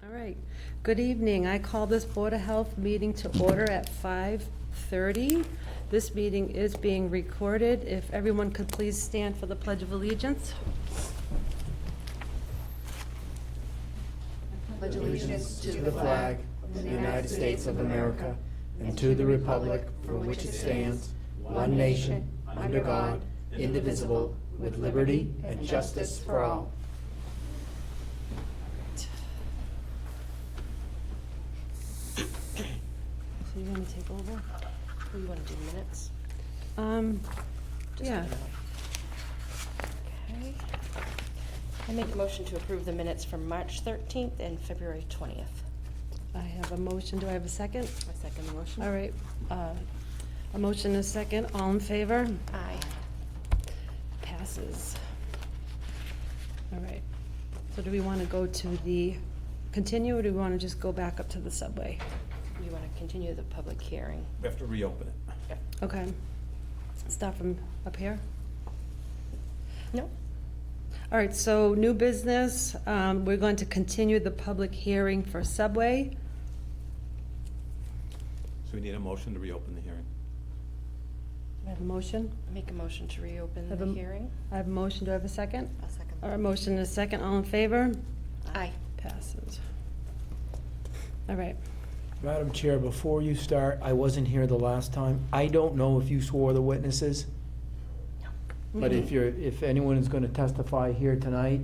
All right. Good evening. I call this Board of Health meeting to order at 5:30. This meeting is being recorded. If everyone could please stand for the Pledge of Allegiance. Pledge allegiance to the flag of the United States of America and to the republic for which it stands, one nation, under God, indivisible, with liberty and justice for all. So you want to take over? We want to do minutes? Just Yeah. a minute. Okay. I make a motion to approve the minutes from March 13th and February 20th. I have a motion. Do I have a second? I second the motion. All right. A motion and a second. All in favor? Aye. Passes. All right. So do we want to go to the continue, or do we want to just go back up to the subway? You want to continue the public hearing? We have to reopen it. Yeah. Okay. Start from up here. No? All right, so new business, we're going to continue the public hearing for Subway. So we need a motion to reopen the hearing. I have a motion. I make a motion to reopen Have the a- hearing. I have a motion. Do I have a second? I'll second. All right, motion and a second. All in favor? Aye. Passes. All right. Madam Chair, before you start, I wasn't here the last time. I don't know if you swore the witnesses, but if anyone is going to testify here tonight,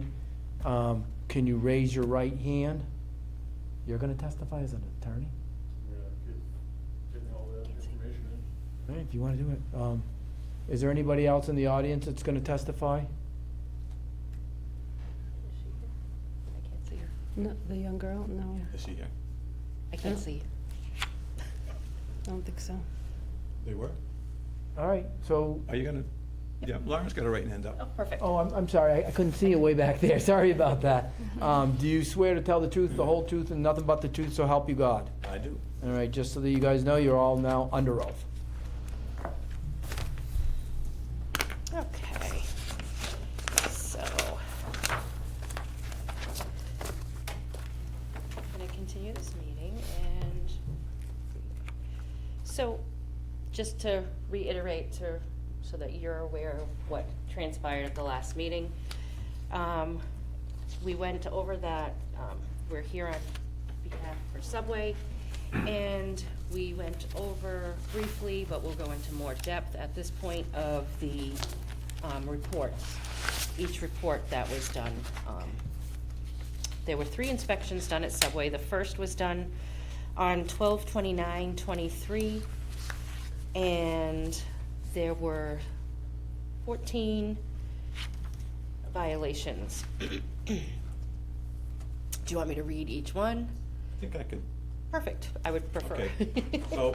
can you raise your right hand? You're going to testify as an attorney? Getting all that information in. All right, if you want to do it. Is there anybody else in the audience that's going to testify? I can't see her. No, the young girl? No, Is she here? I can't see. I don't think so. They were? All right, so, Are you gonna, yeah, Lauren's got her right hand Oh, up. perfect. I'm sorry, I couldn't see you way back there. Sorry about that. Do you swear to tell the truth, the whole truth, and nothing but the truth, so help you God? I do. All right, just so that you guys know, you're all now under oath. Okay. So. I'm going to continue this meeting and, so, just to reiterate so that you're aware of what transpired at the last meeting. We went over that, we're here on behalf for Subway, and we went over briefly, but we'll go into more depth at this point of the reports, each report that was done. There were 3 inspections done at Subway. The first was done on 12/29/23, and there were 14 violations. Do you want me to read each one? I think I could. Perfect, I would prefer. Okay. So,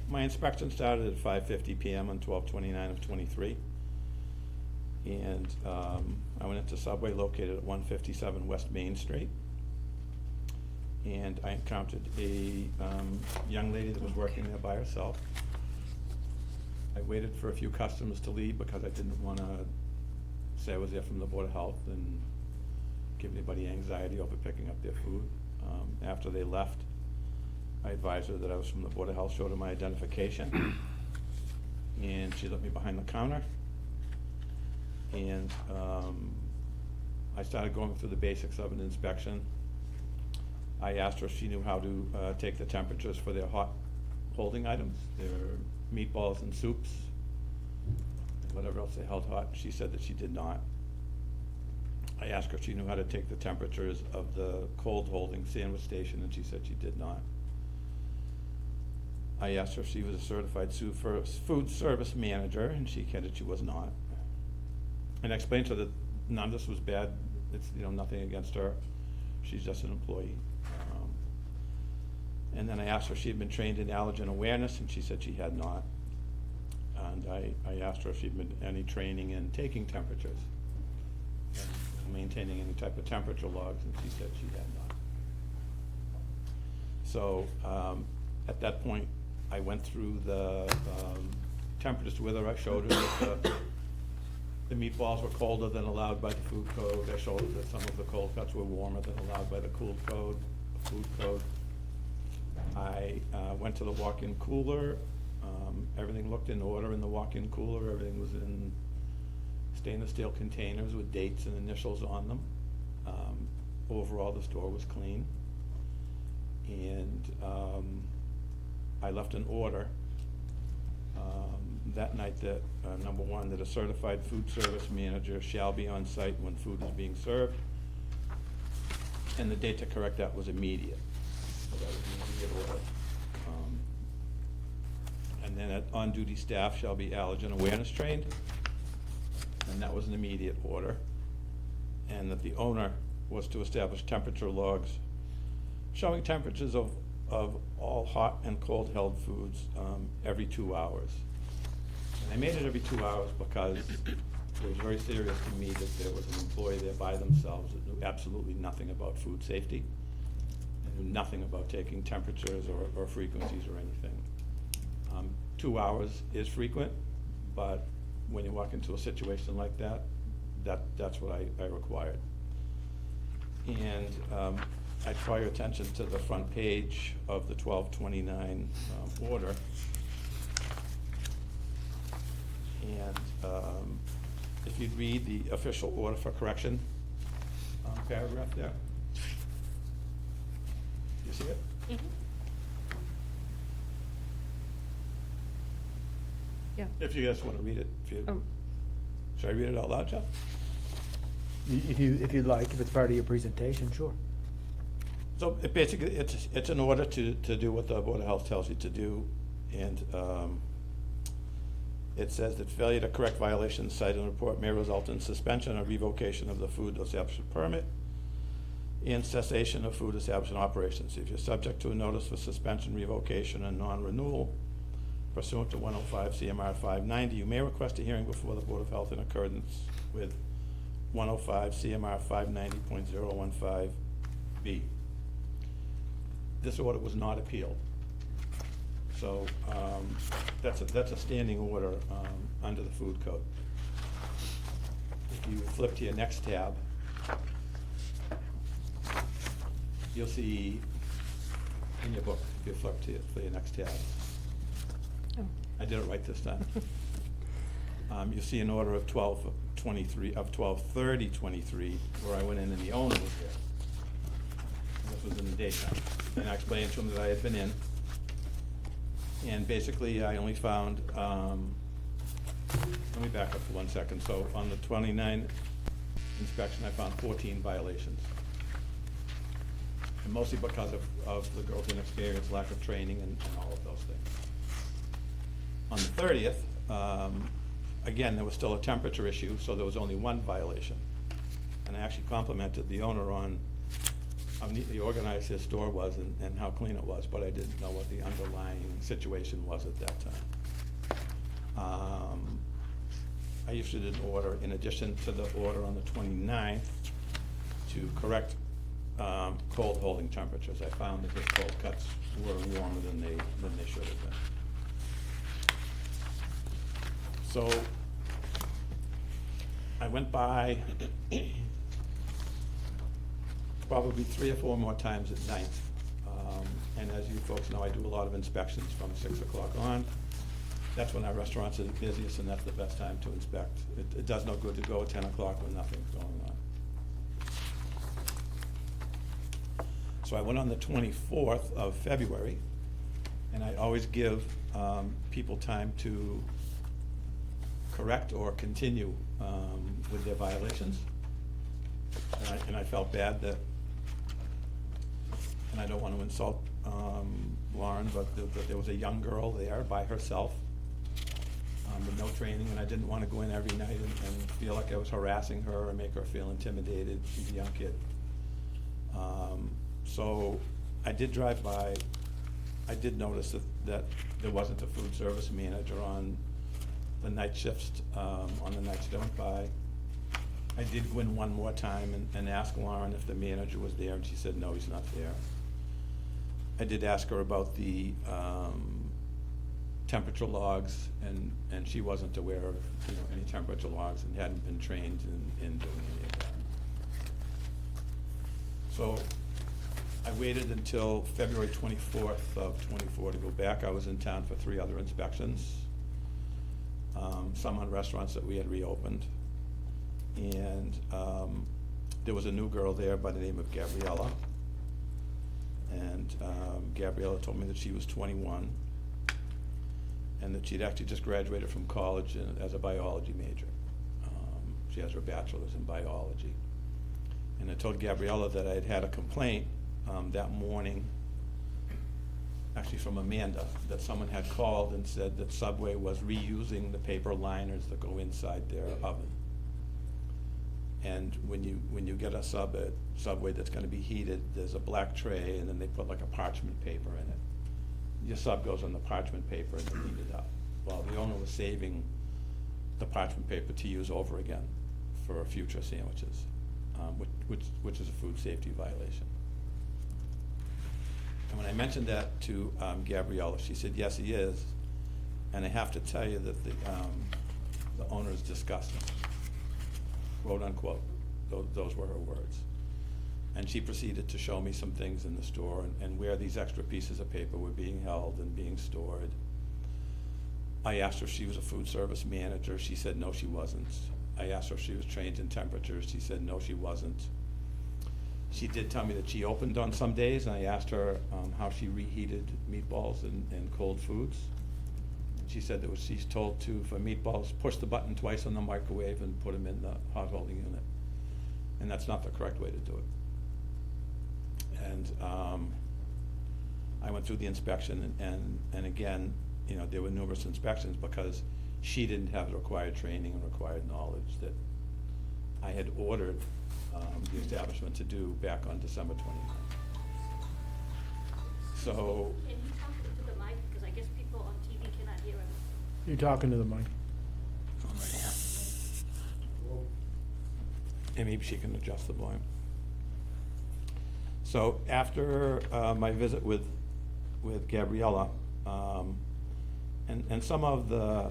my inspection started at 5:50 PM on 12/29/23. And, I went into Subway located at 157 West Main Street. And I encountered a, young lady that was working there by herself. I waited for a few customers to leave because I didn't wanna say I was there from the Board of Health and give anybody anxiety over picking up their food. After they left, I advised her that I was from the Board of Health, showed her my identification, and she let me behind the counter. And I started going through the basics of an inspection. I asked her if she knew how to take the temperatures for their hot holding items, their meatballs and soups, and whatever else they held hot. She said that she did not. I asked her if she knew how to take the temperatures of the cold holding sandwich station, and she said she did not. I asked her if she was a certified food service manager, and she said that she was not. And I explained to her that none of this was bad. It's, nothing against her. She's just an employee. And then I asked her if she had been trained in allergen awareness, and she said she had not. And I asked her if she'd been any training in taking temperatures, and maintaining any type of temperature logs, and she said she had not. So, at that point, I went through the temperatures with her. I showed her that the meatballs were colder than allowed by the food code. I showed that some of the cold cuts were warmer than allowed by the food code. I went to the walk-in cooler. Everything looked in order in the walk-in cooler. Everything was in stainless steel containers with dates and initials on them. Overall, the store was clean. And I left an order that night that, number one, that a certified food service manager shall be on site when food is being served. And the date to correct that was immediate. So that was an immediate order. And then on-duty staff shall be allergen awareness trained, and that was an immediate order. And that the owner was to establish temperature logs showing temperatures of all hot and cold held foods every 2 hours. And I made it every 2 hours because it was very serious to me that there was an employee there by themselves that knew absolutely nothing about food safety, and knew nothing about taking temperatures or frequencies or anything. 2 hours is frequent, but when you walk into a situation like that, that's what I required. And I draw your attention to the front page of the 1229 order. And if you'd read the official order for correction paragraph there. You see it? Mhm. Yeah. If you guys want to read it, should I read it out loud, Jeff? If you'd like, if it's part of your presentation, sure. So it basically, it's an order to do what the Board of Health tells you to do, and it says that failure to correct violations cited in the report may result in suspension or revocation of the food establishment permit and cessation of food establishment operations. If you're subject to a notice for suspension, revocation, and non-renewal pursuant to 105 CMR 590, you may request a hearing before the Board of Health in accordance with 105 CMR 590.015B. This order was not appealed. So that's a standing order under the food code. If you flip to your next tab, you'll see in your book, if you flip to your next tab. Oh. I did it right this time. You'll see an order of 12/30/23, where I went in and the owner was there. This was in the daytime. And I explained to him that I had been in. And basically, I only found, let me back up for 1 second. So on the 29 inspection, I found 14 violations. And mostly because of the girl's inexperience, lack of training, and all of those things. On the 30th, again, there was still a temperature issue, so there was only one violation. And I actually complimented the owner on how neatly organized his store was and how clean it was, but I didn't know what the underlying situation was at that time. I issued an order in addition to the order on the 29th to correct cold holding temperatures. I found that his cold cuts were warmer than they should have been. So I went by probably 3 or 4 more times at night. And as you folks know, I do a lot of inspections from 6 o'clock on. That's when our restaurants are the busiest, and that's the best time to inspect. It does no good to go at 10 o'clock when nothing's going on. So I went on the 24th of February, and I always give people time to correct or continue with their violations. And I felt bad that, and I don't want to insult Lauren, but there was a young girl there by herself with no training, and I didn't want to go in every night and feel like I was harassing her or make her feel intimidated. She's a young kid. So I did drive by. I did notice that there wasn't a food service manager on the night shifts, on the nights I went by. I did go in one more time and ask Lauren if the manager was there, and she said, no, he's not there. I did ask her about the temperature logs, and she wasn't aware of, you know, any temperature logs and hadn't been trained in doing any of that. So I waited until February 24th of '24 to go back. I was in town for 3 other inspections, some on restaurants that we had reopened. And there was a new girl there by the name of Gabriella. And Gabriella told me that she was 21 and that she'd actually just graduated from college as a biology major. She has her bachelor's in biology. And I told Gabriella that I had had a complaint that morning, actually from Amanda, that someone had called and said that Subway was reusing the paper liners that go inside their oven. And when you get a sub at Subway that's gonna be heated, there's a black tray, and then they put like a parchment paper in it. Your sub goes on the parchment paper and you heat it up. Well, the owner was saving the parchment paper to use over again for future sandwiches, which is a food safety violation. And when I mentioned that to Gabriella, she said, yes, he is. And I have to tell you that the owner is disgusting, quote unquote. Those were her words. And she proceeded to show me some things in the store and where these extra pieces of paper were being held and being stored. I asked her if she was a food service manager. She said no, she wasn't. I asked her if she was trained in temperatures. She said no, she wasn't. She did tell me that she opened on some days, and I asked her how she reheated meatballs and cold foods. She said that she's told to, for meatballs, push the button twice on the microwave and put them in the hot holding unit. And that's not the correct way to do it. And I went through the inspection, and again, you know, there were numerous inspections because she didn't have the required training and required knowledge that I had ordered the establishment to do back on December 29th. So, Can you talk into the mic, because I guess people on TV cannot hear him. You're talking to the mic. and maybe she can adjust the volume. So after my visit with Gabriella, and some of the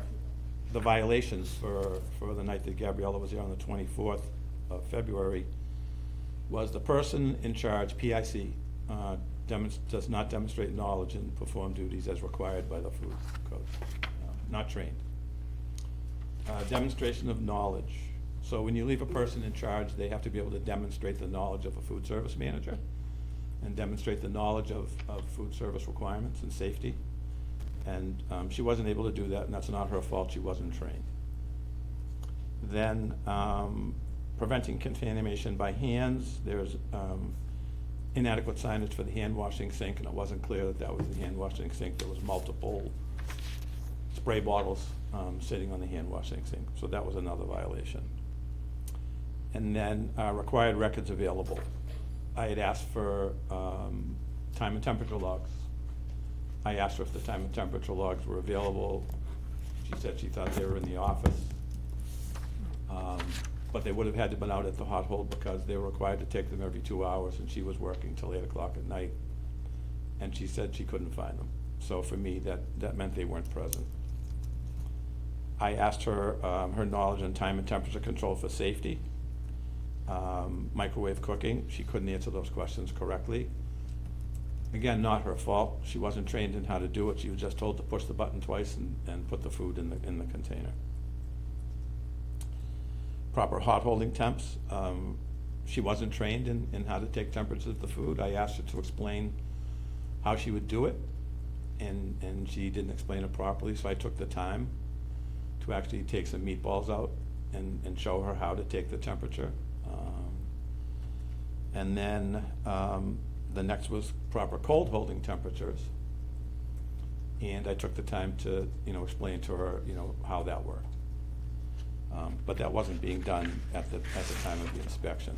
violations for the night that Gabriella was there on the 24th of February was the person in charge, PIC, does not demonstrate knowledge and perform duties as required by the food code, not trained. Demonstration of knowledge. So when you leave a person in charge, they have to be able to demonstrate the knowledge of a food service manager and demonstrate the knowledge of food service requirements and safety. And she wasn't able to do that, and that's not her fault, she wasn't trained. Then preventing contamination by hands. There's inadequate signage for the hand washing sink, and it wasn't clear that that was the hand washing sink. There was multiple spray bottles sitting on the hand washing sink, so that was another violation. And then required records available. I had asked for time and temperature logs. I asked her if the time and temperature logs were available. She said she thought they were in the office. But they would have had to been out at the hot hold because they were required to take them every 2 hours, and she was working till 8 o'clock at night. And she said she couldn't find them. So for me, that meant they weren't present. I asked her her knowledge on time and temperature control for safety. Microwave cooking, she couldn't answer those questions correctly. Again, not her fault. She wasn't trained in how to do it. She was just told to push the button twice and put the food in the container. Proper hot holding temps. She wasn't trained in how to take temperatures of the food. I asked her to explain how she would do it, and she didn't explain it properly, so I took the time to actually take some meatballs out and show her how to take the temperature. And then the next was proper cold holding temperatures. And I took the time to, explain to her, how that worked. But that wasn't being done at the time of the inspection.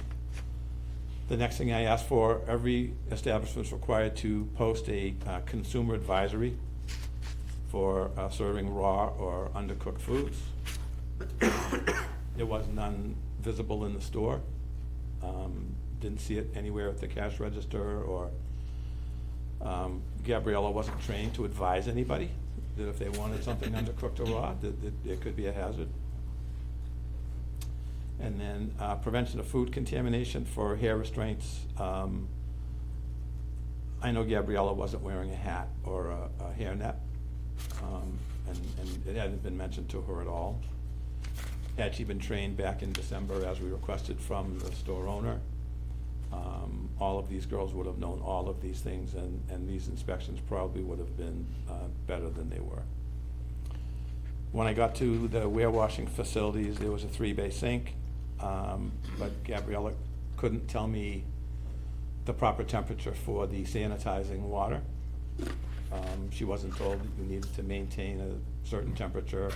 The next thing I asked for, every establishment is required to post a consumer advisory for serving raw or undercooked foods. There was none visible in the store. Didn't see it anywhere at the cash register, or Gabriella wasn't trained to advise anybody that if they wanted something undercooked or raw, that it could be a hazard. And then prevention of food contamination for hair restraints. I know Gabriella wasn't wearing a hat or a hairnet, and it hadn't been mentioned to her at all. Had she been trained back in December as we requested from the store owner, all of these girls would have known all of these things, and these inspections probably would have been better than they were. When I got to the warewashing facilities, there was a 3-bay sink, but Gabriella couldn't tell me the proper temperature for the sanitizing water. She wasn't told that you needed to maintain a certain temperature.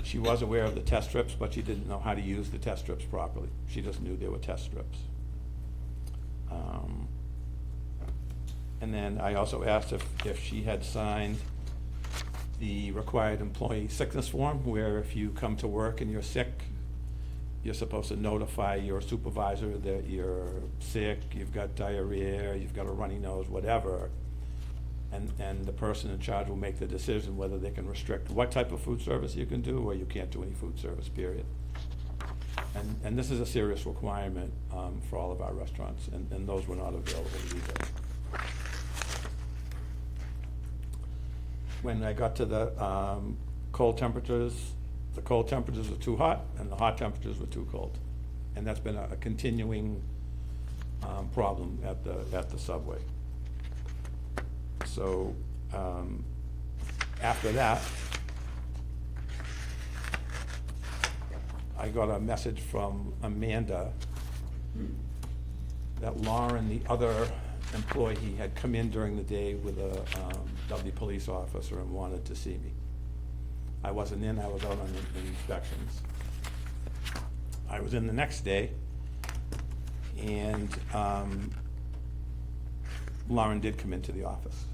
She was aware of the test strips, but she didn't know how to use the test strips properly. She just knew they were test strips. And then I also asked if she had signed the required employee sickness form, where if you come to work and you're sick, you're supposed to notify your supervisor that you're sick, you've got diarrhea, you've got a runny nose, whatever. And the person in charge will make the decision whether they can restrict what type of food service you can do, or you can't do any food service, period. And this is a serious requirement for all of our restaurants, and those were not available either. When I got to the cold temperatures, the cold temperatures were too hot, and the hot temperatures were too cold. And that's been a continuing problem at the Subway. So after that, I got a message from Amanda that Lauren, the other employee, had come in during the day with a Dudley police officer and wanted to see me. I wasn't in, I was out on inspections. I was in the next day, and Lauren did come into the office.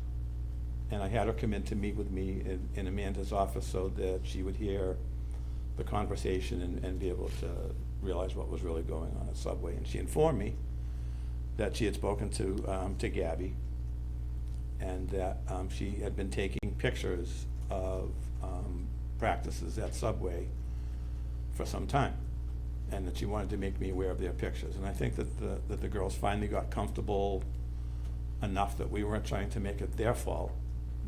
And I had her come in to meet with me in Amanda's office so that she would hear the conversation and be able to realize what was really going on at Subway. And she informed me that she had spoken to Gabby, and that she had been taking pictures of practices at Subway for some time, and that she wanted to make me aware of their pictures. And I think that the girls finally got comfortable enough that we weren't trying to make it their fault,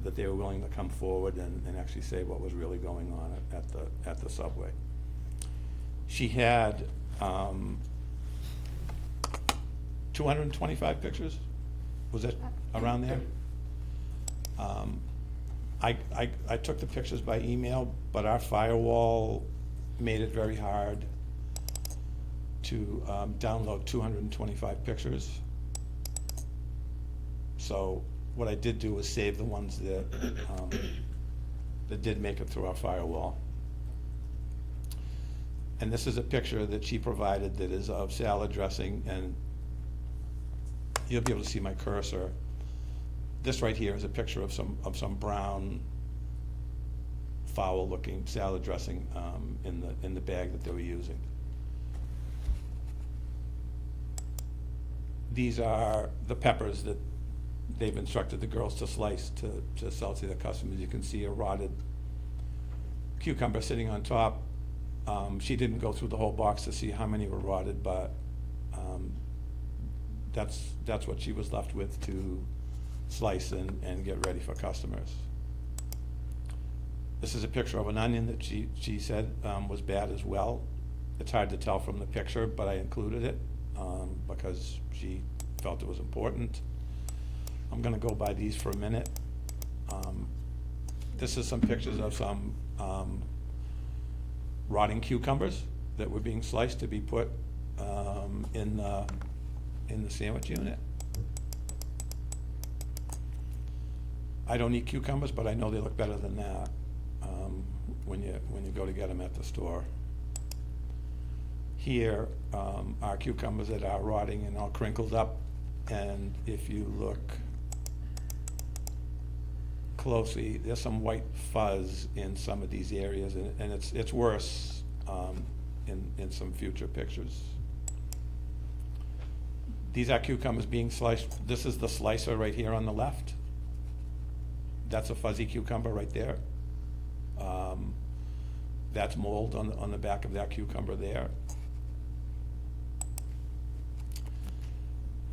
that they were willing to come forward and actually say what was really going on at the Subway. She had 225 pictures, was it around there? I took the pictures by email, but our firewall made it very hard to download 225 pictures. So what I did do was save the ones that did make it through our firewall. And this is a picture that she provided that is of salad dressing, and you'll be able to see my cursor. This right here is a picture of some brown, foul-looking salad dressing in the bag that they were using. These are the peppers that they've instructed the girls to slice to sell to their customers. You can see a rotted cucumber sitting on top. She didn't go through the whole box to see how many were rotted, but that's what she was left with to slice and get ready for customers. This is a picture of an onion that she said was bad as well. It's hard to tell from the picture, but I included it because she felt it was important. I'm gonna go by these for a minute. This is some pictures of some rotting cucumbers that were being sliced to be put in the sandwich unit. I don't eat cucumbers, but I know they look better than that when you go to get them at the store. Here are cucumbers that are rotting and all crinkled up, and if you look closely, there's some white fuzz in some of these areas, and it's worse in some future pictures. These are cucumbers being sliced. This is the slicer right here on the left. That's a fuzzy cucumber right there. That's mold on the back of that cucumber there.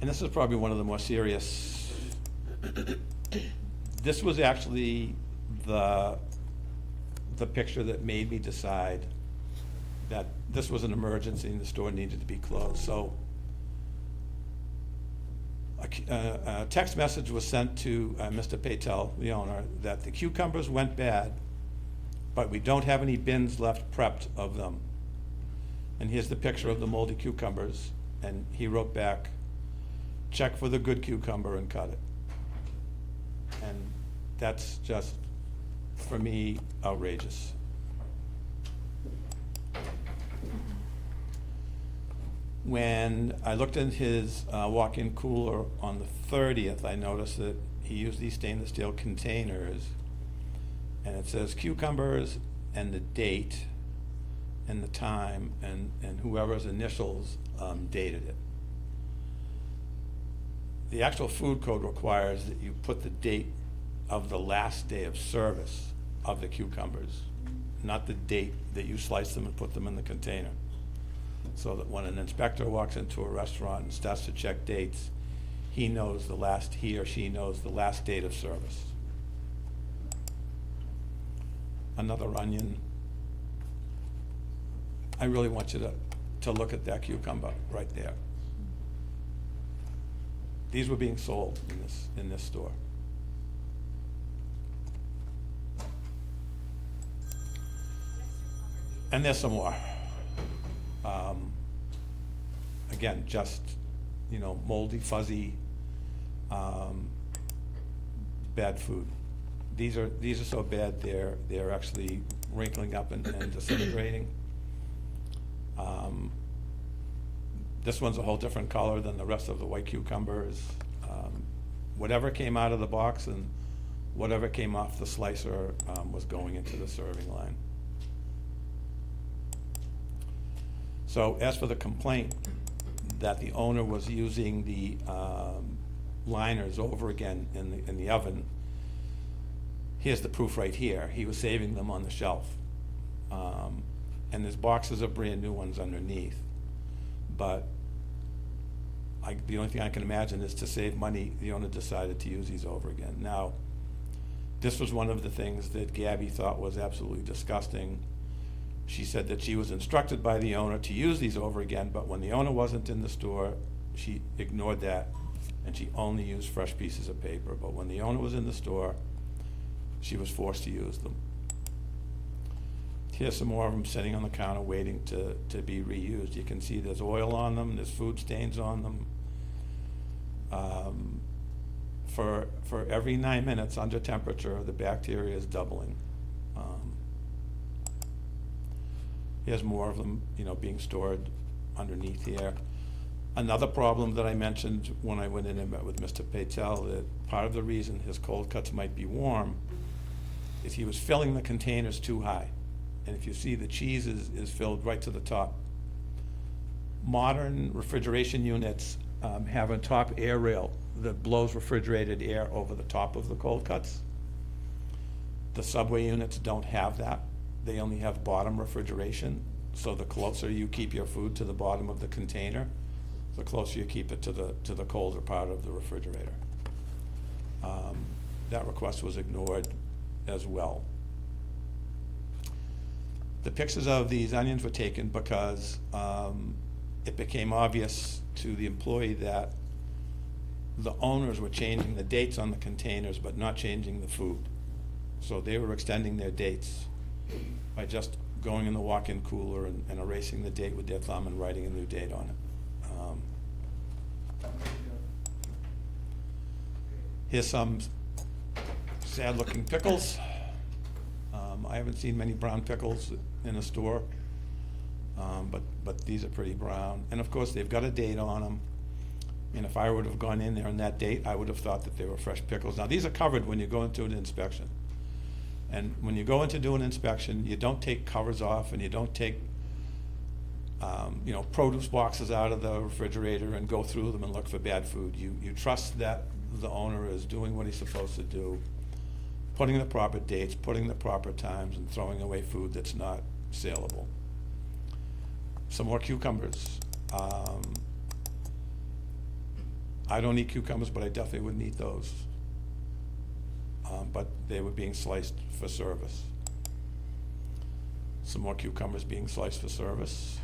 And this is probably one of the more serious. This was actually the picture that made me decide that this was an emergency and the store needed to be closed. So a text message was sent to Mr. Patel, the owner, that the cucumbers went bad, but we don't have any bins left prepped of them. And here's the picture of the moldy cucumbers. And he wrote back, check for the good cucumber and cut it. And that's just, for me, outrageous. When I looked in his walk-in cooler on the 30th, I noticed that he used these stainless steel containers, and it says cucumbers and the date and the time and whoever's initials dated it. The actual food code requires that you put the date of the last day of service of the cucumbers, not the date that you slice them and put them in the container. So that when an inspector walks into a restaurant and starts to check dates, he or she knows the last date of service. Another onion. I really want you to look at that cucumber right there. These were being sold in this store. And there's some more. Again, just, moldy, fuzzy, bad food. These are so bad they're actually wrinkling up and disintegrating. This one's a whole different color than the rest of the white cucumbers. Whatever came out of the box and whatever came off the slicer was going into the serving line. So as for the complaint that the owner was using the liners over again in the oven, here's the proof right here. He was saving them on the shelf. And there's boxes of brand new ones underneath. But the only thing I can imagine is to save money, the owner decided to use these over again. Now, this was one of the things that Gabby thought was absolutely disgusting. She said that she was instructed by the owner to use these over again, but when the owner wasn't in the store, she ignored that, and she only used fresh pieces of paper. But when the owner was in the store, she was forced to use them. Here's some more of them sitting on the counter waiting to be reused. You can see there's oil on them, there's food stains on them. For every 9 minutes under temperature, the bacteria is doubling. Here's more of them, being stored underneath here. Another problem that I mentioned when I went in and met with Mr. Patel, that part of the reason his cold cuts might be warm is he was filling the containers too high. And if you see, the cheese is filled right to the top. Modern refrigeration units have a top air rail that blows refrigerated air over the top of the cold cuts. The Subway units don't have that. They only have bottom refrigeration. So the closer you keep your food to the bottom of the container, the closer you keep it to the colder part of the refrigerator. That request was ignored as well. The pictures of these onions were taken because it became obvious to the employee that the owners were changing the dates on the containers but not changing the food. So they were extending their dates by just going in the walk-in cooler and erasing the date with their thumb and writing a new date on it. Here's some sad-looking pickles. I haven't seen many brown pickles in a store, but these are pretty brown. And of course, they've got a date on them. And if I would have gone in there on that date, I would have thought that they were fresh pickles. Now, these are covered when you go into an inspection. And when you go in to do an inspection, you don't take covers off and you don't take produce boxes out of the refrigerator and go through them and look for bad food. You trust that the owner is doing what he's supposed to do, putting the proper dates, putting the proper times, and throwing away food that's not saleable. Some more cucumbers. I don't eat cucumbers, but I definitely wouldn't eat those. But they were being sliced for service. Some more cucumbers being sliced for service.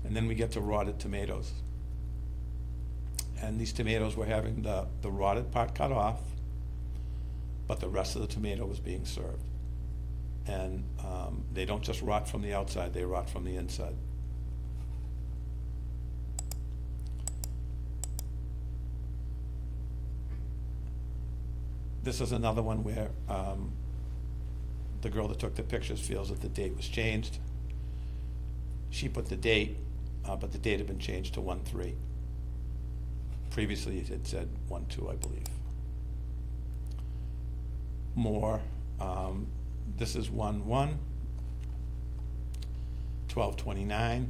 And then we get to rotted tomatoes. And these tomatoes were having the rotted part cut off, but the rest of the tomato was being served. And they don't just rot from the outside, they rot from the inside. This is another one where the girl that took the pictures feels that the date was changed. She put the date, but the date had been changed to 1/3. Previously, it had said 1/2, I believe. More. This is 1/1, 12/29.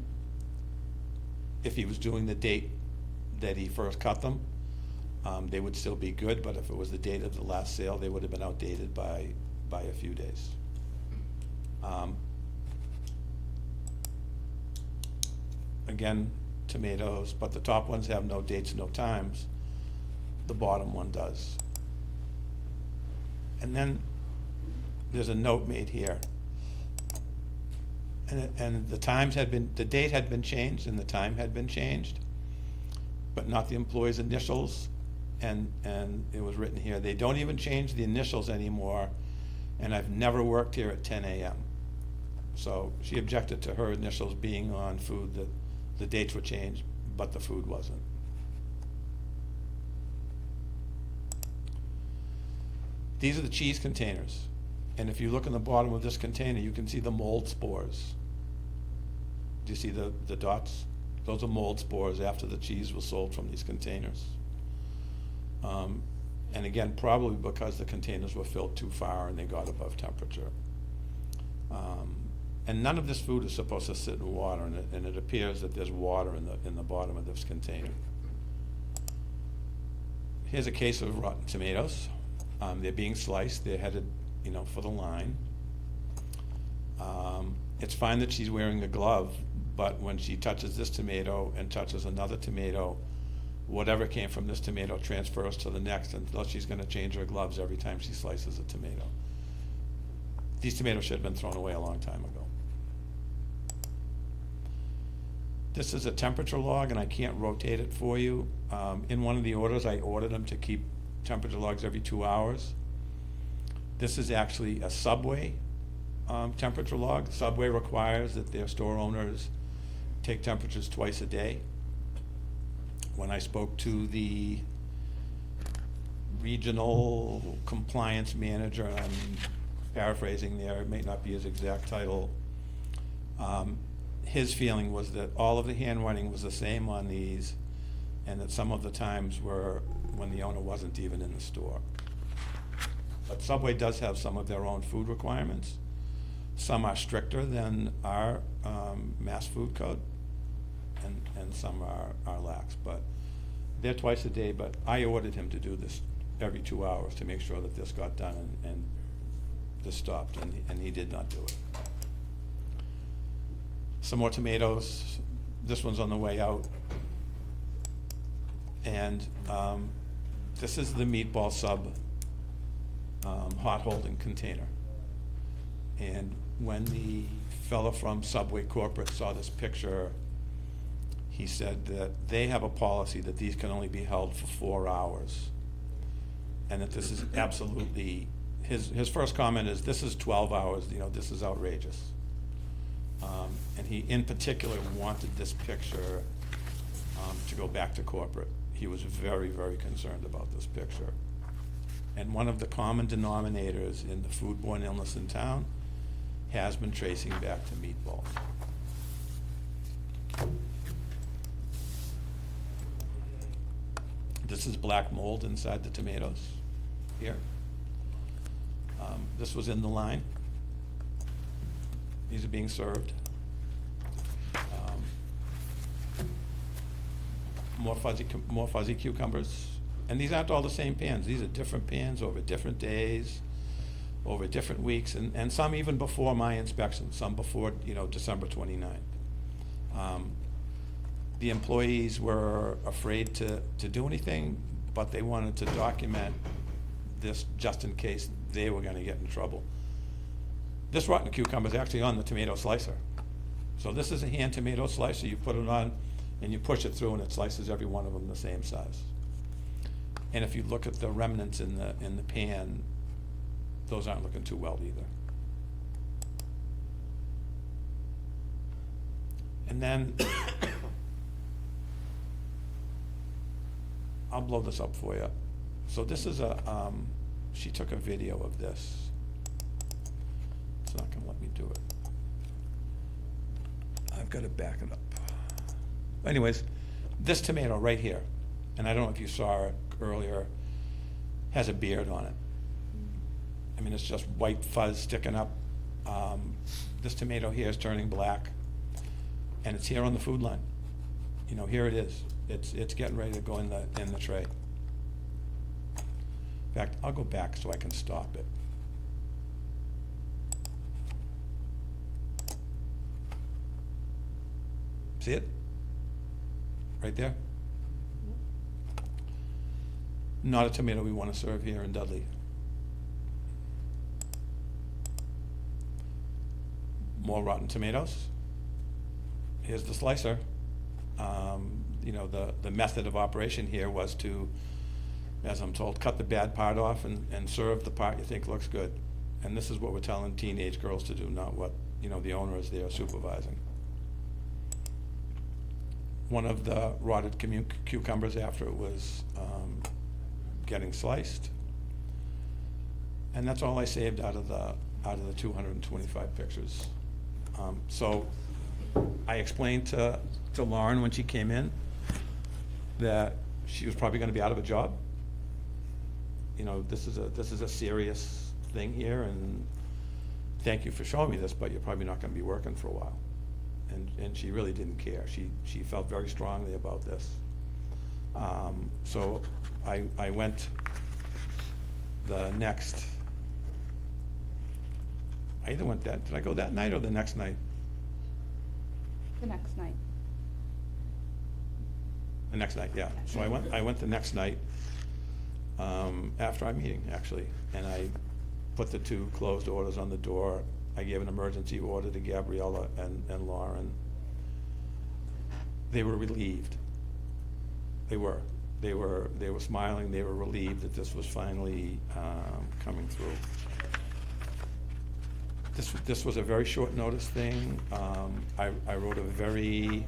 If he was doing the date that he first cut them, they would still be good, but if it was the date of the last sale, they would have been outdated by a few days. Again, tomatoes, but the top ones have no dates, no times. The bottom one does. And then there's a note made here. And the date had been changed and the time had been changed, but not the employee's initials. And it was written here, they don't even change the initials anymore, and I've never worked here at 10 a.m. So she objected to her initials being on food, that the dates were changed, but the food wasn't. These are the cheese containers. And if you look in the bottom of this container, you can see the mold spores. Do you see the dots? Those are mold spores after the cheese was sold from these containers. And again, probably because the containers were filled too far and they got above temperature. And none of this food is supposed to sit in water, and it appears that there's water in the bottom of this container. Here's a case of rotten tomatoes. They're being sliced. They're headed, for the line. It's fine that she's wearing a glove, but when she touches this tomato and touches another tomato, whatever came from this tomato transfers to the next, unless she's going to change her gloves every time she slices a tomato. These tomatoes should have been thrown away a long time ago. This is a temperature log, and I can't rotate it for you. In one of the orders, I ordered them to keep temperature logs every 2 hours. This is actually a Subway temperature log. Subway requires that their store owners take temperatures twice a day. When I spoke to the regional compliance manager, and I'm paraphrasing there, it may not be his exact title, his feeling was that all of the handwriting was the same on these, and that some of the times were when the owner wasn't even in the store. But Subway does have some of their own food requirements. Some are stricter than our mass food code, and some are lax. But they're twice a day, but I ordered him to do this every 2 hours to make sure that this got done and this stopped, and he did not do it. Some more tomatoes. This one's on the way out. And this is the meatball sub hot holding container. And when the fella from Subway Corporate saw this picture, he said that they have a policy that these can only be held for 4 hours. And that this is absolutely, his first comment is, this is 12 hours, this is outrageous. And he, in particular, wanted this picture to go back to corporate. He was very, very concerned about this picture. And one of the common denominators in the foodborne illness in town has been tracing back to meatballs. This is black mold inside the tomatoes here. This was in the line. These are being served. More fuzzy cucumbers. And these aren't all the same pans. These are different pans over different days, over different weeks, and some even before my inspection, some before, December 29th. The employees were afraid to do anything, but they wanted to document this just in case they were gonna get in trouble. This rotten cucumber is actually on the tomato slicer. So this is a hand tomato slicer. You put it on and you push it through and it slices every one of them the same size. And if you look at the remnants in the pan, those aren't looking too well either. And then, I'll blow this up for you. So this is she took a video of this. It's not gonna let me do it. I've gotta back it up. Anyways, this tomato right here, and I don't know if you saw it earlier, has a beard on it. I mean, it's just white fuzz sticking up. This tomato here is turning black, and it's here on the food line. Here it is. It's getting ready to go in the tray. In fact, I'll go back so I can stop it. See it? Right there? Not a tomato we want to serve here in Dudley. More rotten tomatoes. Here's the slicer. The method of operation here was to, as I'm told, cut the bad part off and serve the part you think looks good. And this is what we're telling teenage girls to do, not what, the owner is there supervising. One of the rotted cucumbers after it was getting sliced. And that's all I saved out of the 225 pictures. So I explained to Lauren when she came in that she was probably gonna be out of a job. This is a serious thing here, and thank you for showing me this, but you're probably not gonna be working for a while. And she really didn't care. She felt very strongly about this. So I went the next, I either went did I go that night or the next night? The next night. The next night, yeah. So I went the next night, after our meeting, actually, and I put the 2 closed orders on the door. I gave an emergency order to Gabriella and Lauren. They were relieved. They were smiling, they were relieved that this was finally coming through. This was a very short notice thing. I wrote a very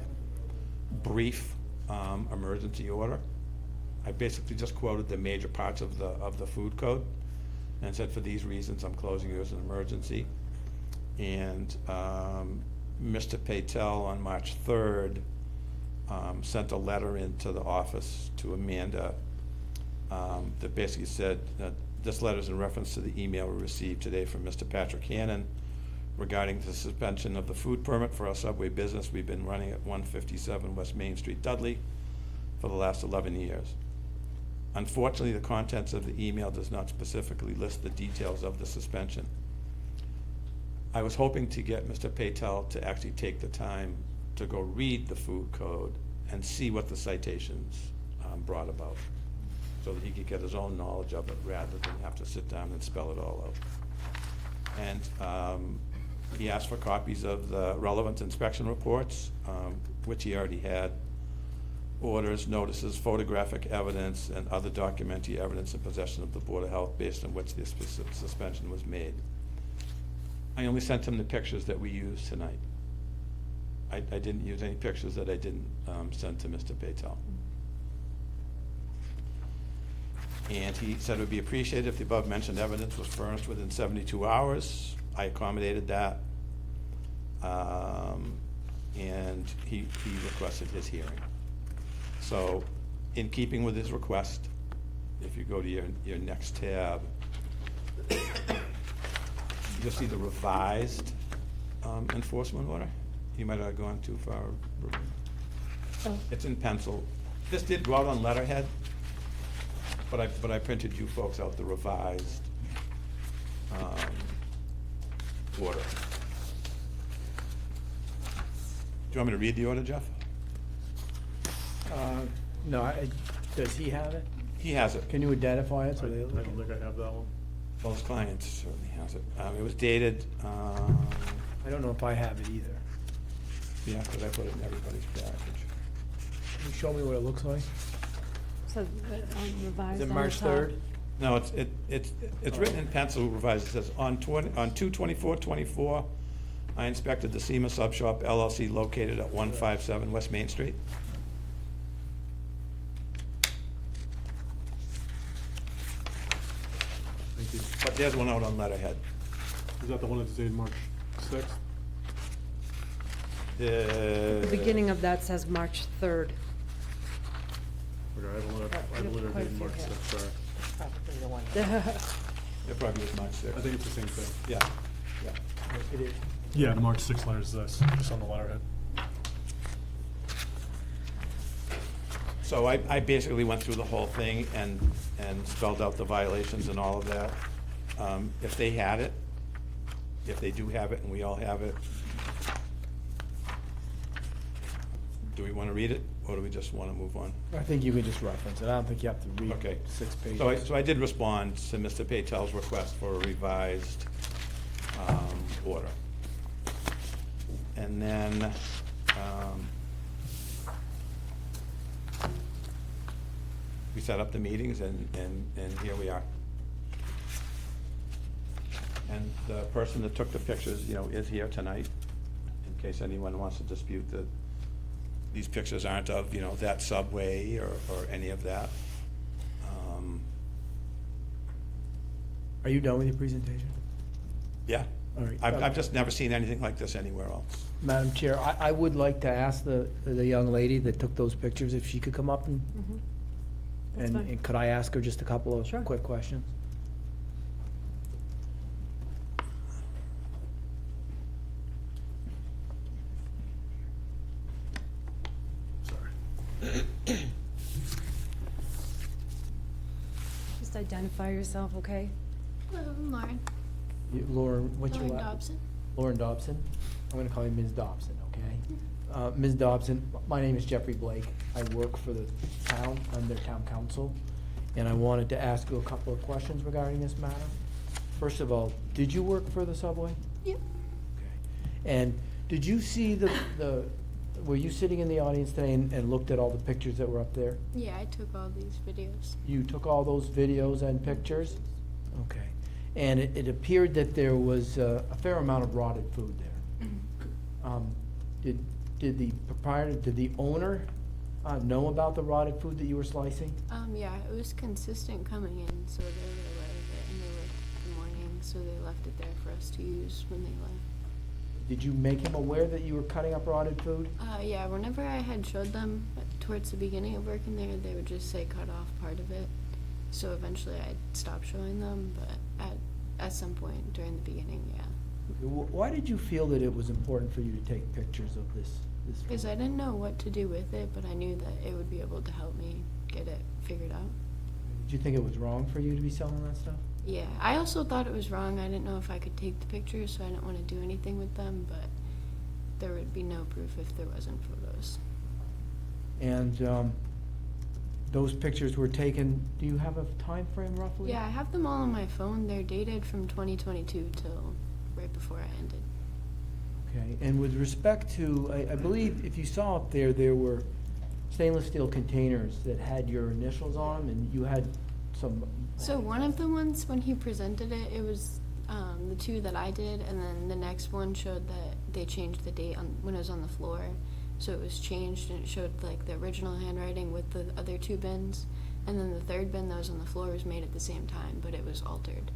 brief emergency order. I basically just quoted the major parts of the food code and said, for these reasons, I'm closing you as an emergency. And Mr. Patel on March 3rd sent a letter into the office to Amanda that basically said, this letter is in reference to the email we received today from Mr. Patrick Hannon regarding the suspension of the food permit for our Subway business we've been running at 157 West Main Street, Dudley, for the last 11 years. Unfortunately, the contents of the email does not specifically list the details of the suspension. I was hoping to get Mr. Patel to actually take the time to go read the food code and see what the citations brought about, so that he could get his own knowledge of it rather than have to sit down and spell it all out. And he asked for copies of the relevant inspection reports, which he already had, orders, notices, photographic evidence, and other documentary evidence in possession of the Board of Health based on which this suspension was made. I only sent him the pictures that we used tonight. I didn't use any pictures that I didn't send to Mr. Patel. And he said it would be appreciated if the above-mentioned evidence was furnished within 72 hours. I accommodated that. And he requested his hearing. So, in keeping with his request, if you go to your next tab, you'll see the revised enforcement order. You might have gone too far. Oh. It's in pencil. This did go out on letterhead, But I printed you folks out the revised order. Do you want me to read the order, Jeff? No, does he have it? He has it. Can you identify it I so they? don't think I have that one. Well, his client certainly has it. It was dated, I don't know if I have it either. yeah, because I put it in everybody's package. Can you show me what it looks like? So, revised Is it on the March top. 3rd? No, it's written in pencil, revised. It says, on 2/24/24, I inspected the SEMA Sub Shop LLC located at 157 West Main Street. Thank you. But there's one out on letterhead. Is that the one that's dated March 6th? The beginning of that says March 3rd. Okay, I have a letter you have quite a dated few March here. 6th, sorry. Probably the one. It probably was March 6th. I think it's the same thing. Yeah, yeah. It is. Yeah, the March 6th letter is this, just on the letterhead. So I basically went through the whole thing and spelled out the violations and all of that. If they had it, if they do have it and we all have it, do we want to read it or do we just want to move on? I think you can just reference it. I don't think you have to read Okay. 6 pages. So I did respond to Mr. Patel's request for a revised order. And then, we set up the meetings and here we are. And the person that took the pictures, is here tonight, in case anyone wants to dispute that these pictures aren't of, that subway or any of that. Are you done with your presentation? Yeah. All right. I've just never seen anything like this anywhere else. Madam Chair, I would like to ask the young lady that took those pictures if she could come up and, That's fine. and could I ask her just a couple of Sure. quick questions? Sorry. Just identify yourself, okay? Hello, I'm Lauren. Lauren, what's your Lauren last? Dobson. Lauren Dobson? I'm gonna call you Ms. Dobson, okay? Ms. Dobson, my name is Jeffrey Blake. I work for the town, I'm their town council, and I wanted to ask you a couple of questions regarding this matter. First of all, did you work for the subway? Yep. Okay. And did you see were you sitting in the audience today and looked at all the pictures that were up there? Yeah, I took all these videos. You took all those videos and pictures? Okay. And it appeared that there was a fair amount of rotted food there. Did the proprietor, did the owner know about the rotted food that you were slicing? Yeah, it was consistent coming in, so they were aware of it, and they worked in the morning, so they left it there for us to use when they left. Did you make him aware that you were cutting up rotted food? Yeah, whenever I had showed them towards the beginning of working there, they would just say cut off part of it. So eventually I stopped showing them, but at some point during the beginning, yeah. Why did you feel that it was important for you to take pictures of this food? Because I didn't know what to do with it, but I knew that it would be able to help me get it figured out. Did you think it was wrong for you to be selling that stuff? Yeah, I also thought it was wrong. I didn't know if I could take the pictures, so I didn't want to do anything with them, but there would be no proof if there wasn't photos. And those pictures were taken, do you have a time frame roughly? Yeah, I have them all on my phone. They're dated from 2022 till right before I ended. Okay, and with respect to, I believe if you saw up there, there were stainless steel containers that had your initials on them, and you had some. So one of the ones, when he presented it, it was the two that I did, and then the next one showed that they changed the date on when it was on the floor. So it was changed, and it showed like the original handwriting with the other two bins, and then the third bin that was on the floor was made at the same time, but it was altered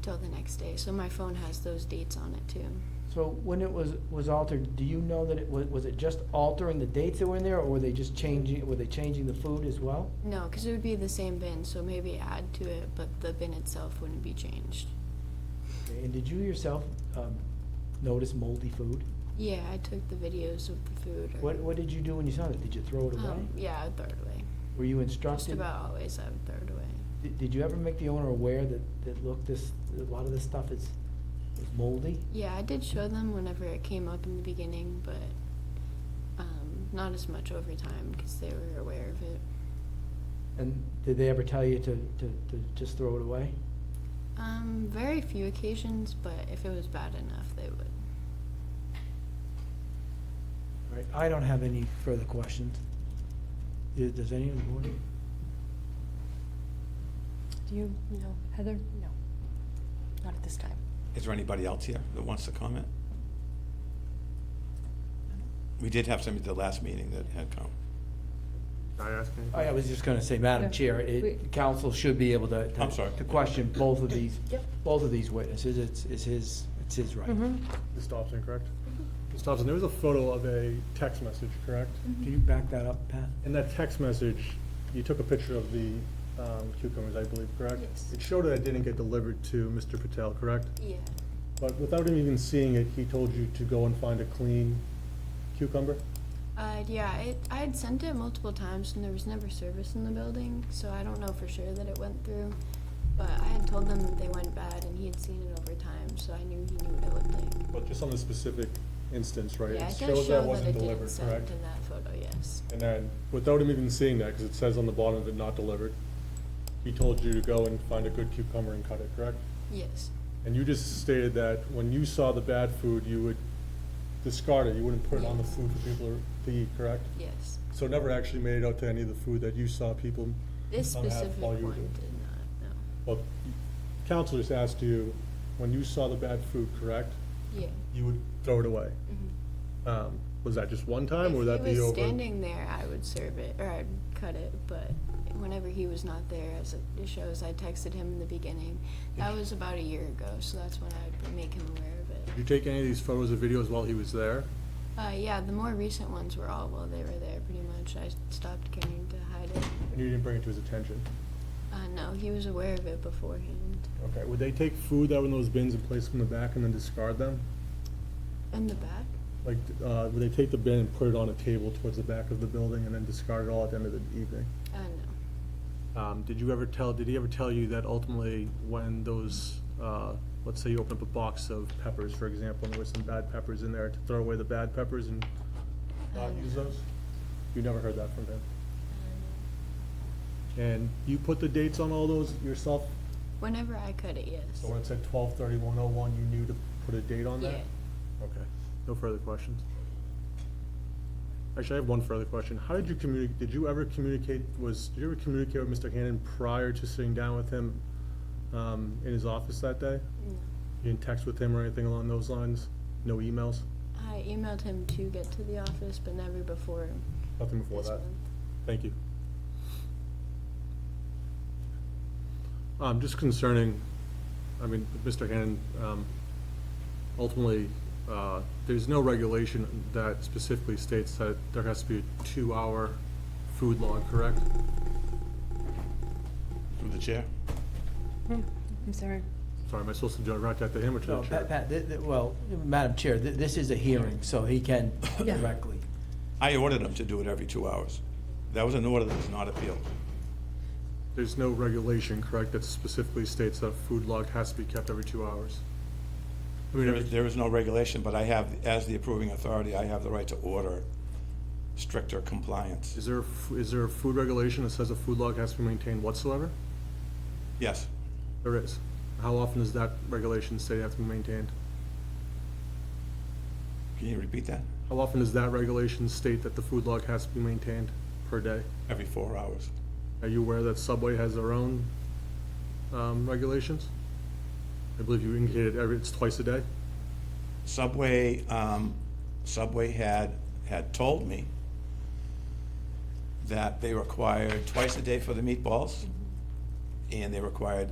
till the next day. So my phone has those dates on it too. So when it was altered, do you know that it was it just altering the dates that were in there, or were they just changing, were they changing the food as well? No, because it would be the same bin, so maybe add to it, but the bin itself wouldn't be changed. Okay, and did you yourself notice moldy food? Yeah, I took the videos of the food. What did you do when you saw it? Did you throw it away? Yeah, I threw it away. Were you Just instructed? about always I would throw it away. Did you ever make the owner aware that look, a lot of this stuff is moldy? Yeah, I did show them whenever it came up in the beginning, but not as much over time because they were aware of it. And did they ever tell you to just throw it away? Very few occasions, but if it was bad enough, they would. All right, I don't have any further questions. Does any of the board? Do you, no, Heather? No, not at this time. Is there anybody else here that wants to comment? We did have somebody at the last meeting that had come. Can I ask anything? I was just gonna say, Madam Yeah. Chair, council should be able to. I'm sorry. To question both of these, Yep. both of these witnesses. It's his right. Mhm. Ms. Dobson, correct? Ms. Dobson, there was a photo of a text message, correct? Can you back that up, Pat? In that text message, you took a picture of the cucumbers, I believe, correct? Yes. It showed that it didn't get delivered to Mr. Patel, correct? Yeah. But without him even seeing it, he told you to go and find a clean cucumber? Yeah, I had sent it multiple times and there was never service in the building, so I don't know for sure that it went through. But I had told them that they went bad and he had seen it over time, so I knew he knew what it looked like. But just on this specific instance, right? Yeah, It it does shows show that it that wasn't it didn't delivered, send correct? in that photo, yes. And then, without him even seeing that, because it says on the bottom of it, not delivered, he told you to go and find a good cucumber and cut it, correct? Yes. And you just stated that when you saw the bad food, you would discard it, you wouldn't put it on the Yes. food for people to eat, correct? Yes. So it never actually made it out to any of the food that you saw people This not have specific while one you were did doing not, no. Well, council just asked you, when you saw the bad food, correct, Yeah. you would throw it away. Mhm. Was that just one time, or would that If be he was over? standing there, I would serve it, or I'd cut it, but whenever he was not there, as it shows, I texted him in the beginning. That was about a year ago, so that's when I'd make him aware of it. Did you take any of these photos or videos while he was there? Yeah, the more recent ones were all while they were there, pretty much. I stopped caring to hide it. And you didn't bring it to his attention? No, he was aware of it beforehand. Okay, would they take food that were in those bins and place them in the back and then discard them? In the back? Like, would they take the bin and put it on a table towards the back of the building and then discard it all at the end of the evening? No. Did he ever tell you that ultimately when those, let's say you open up a box of peppers, for example, and there were some bad peppers in there, to throw away the bad peppers and not use those? You never heard that from him? And you put the dates on all those yourself? Whenever I cut it, yes. So when it said 12/31/01, you knew to put a date on that? Yeah. Okay, no further questions. Actually, I have one further question. How did you communicate, did you ever communicate with Mr. Hannon prior to sitting down with him in his office that day? No. You didn't text with him or anything along those lines? No emails? I emailed him to get to the office, but never before Nothing before this that? month. Thank you. Just concerning, I mean, Mr. Hannon, ultimately, there's no regulation that specifically states that there has to be a 2-hour food log, correct? Through the chair? I'm sorry. Sorry, am I supposed to direct that to him or to the No, chair? Pat, well, Madam Chair, this is a hearing, so he can Yeah. directly. I ordered him to do it every 2 hours. That was an order that was not appealed. There's no regulation, correct, that specifically states that a food log has to be kept every 2 hours? I mean, There is no regulation, but I have, as the approving authority, I have the right to order stricter compliance. is there a food regulation that says a food log has to be maintained whatsoever? Yes, There is. How often does that regulation say it has to be maintained? can you repeat that? How often does that regulation state that the food log has to be maintained per day? Every 4 hours. Are you aware that Subway has their own regulations? I believe you indicated it's twice a day? Subway, Subway had told me that they required twice a day for the meatballs, and they required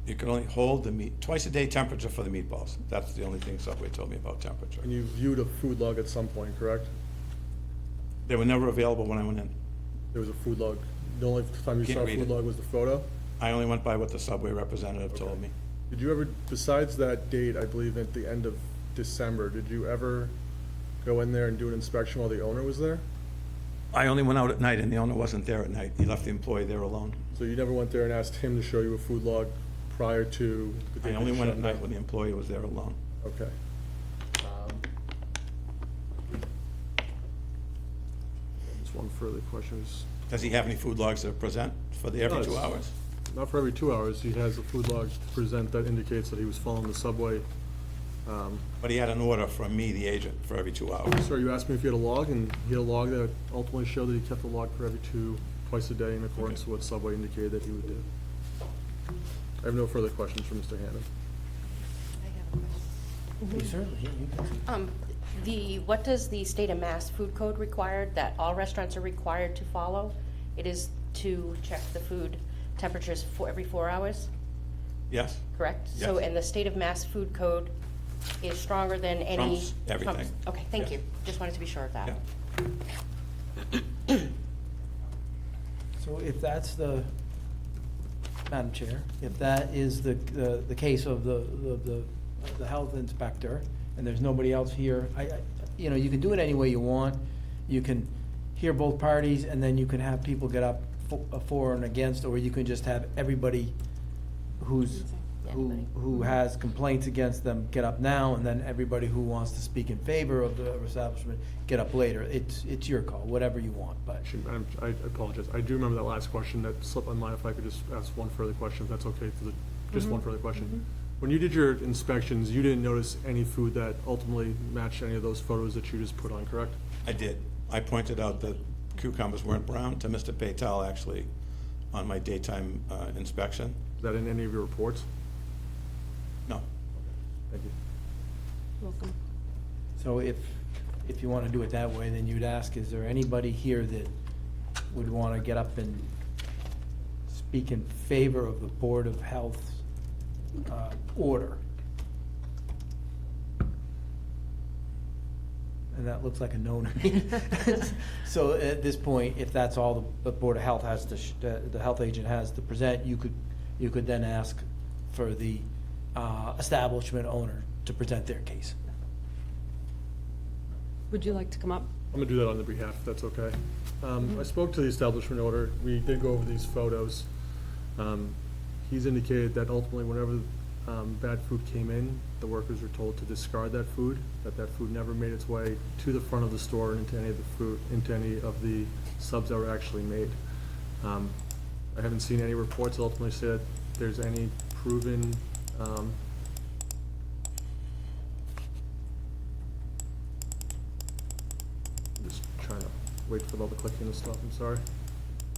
you can only hold the meat, twice a day temperature for the meatballs. That's the only thing Subway told me about temperature. And you viewed a food log at some point, correct? They were never available when I went in. There was a food log. The only time you Can't saw a read food it. log was the photo? I only went by what the Subway representative told Okay. me. Did you ever, besides that date, I believe at the end of December, did you ever go in there and do an inspection while the owner was there? I only went out at night, and the owner wasn't there at night. He left the employee there alone. So you never went there and asked him to show you a food log prior to the day I that only you went shut at night down? when the employee was there alone. Okay. Just one further question. Does he have any food logs to present for the every Does. 2 hours? Not for every 2 hours, he has a food log to present that indicates that he was following the subway. But he had an order from me, the agent, for every 2 hours. Sir, you asked me if he had a log, and he had a log that ultimately showed that he kept a log for every twice a day in accordance with what Subway indicated that he would do. I have no further questions for Mr. Hannon. I have a question. You certainly, you can. What does the state of Mass food code require that all restaurants are required to follow? It is to check the food temperatures for every 4 hours, Yes? correct? So, Yes. and the state of Mass food code is stronger than any? Trumps everything. Okay, thank Yes. you. Just wanted to be sure of that. Yeah. So if that's the, Madam Chair, if that is the case of the health inspector, and there's nobody else here, you know, you can do it any way you want. You can hear both parties, and then you can have people get up for and against, or you can just have everybody who has complaints against them get up now, and then everybody who wants to speak in favor of the establishment get up later. It's your call, whatever you want, but. Actually, I apologize. I do remember that last question that slipped my mind. If I could just ask one further question, if that's okay, just one further question. When you did your inspections, you didn't notice any food that ultimately matched any of those photos that you just put on, correct? I did. I pointed out that cucumbers weren't brown to Mr. Patel, actually, on my daytime inspection. Is that in any of your reports? No. Thank you. Welcome. So if you want to do it that way, then you'd ask, is there anybody here that would want to get up and speak in favor of the Board of Health's order? And that looks like a no to me. So at this point, if that's all the Board of Health has to, the health agent has to present, you could then ask for the establishment owner to present their case. Would you like to come up? I'm gonna do that on their behalf, if that's okay. I spoke to the establishment owner. We did go over these photos. He's indicated that ultimately whenever bad food came in, the workers were told to discard that food food never made its way to the front of the store and into any of the subs that were actually made. I haven't seen any reports that ultimately said there's any proven just trying to wait for all the clicking and stuff, I'm sorry.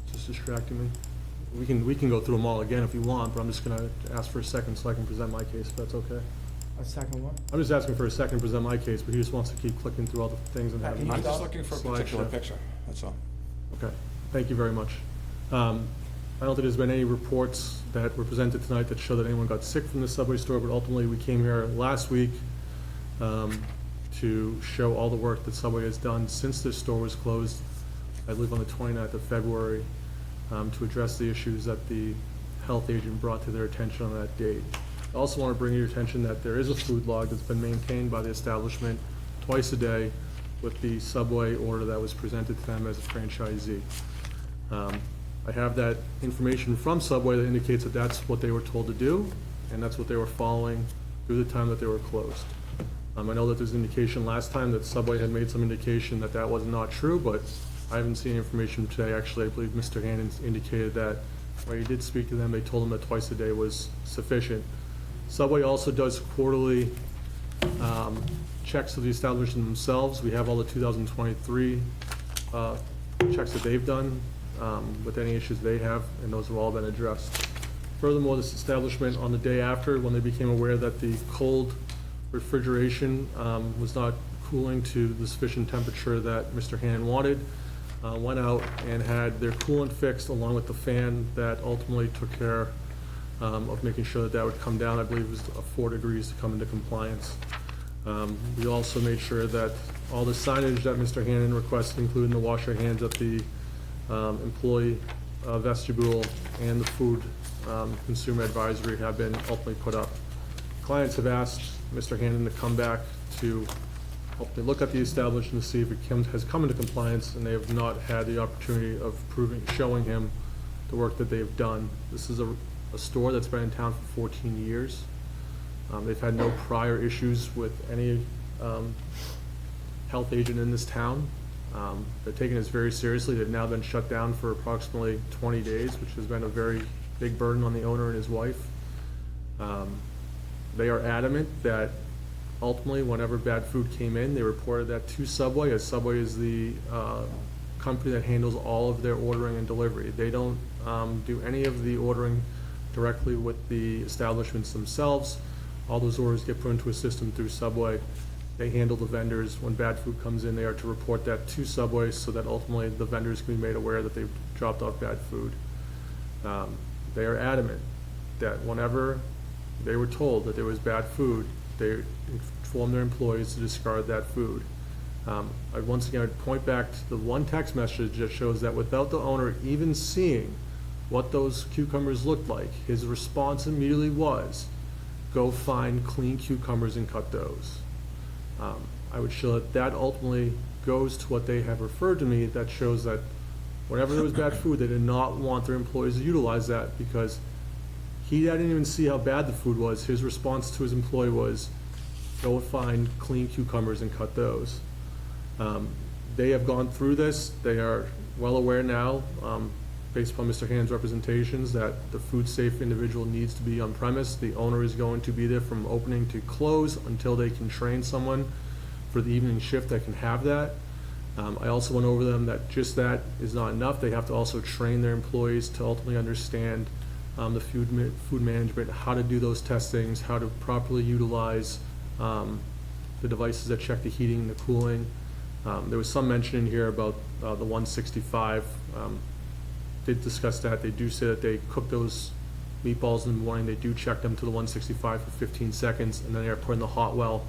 It's just distracting me. We can go through them all again if you want, but I'm just gonna ask for a second so I can present my case, if that's okay. A second one? I'm just asking for a second to present my case, but he just wants to keep clicking through all the things and having. I'm just looking for a particular slideshow. picture, that's all. Okay, thank you very much. I don't think there's been any reports that were presented tonight that show that anyone got sick from the Subway store, but ultimately, we came here last week to show all the work that Subway has done since this store was closed, I believe on the 29th of February, to address the issues that the health agent brought to their attention on that date. I also want to bring to your attention that there is a food log that's been maintained by the establishment twice a day with the Subway order that was presented to them as a franchisee. I have that information from Subway that indicates that that's what they were told to do, and that's what they were following through the time that they were closed. I know that there's indication last time that Subway had made some indication that that was not true, but I haven't seen information today. Actually, I believe Mr. Hannon indicated that when he did speak to them, they told him that twice a day was sufficient. Subway also does quarterly checks of the establishment themselves. We have all the 2023 checks that they've done with any issues they have, and those have all been addressed. Furthermore, this establishment, on the day after, when they became aware that the cold refrigeration was not cooling to the sufficient temperature that Mr. Hannon wanted, went out and had their coolant fixed along with the fan that ultimately took care of making sure that that would come down. I believe it was 4 degrees to come into compliance. We also made sure that all the signage that Mr. Hannon requested, including the wash your hands at the employee vestibule and the food consumer advisory, have been ultimately put up. Clients have asked Mr. Hannon to come back to They look at the establishment to see if it has come into compliance, and they have not had the opportunity of showing him the work that they've done. This is a store that's been in town for 14 years. They've had no prior issues with any health agent in this town. They're taking this very seriously. They've now been shut down for approximately 20 days, which has been a very big burden on the owner and his wife. They are adamant that ultimately, whenever bad food came in, they reported that to Subway, as Subway is the company that handles all of their ordering and delivery. They don't do any of the ordering directly with the establishments themselves. All those orders get put into a system through Subway. They handle the vendors. When bad food comes in, they are to report that to Subway so that ultimately the vendors can be made aware that they've dropped off bad food. They are adamant that whenever they were told that there was bad food, they informed their employees to discard that food. Once again, I'd point back to the one text message that shows that without the owner even seeing what those cucumbers looked like, his response immediately was, go find clean cucumbers and cut those. I would show that ultimately goes to what they have referred to me, that shows that whenever there was bad food, they did not want their employees to utilize that, because he didn't even see how bad the food was. His response to his employee was, go find clean cucumbers and cut those. They have gone through this. They are well aware now, based upon Mr. Hand's representations, that the food safe individual needs to be on premise. The owner is going to be there from opening to close until they can train someone for the evening shift that can have that. I also went over them that just that is not enough. They have to also train their employees to ultimately understand the food management, how to do those testings, how to properly utilize the devices that check the heating and the cooling. There was some mention in here about the 165. Did discuss that. They do say that they cook those meatballs in the morning. They do check them to the 165 for 15 seconds, and then they are put in the hot well.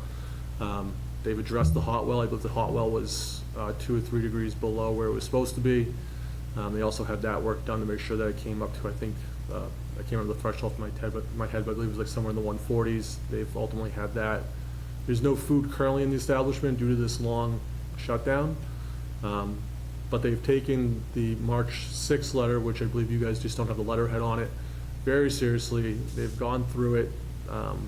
They've addressed the hot well. I believe the hot well was 2 or 3 degrees below where it was supposed to be. They also had that work done to make sure that it came up to, I think, I can't remember the threshold in my head, but I believe it was like somewhere in the 140s. They've ultimately had that. There's no food currently in the establishment due to this long shutdown. But they've taken the March 6th letter, which I believe you guys just don't have the letterhead on it, very seriously. They've gone through it.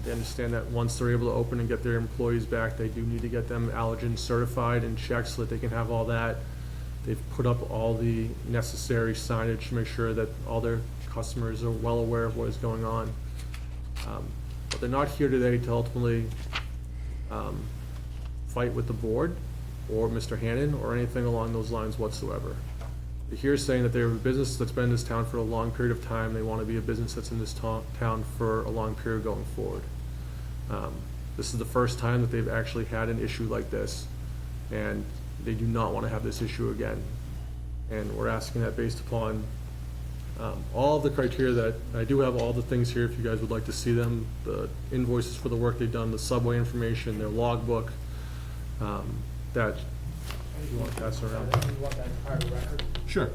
They understand that once they're able to open and get their employees back, they do need to get them allergen certified and checked so that they can have all that. They've put up all the necessary signage to make sure that all their customers are well aware of what is going on. But they're not here today to ultimately fight with the board or Mr. Hannon or anything along those lines whatsoever. They're here saying that they're a business that's been in this town for a long period of time. They want to be a business that's in this town for a long period going forward. This is the first time that they've actually had an issue like this, and they do not want to have this issue again. And we're asking that based upon all of the criteria that, I do have all the things here if you guys would like to see them, the invoices for the work they've done, the Subway information, their logbook, that, you want to pass it around? You want that entire record? Sure.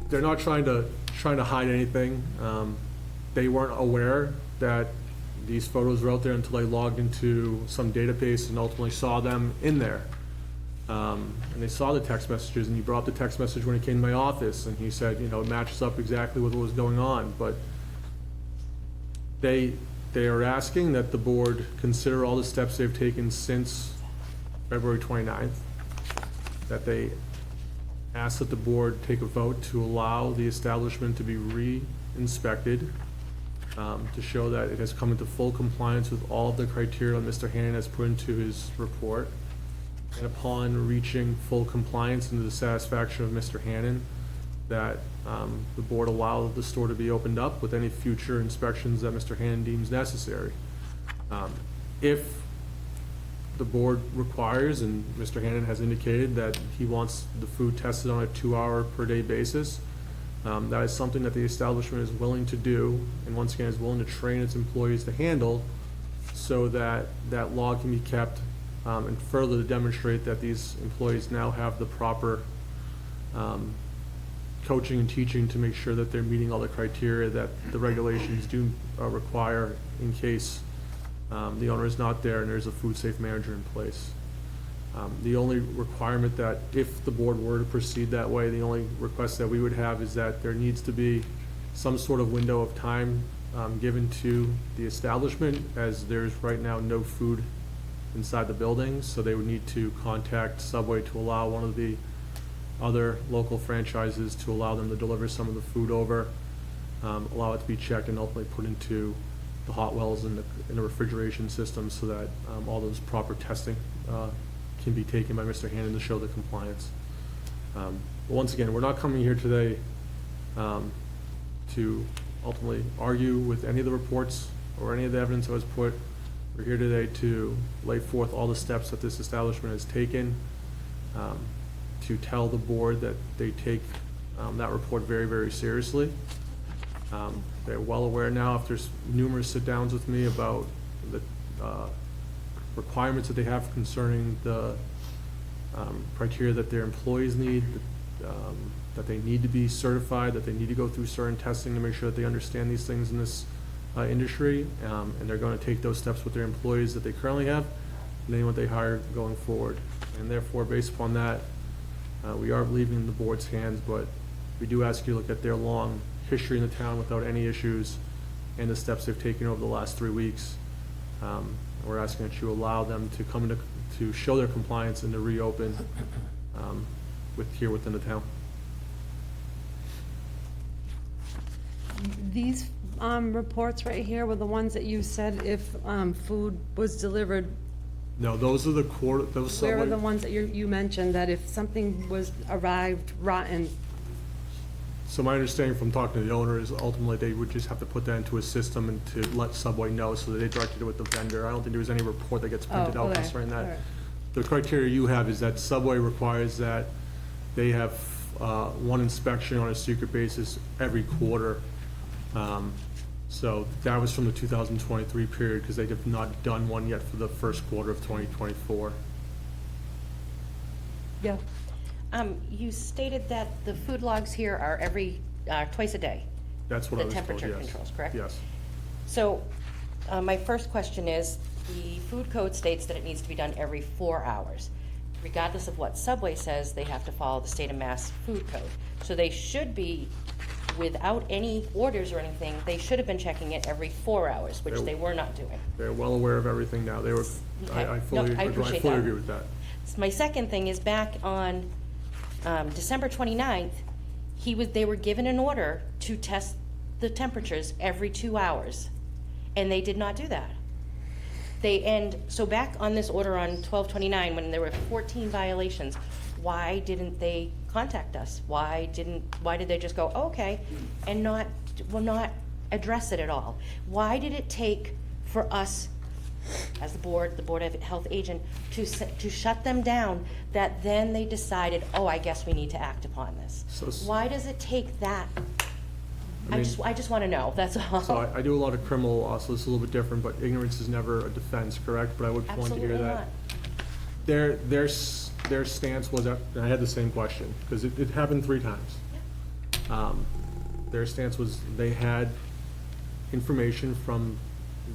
They're not trying to hide anything. They weren't aware that these photos were out there until they logged into some database and ultimately saw them in there. And they saw the text messages, and he brought up the text message when he came to my office, and he said, it matches up exactly with what was going on. But they are asking that the board consider all the steps they've taken since February 29th, that they ask that the board take a vote to allow the establishment to be re-inspected, to show that it has come into full compliance with all of the criteria that Mr. Hannon has put into his report. And upon reaching full compliance and to the satisfaction of Mr. Hannon, that the board allow the store to be opened up with any future inspections that Mr. Hannon deems necessary. If the board requires, and Mr. Hannon has indicated that he wants the food tested on a 2-hour per day basis, that is something that the establishment is willing to do, and once again is willing to train its employees to handle, so that that log can be kept, and further to demonstrate that these employees now have the proper coaching and teaching to make sure that they're meeting all the criteria that the regulations do require in case The owner is not there, and there's a food safe manager in place. The only requirement that, if the board were to proceed that way, the only request that we would have is that there needs to be some sort of window of time given to the establishment, as there's right now no food inside the building, so they would need to contact Subway to allow one of the other local franchises to allow them to deliver some of the food over, allow it to be checked and ultimately put into the hot wells in the refrigeration system, so that all those proper testing can be taken by Mr. Hannon to show the compliance. But once again, we're not coming here today to ultimately argue with any of the reports or any of the evidence that was put. We're here today to lay forth all the steps that this establishment has taken, to tell the board that they take that report very, very seriously. They're well aware now, after numerous sit-downs with me, about the requirements that they have concerning the criteria that their employees need, that they need to be certified, that they need to go through certain testing to make sure that they understand these things in this industry, and they're going to take those steps with their employees that they currently have, and anyone they hire going forward. And therefore, based upon that, we are leaving the board's hands, but we do ask you to look at their long history in the town without any issues and the steps they've taken over the last 3 weeks. We're asking that you allow them to come to show their compliance and to reopen here within the town. These reports right here were the ones that you said if food was delivered. No, those are those Where are Subway. the ones that you mentioned, that if something was arrived rotten? So my understanding from talking to the owner is ultimately they would just have to put that into a system and to let Subway know, so that they directed it with the vendor. I don't think there was any report that gets printed out okay. concerning All that. right. The criteria you have is that Subway requires that they have one inspection on a secret basis every quarter. So that was from the 2023 period, because they have not done one yet for the first quarter of 2024. Yeah. You stated that the food logs here are every, twice a day. That's what I was told, yes. The temperature controls, correct? Yes. So, my first question is, the food code states that it needs to be done every 4 hours. Regardless of what Subway says, they have to follow the state of Mass food code. So they should be, without any orders or anything, they should have been checking it every 4 hours, which they were not doing. They're well aware of everything now. They were, Okay. I fully, No, I appreciate I fully that. agree with that. My second thing is, back on December 29th, they were given an order to test the temperatures every 2 hours, and they did not do that. So back on this order on 12/29, when there were 14 violations, why didn't they contact us? Why did they just go, oh, okay, and not address it at all? Why did it take for us, as the Board of Health agent, to shut them down, that then they decided, oh, I guess we need to act upon this? Why does it take that? I just want to know, that's all. So I do a lot of criminal law, so it's a little bit different, but ignorance is never a defense, correct? But I would point to here Absolutely that not. their stance was that, and I had the same question, because it happened 3 times. Their stance was they had information from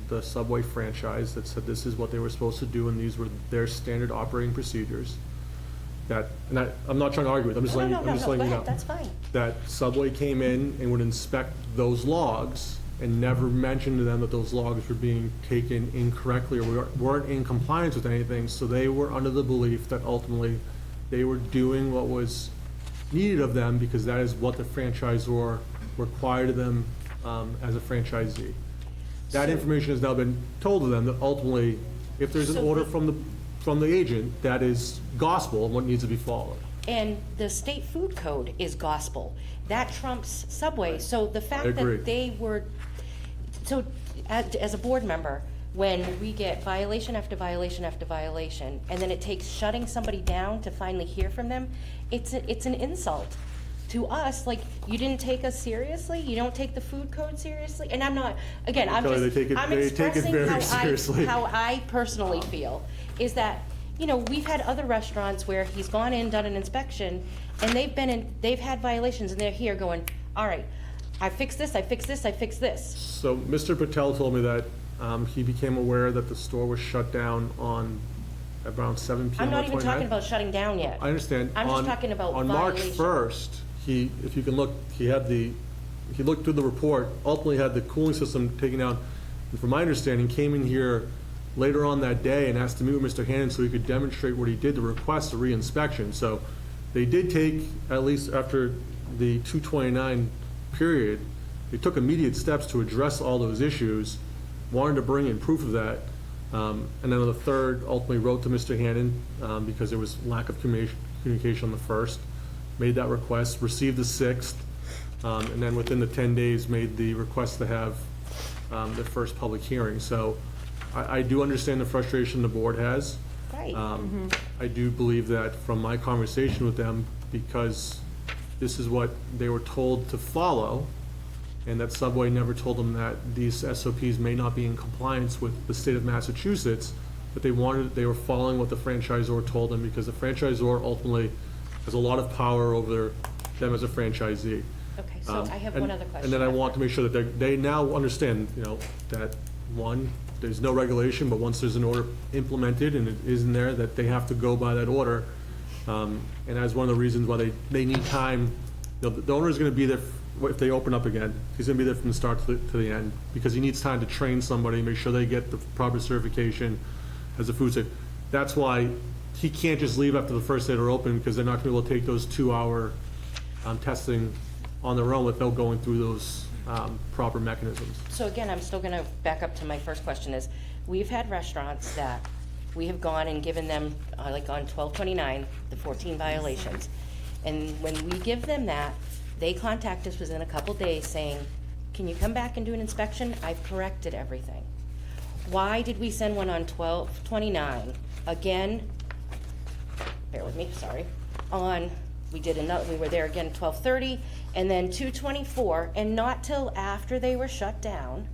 the Subway franchise that said this is what they were supposed to do, and these were their standard operating procedures. I'm not trying to argue with, I'm just letting you know. Go ahead, that's fine. That Subway came in and would inspect those logs and never mentioned to them that those logs were being taken incorrectly or weren't in compliance with anything, so they were under the belief that ultimately they were doing what was needed of them, because that is what the franchisor required of them as a franchisee. That information has now been told to them, that ultimately, if there's an So order the- from the agent, that is gospel and what needs to be followed. And the state food code is gospel. That trumps Subway. So the fact agree. that they were, so as a board member, when we get violation after violation after violation, and then it takes shutting somebody down to finally hear from them, it's an insult to us. Like, you didn't take us seriously, you don't take the food code seriously, and I'm not, again, I'm Kelly, just, they take it- I'm they take it expressing very seriously. how I personally feel, is that, you know, we've had other restaurants where he's gone in, done an inspection, and they've had violations, and they're here going, all right, I fixed this, I fixed this, I fixed this. So Mr. Patel told me that He became aware that the store was shut down on around 7 PM I'm on not even 29th. talking about shutting down yet. I understand. I'm just On- talking about On March violation. 1st, if you can look, he looked through the report, ultimately had the cooling system taken down. And from my understanding, came in here later on that day and asked to meet with Mr. Hannon so he could demonstrate what he did to request a reinspection. So they did take, at least after the 2/29 period, they took immediate steps to address all those issues, wanted to bring in proof of that. And then on the 3rd, ultimately wrote to Mr. Hannon, because there was lack of communication on the 1st, made that request, received the 6th, and then within the 10 days, made the request to have the first public hearing. So I do understand the frustration the board has. Right. I do believe that from my conversation with them, because this is what they were told to follow, and that Subway never told them that these SOPs may not be in compliance with the state of Massachusetts, but they were following what the franchisor told them, because the franchisor ultimately has a lot of power over them as a franchisee. Okay, so I have one other question. And then I want to make sure that they now understand, that, one, there's no regulation, but once there's an order implemented and it is in there, that they have to go by that order. And that's one of the reasons why they need time. The owner is going to be there if they open up again. He's going to be there from the start to the end, because he needs time to train somebody, make sure they get the proper certification as a food safe. That's why he can't just leave after the first day they're open, because they're not going to be able to take those 2-hour testing on their own without going through those proper mechanisms. So again, I'm still gonna back up to my first question is, we've had restaurants that we have gone and given them, like on 12/29, the 14 violations. And when we give them that, they contact us within a couple days saying, can you come back and do an inspection? I've corrected everything. Why did we send one on 12/29? Again, bear with me, sorry, we were there again 12:30, and then 2/24, and not till after they were shut down.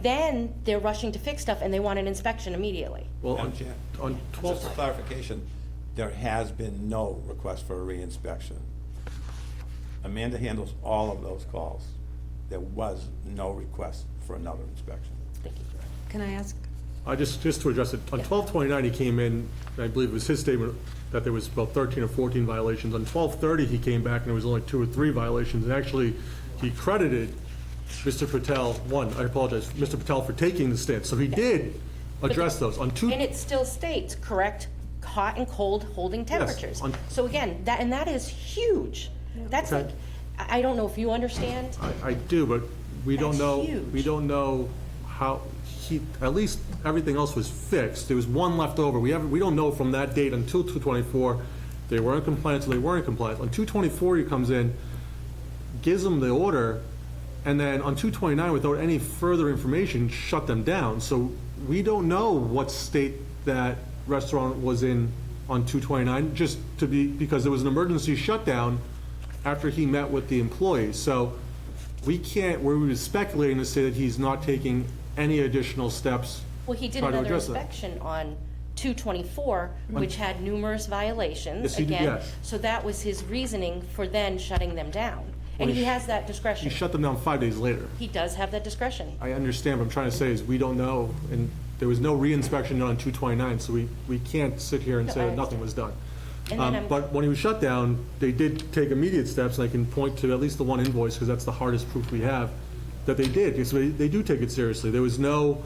Then they're rushing to fix stuff and they want an inspection immediately. Well, Madam Chair, on just 12, for clarification, there has been no request for a reinspection. Amanda handles all of those calls. There was no request for another inspection. Thank you. Can I ask? just to address it, on 12/29, he came in, I believe it was his statement that there was about 13 or 14 violations. On 12/30, he came back and there was only 2 or 3 violations, and actually, he credited Mr. Patel, Mr. Patel for taking the stance, so he did address those. On 2, And it still states, correct, hot and cold holding temperatures. on- So again, that is huge. That's Okay. like, I don't know if you understand. I do, but we don't That's know, huge. we don't know how, at least everything else was fixed. There was one left over. We don't know from that date until 2/24, they were in compliance or they weren't in compliance. On 2/24, he comes in, gives them the order, and then on 2/29, without any further information, shut them down. So we don't know what state that restaurant was in on 2/29, because there was an emergency shutdown after he met with the employees. So we were speculating to say that he's not taking any additional steps. Well, he did try to another address that. inspection on 2/24, which had numerous violations. Yes, he did, again. yes. So that was his reasoning for then shutting them down. And Well, he he has that He discretion. shut them down 5 days later. He does have that discretion. I understand, what I'm trying to say is, we don't know, and there was no reinspection done on 2/29, so we can't sit here and No, say I that nothing was done. And then But when he was shut down, they did take immediate steps, and I can point to at least the one invoice, because that's the hardest proof we have, that they did. So they do take it seriously. There was no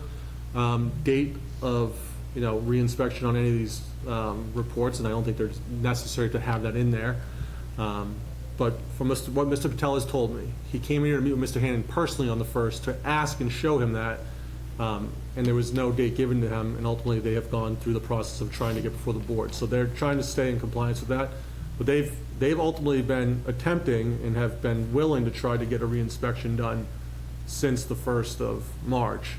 date of, reinspection on any of these reports, and I don't think they're necessary to have that in there. But from what Mr. Patel has told me, he came in here to meet with Mr. Hannon personally on the 1st to ask and show him that, and there was no date given to him, and ultimately they have gone through the process of trying to get before the board. So they're trying to stay in compliance with that, but they've ultimately been attempting and have been willing to try to get a reinspection done since the 1st of March.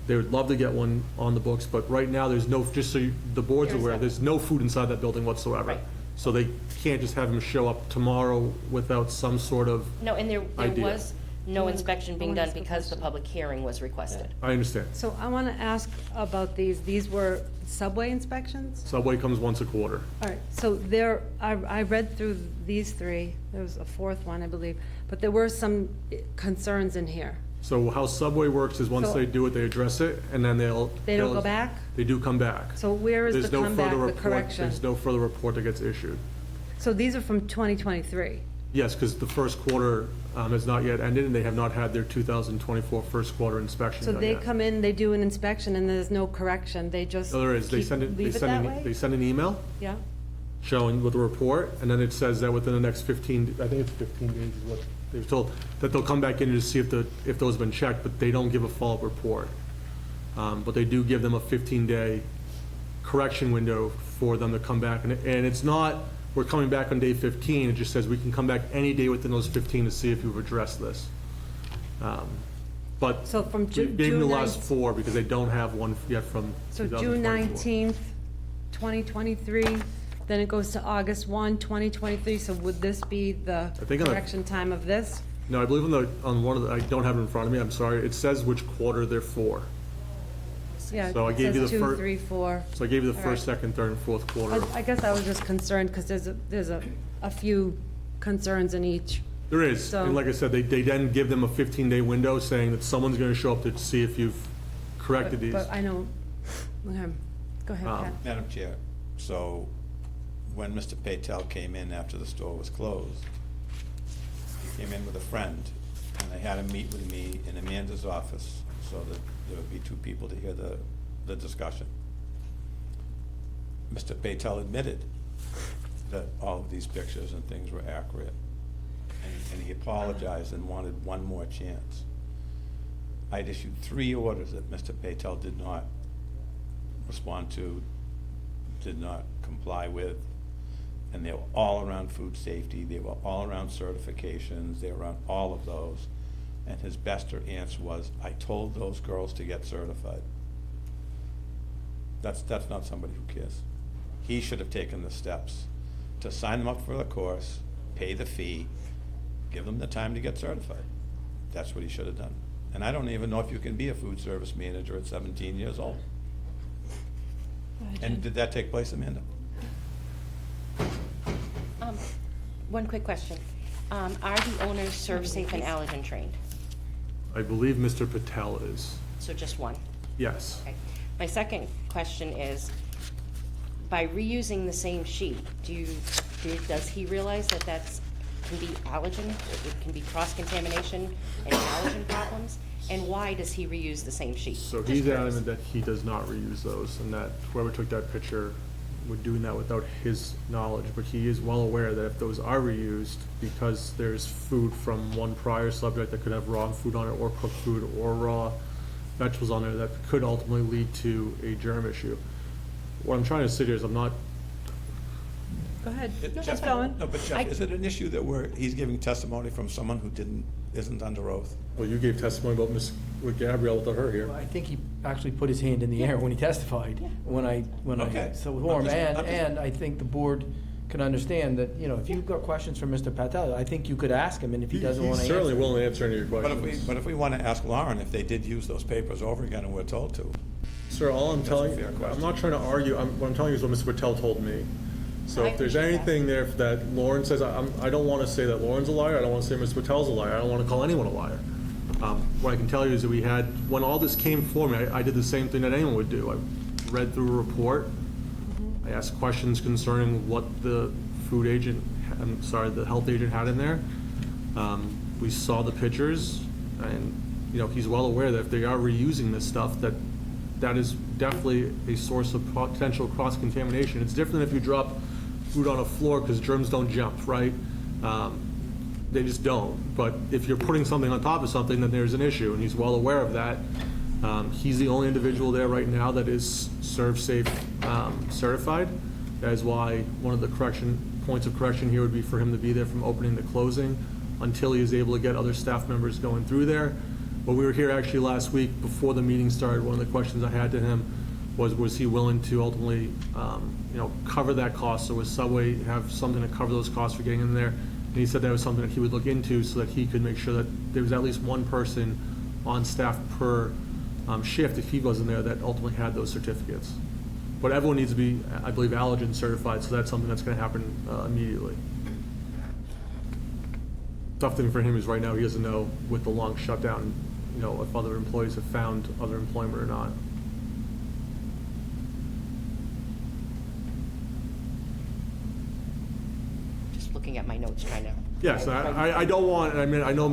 They would love to get one on the books, but right now, there's no, just so the board's There's aware, no- there's no food inside that building whatsoever. Right. So they can't just have him show up tomorrow without some sort of, No, and there idea. was no inspection being done ask a because the question. public hearing was requested. I understand. So I want to ask about these. These were Subway inspections? Subway comes once a quarter. All right, so I read through these 3, there was a 4th one, I believe, but there were some concerns in here. So how Subway works is once So- they do it, they address it, and then They don't go back? They do come back. So where is There's the no comeback, further the report. correction? There's no further report that gets issued. So these are from 2023? Yes, because the first quarter has not yet ended, and they have not had their 2024 first quarter inspection So done they yet. come in, they do an inspection, and there's no correction, they just No, there is. They keep- send it, they leave it send that an, way? they send an email Yeah? showing with a report, and then it says that within the next 15, I think it's 15 days is what they've told, that they'll come back in to see if if those have been checked, but they don't give a follow-up report. But they do give them a 15-day correction window for them to come back, and it's not, we're coming back on day 15, it just says we can come back any day within those 15 to see if you've addressed this. But So from we June gave them the last 19th, 4 because they don't have one yet from so 2024. June 19th, 2023, then it goes to August 1, 2023, so would this be the think on the- correction time of this? No, I believe on one of the, I don't have it in front of me, I'm sorry, it says which quarter they're for. Yeah, So I it gave you says the 2, fir- 3, 4. So I gave you the All first, right. second, third, and fourth quarter. I guess I was just concerned, because there's a few concerns in each. There is, So- and like I said, they then give them a 15-day window saying that someone's gonna show up to see if you've corrected these. But I know, okay, go ahead, Pat. Madam Chair, so when Mr. Patel came in after the store was closed, he came in with a friend, and they had him meet with me in Amanda's office, so that there would be 2 people to hear the discussion. Mr. Patel admitted that all of these pictures and things were accurate, and he apologized and wanted one more chance. I'd issued 3 orders that Mr. Patel did not respond to, did not comply with, and they were all around food safety, they were all around certifications, they were around all of those. And his best answer was, I told those girls to get certified. That's not somebody who cares. He should have taken the steps to sign them up for the course, pay the fee, give them the time to get certified. That's what he should have done. And I don't even know if you can be a food service manager at 17 years old. And did that take place, Amanda? One quick question. Are the owners serve safe and allergen trained? I believe Mr. Patel is, So just one? yes. Okay. My second question is, by reusing the same sheet, does he realize that can be allergen, it can be cross-contamination and allergen problems? And why does he reuse the same sheet? So Just he's curious. adamant that he does not reuse those, and that whoever took that picture were doing that without his knowledge, but he is well aware that if those are reused, because there's food from one prior subject that could have raw food on it, or cooked food, or raw vegetables on there, that could ultimately lead to a germ issue. What I'm trying to say here is I'm not, Go ahead, Jeff- keep going. No, but Jeff, is it an issue that he's giving testimony from someone who isn't under oath? well, you gave testimony about with Gabrielle without her here. Well, I think he actually put his hand in the air when he testified, when I Okay. so I'm warm, just- and, I'm just- and I think the board can understand that, if you've got questions for Mr. Patel, I think you could ask him, and if he doesn't want to He's answer. certainly willing to answer any of your But questions. if we want to ask Lauren if they did use those papers over again and we're told to. Sir, all I'm That's a telling, fair I'm question. not trying to argue, what I'm telling you is what Mr. Patel told me. So I if there's appreciate that. anything there that Lauren says, I don't want to say that Lauren's a liar, I don't want to say Mr. Patel's a liar, I don't want to call anyone a liar. What I can tell you is that when all this came for me, I did the same thing that anyone would do. I read through a report, I asked questions concerning what the the health agent had in there. We saw the pictures, and, he's well aware that if they are reusing this stuff, that is definitely a source of potential cross-contamination. It's different if you drop food on a floor, because germs don't jump, right? They just don't. But if you're putting something on top of something, then there's an issue, and he's well aware of that. He's the only individual there right now that is ServSafe certified. That is why one of the points of correction here would be for him to be there from opening to closing until he is able to get other staff members going through there. When we were here actually last week, before the meeting started, one of the questions I had to him was he willing to ultimately, cover that cost? So would Subway have something to cover those costs for getting in there? And he said that was something that he would look into so that he could make sure that there was at least one person on staff per shift, if he wasn't there, that ultimately had those certificates. But everyone needs to be, I believe, allergen certified, so that's something that's gonna happen immediately. Tough thing for him is right now, he doesn't know with the long shutdown, you know, if other employees have found other employment or not. Just looking at my notes, trying to. Yes, I don't want, I mean, I know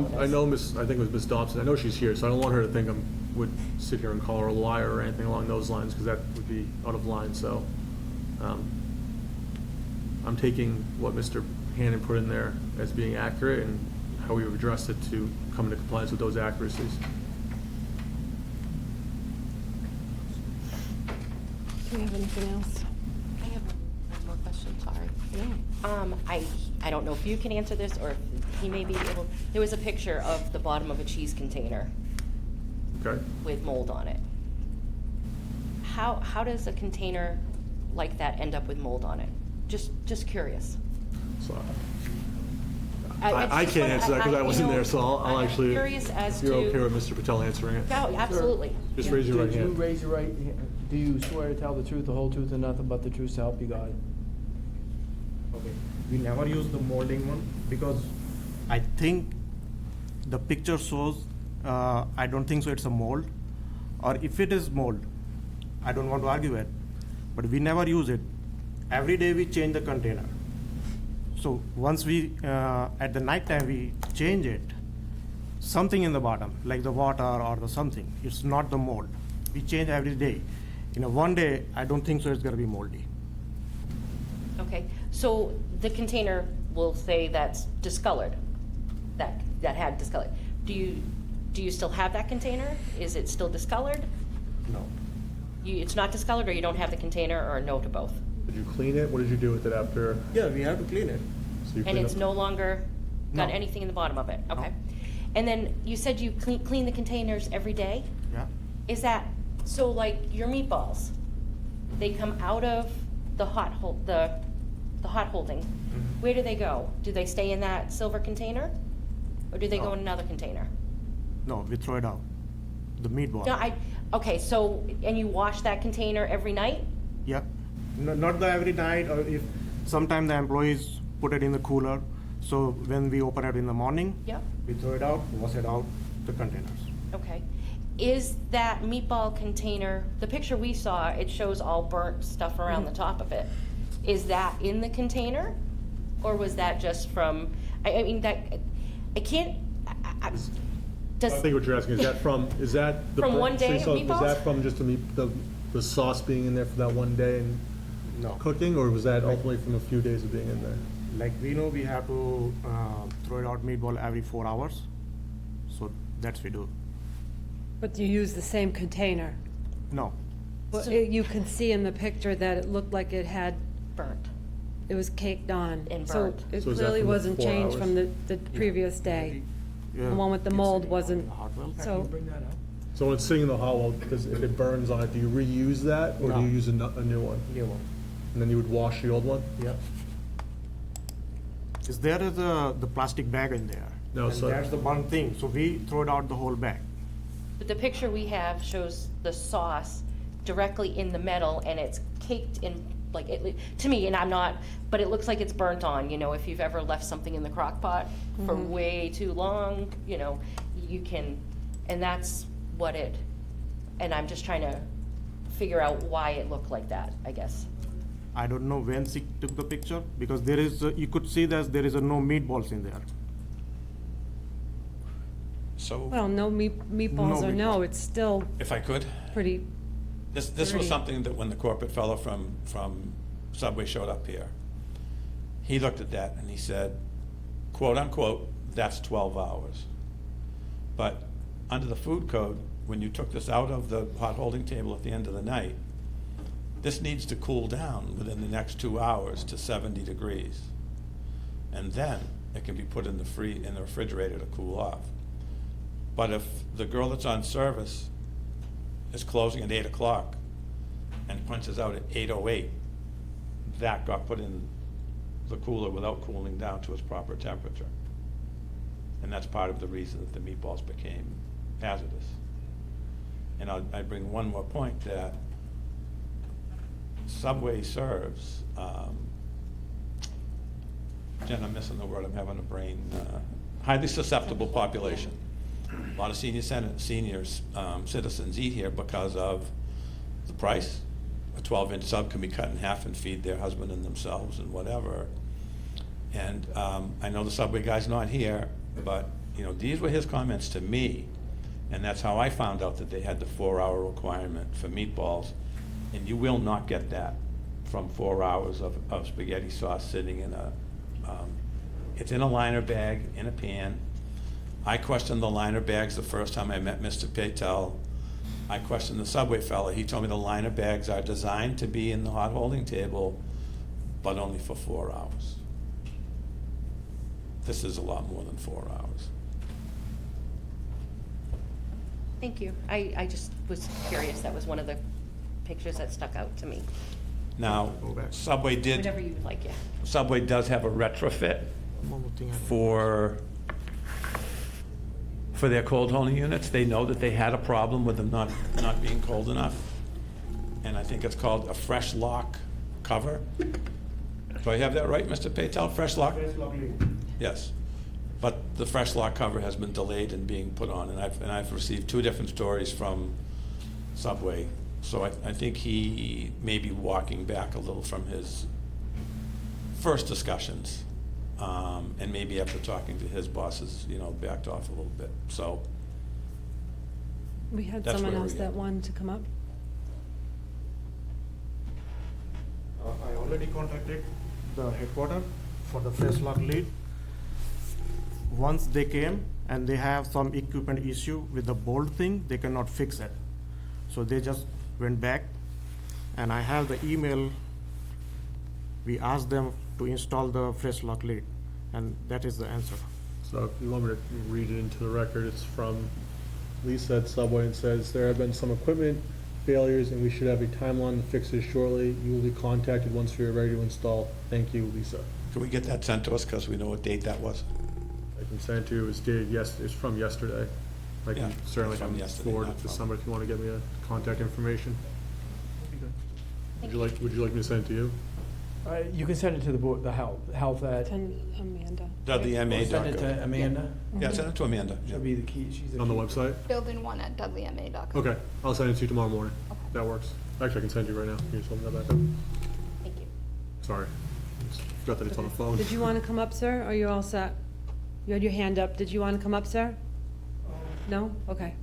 Miss, I think it was Miss Dobson, I know she's here, so I don't want her to think would sit here and call her a liar or anything along those lines, because that would be out of line, so. I'm taking what Mr. Hannon put in there as being accurate and how we've addressed it to come into compliance with those accuracies. Do we have anything else? I have one more question, sorry. I don't know if you can answer this, or if he may be able, there was a picture of the bottom of a cheese container Okay? with mold on it. How does a container like that end up with mold on it? Just curious. So, It's I just can't what answer that because I you wasn't know, there, so I'll I'm actually, curious as if you're okay to, with Mr. Patel answering it. no, absolutely. Just raise your right Did you hand. raise your right, do you swear to tell the truth, the whole truth, and nothing but the truth so help you God? Okay, we never use the molding one because I think the picture shows, I don't think so it's a mold, or if it is mold, I don't want to argue it, but we never use it. Every day we change the container. So once we, at the night time we change it, something in the bottom, like the water or the something, it's not the mold. We change every day. In a one day, I don't think so it's gonna be moldy. Okay, so the container will say that's discolored, that had discolored. Do you still have that container? Is it still discolored? No. It's not discolored, or you don't have the container, or no to both? Did you clean it? What did you do with it after? Yeah, we have to clean it. So you And cleaned it's up- no longer got No. anything in the bottom of it? No. Okay. And then you said you clean the containers every day? Yeah. Is that, so like your meatballs, they come out of the hot holding, where do they go? Do they stay in that silver container? Or do they go No. in another container? No, we throw it out. The meatball. No, okay, so, and you wash that container every night? Yeah. No, not the every night, or if sometimes the employees put it in the cooler. So when we open it in the morning, Yep. we throw it out, wash it out, the containers. Okay. Is that meatball container, the picture we saw, it shows all burnt stuff around the top of it. Is that in the container? Or was that just from, I mean, that, I can't, I does, think what you're asking, is that the? From one day of so meatballs? Was that from just the sauce being in there for that one day and No. cooking, or was that ultimately from a few days of being in there? Like we know we have to throw it out meatball every 4 hours. So that's we do. But you use the same container? No. Well, So- you can see in the picture that it looked like it had, burnt. it was caked on. And So burnt. it So is that clearly from the wasn't 4 changed hours? from the previous day. Yeah. The one with the It's mold sitting wasn't, in the hot well. so, Bring that up. So when it's sitting in the hot well, if it burns on it, do you reuse that, or do No. you use a new one? New one. And then you would wash the old one? Yeah. Is there is the plastic bag in there? No, and so- that's the one thing. So we throw it out the whole bag. But the picture we have shows the sauce directly in the metal, and it's caked in, like, to me, and I'm not, but it looks like it's burnt on, you know, if you've ever left something in the crock pot for way too long, you know, you can, and that's what it, and I'm just trying to figure out why it looked like that, I guess. I don't know when she took the picture because there is you could see that there is no meatballs in there. So, well, no meatballs No or no, meatballs. it's still if I could, pretty, this was Dirty. something that when the corporate fellow from Subway showed up here, he looked at that and he said, quote unquote, that's 12 hours. But under the food code, when you took this out of the hot holding table at the end of the night, this needs to cool down within the next 2 hours to 70 degrees. And then it can be put in the refrigerator to cool off. But if the girl that's on service is closing at 8 o'clock and punches out at 8:08, that got put in the cooler without cooling down to its proper temperature. And that's part of the reason that the meatballs became hazardous. And I bring one more point, that Subway serves, Jen, I'm missing the word, I'm having a brain, highly susceptible population. A lot of seniors, citizens eat here because of the price. A 12-inch sub can be cut in half and feed their husband and themselves and whatever. And I know the Subway guy's not here, but, you know, these were his comments to me. And that's how I found out that they had the 4-hour requirement for meatballs. And you will not get that from 4 hours of spaghetti sauce sitting in a, it's in a liner bag, in a pan. I questioned the liner bags the first time I met Mr. Patel. I questioned the Subway fella. He told me the liner bags are designed to be in the hot holding table, but only for 4 hours. This is a lot more than 4 hours. Thank you. I just was curious. That was one of the pictures that stuck out to me. Now, Subway Whatever you would like, yeah. Subway does have a retrofit One more thing I- for their cold holding units. They know that they had a problem with them not being cold enough. And I think it's called a fresh lock cover. Do I have that right, Mr. Patel? Fresh lock? Yes. But the fresh lock cover has been delayed in being put on, and I've received 2 different stories from Subway. So I think he may be walking back a little from his first discussions. And maybe after talking to his bosses, you know, backed off a little bit, so. We had That's someone where we're else that at. wanted to come up. I already contacted the headquarters for the fresh lock lid. Once they came and they have some equipment issue with the bolt thing, they cannot fix it. So they just went back, and I have the email. We asked them to install the fresh lock lid, and that is the answer. So if you want me to read it into the record, it's from Lisa at Subway, and says, "There have been some equipment failures and we should have a timeline to fix it shortly. You will be contacted once we are ready to install. Thank you, Lisa." Can we get that sent to us, because we know what date that was? I can send it to you, it was dated, it's from yesterday. I Yeah, can certainly from can yesterday, forward not it to from- somebody if you want to get me a contact information. Would you like me to send it to you? You can send it to the board, the health at. Send Amanda. DudleyMA. Send it to Amanda. Yeah, send it to Amanda. Yeah. She'll be the key, she's the On the key. website? Building one at dudleyma.com. Okay, I'll send it to you tomorrow morning. Okay. That works. Actually, I can send you right now. Can you just open that back up? Thank you. Sorry. Just forgot that it's on the phone. Did you want to come up, sir, or are you all set? You had your hand up. Did you want to come up, sir? No? Okay.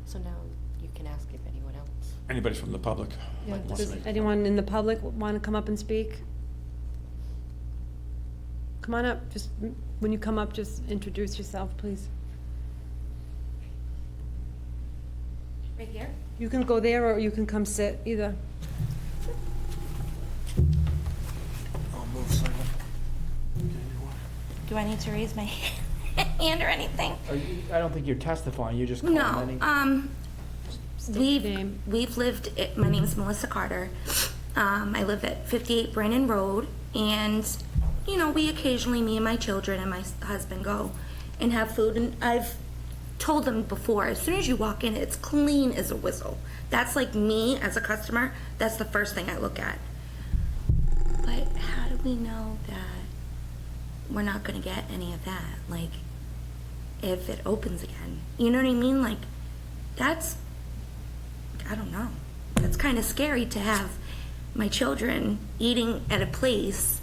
So now you can ask if anyone else. Anybody from the public? might want to Does make a anyone in the public want to come up and speak? Come on up. Just, when you come up, just introduce yourself, please. Right here? You can go there, or you can come sit, either. Do I need to raise my hand or anything? I don't think you're testifying, you're just No, commenting. State your name. we've lived, my name is Melissa Carter. I live at 58 Brennan Road, and, you know, we occasionally, me and my children and my husband go and have food, and I've told them before, as soon as you walk in, it's clean as a whistle. That's like me as a customer, that's the first thing I look at. But how do we know that we're not gonna get any of that? Like, if it opens again, you know what I mean? Like, that's, I don't know. That's kind of scary to have my children eating at a place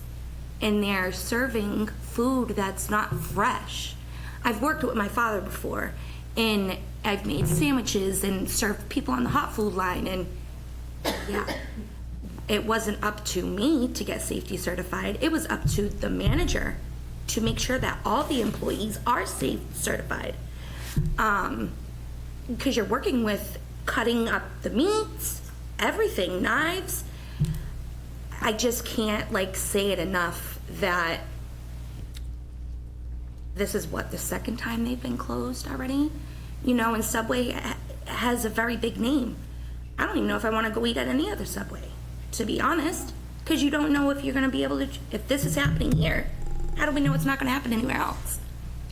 and they're serving food that's not fresh. I've worked with my father before, and I've made sandwiches and served people on the hot food line, and yeah, it wasn't up to me to get safety certified. It was up to the manager to make sure that all the employees are safe certified. Because you're working with cutting up the meats, everything, knives. I just can't like say it enough that this is what, the second time they've been closed already? You know, and Subway has a very big name. I don't even know if I want to go eat at any other Subway, to be honest, because you don't know if you're going to be able to, if this is happening here, how do we know it's not going to happen anywhere else?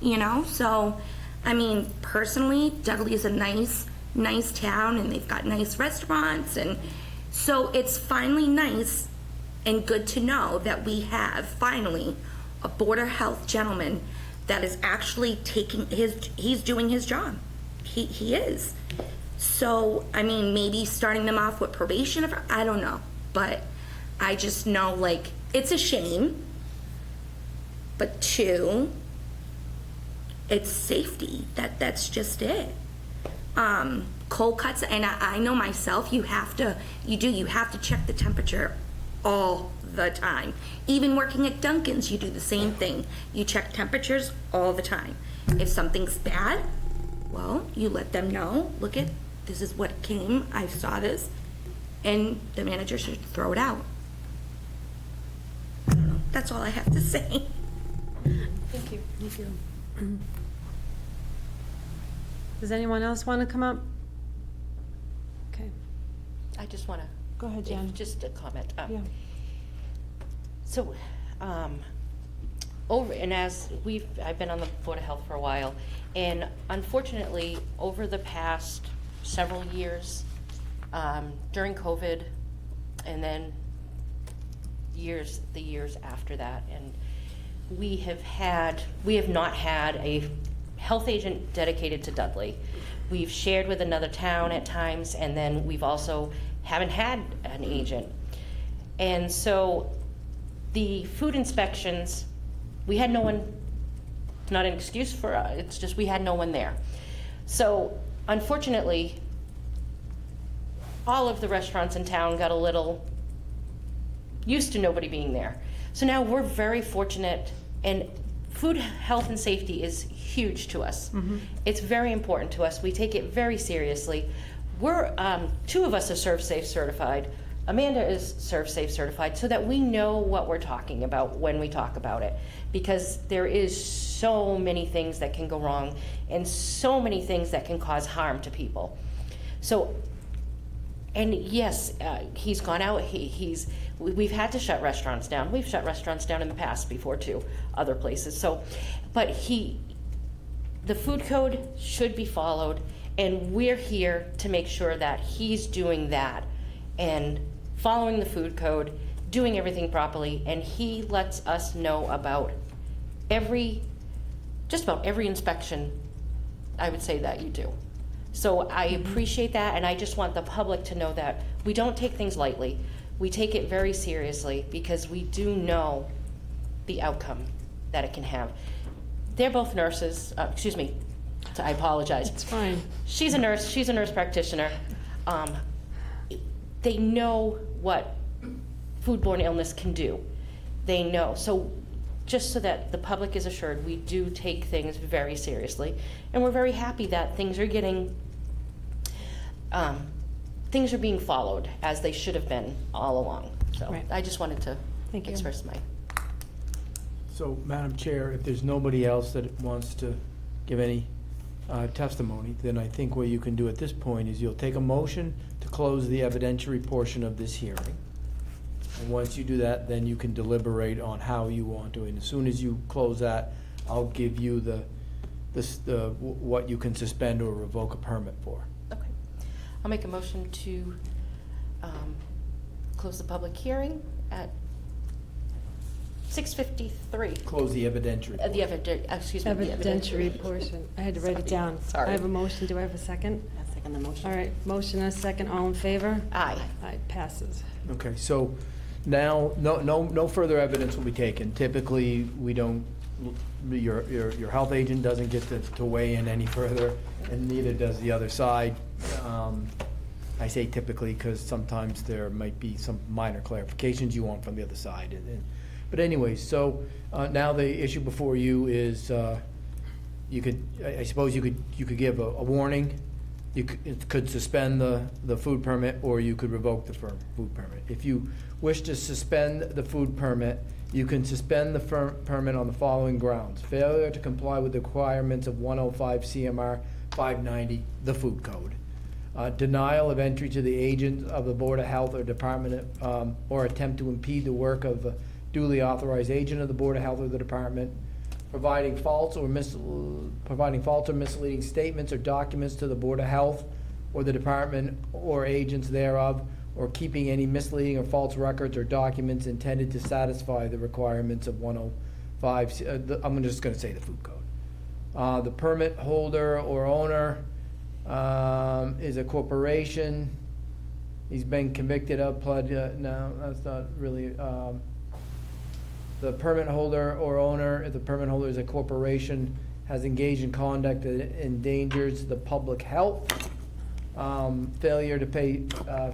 You know, so, I mean, personally, Dudley is a nice town, and they've got nice restaurants, and so it's finally nice and good to know that we have finally a Board of Health gentleman that is actually he's doing his job. He is. So, I mean, maybe starting them off with probation, I don't know. But I just know, like, it's a shame. But two, it's safety. That's just it. Cold cuts, and I know myself, you have to check the temperature all the time. Even working at Dunkin's, you do the same thing. You check temperatures all the time. If something's bad, well, you let them know, this is what came, I saw this, and the manager should throw it out. I don't know, that's all I have to say. Thank you. Thank you. Does anyone else want to come up? Okay, I just want to. go ahead, Jen. Just a comment. Yeah. So, I've been on the Board of Health for a while, and unfortunately, over the past several years, during COVID, and then the years after that, and we have not had a health agent dedicated to Dudley. We've shared with another town at times, and then we've also haven't had an agent. And so the food inspections, we had no one, it's not an excuse for, it's just we had no one there. So unfortunately, all of the restaurants in town got a little used to nobody being there. So now we're very fortunate, and food health and safety is huge to us. It's very important to us. We take it very seriously. We're, two of us are Serve Safe certified. Amanda is Serve Safe certified, so that we know what we're talking about when we talk about it. Because there is so many things that can go wrong, and so many things that can cause harm to people. So, and yes, he's gone out, we've had to shut restaurants down. We've shut restaurants down in the past before too, other places. So, but the food code should be followed, and we're here to make sure that he's doing that and following the food code, doing everything properly, and he lets us know about just about every inspection, I would say, that you do. So I appreciate that, and I just want the public to know that we don't take things lightly. We take it very seriously because we do know the outcome that it can have. They're both nurses, excuse me, I apologize. It's fine. She's a nurse practitioner. They know what foodborne illness can do. They know. So just so that the public is assured, we do take things very seriously. And we're very happy that things are being followed as they should have been all along. So Right. I just wanted to Thank you. express my. So, Madam Chair, if there's nobody else that wants to give any testimony, then I think what you can do at this point is you'll take a motion to close the evidentiary portion of this hearing. And once you do that, then you can deliberate on how you want to. And as soon as you close that, I'll give you what you can suspend or revoke a permit for. Okay. I'll make a motion to close the public hearing at 6:53. Close the evidentiary. The Evidentiary portion. I had to write it down. Sorry. I have a motion. Do I have a second? I'll second the motion. All right, motion and a second. All in favor? Aye. Aye, passes. Okay, so now, no further evidence will be taken. Typically, we don't, your health agent doesn't get to weigh in any further, and neither does the other side. I say typically because sometimes there might be some minor clarifications you want from the other side. But anyway, so now the issue before you is, I suppose you could give a warning. You could suspend the food permit, or you could revoke the food permit. If you wish to suspend the food permit, you can suspend the permit on the following grounds: failure to comply with the requirements of 105 CMR 590, the food code; denial of entry to the agent of the Board of Health or Department, or attempt to impede the work of a duly authorized agent of the Board of Health or the Department; providing false or misleading statements or documents to the Board of Health or the Department or agents thereof, or keeping any misleading or false records or documents intended to satisfy the requirements of I'm just gonna say the food code. The permit holder or owner, is a corporation. He's been convicted of no, that's not really, the permit holder or owner, if the permit holder is a corporation, has engaged in conduct that endangers the public health, failure to pay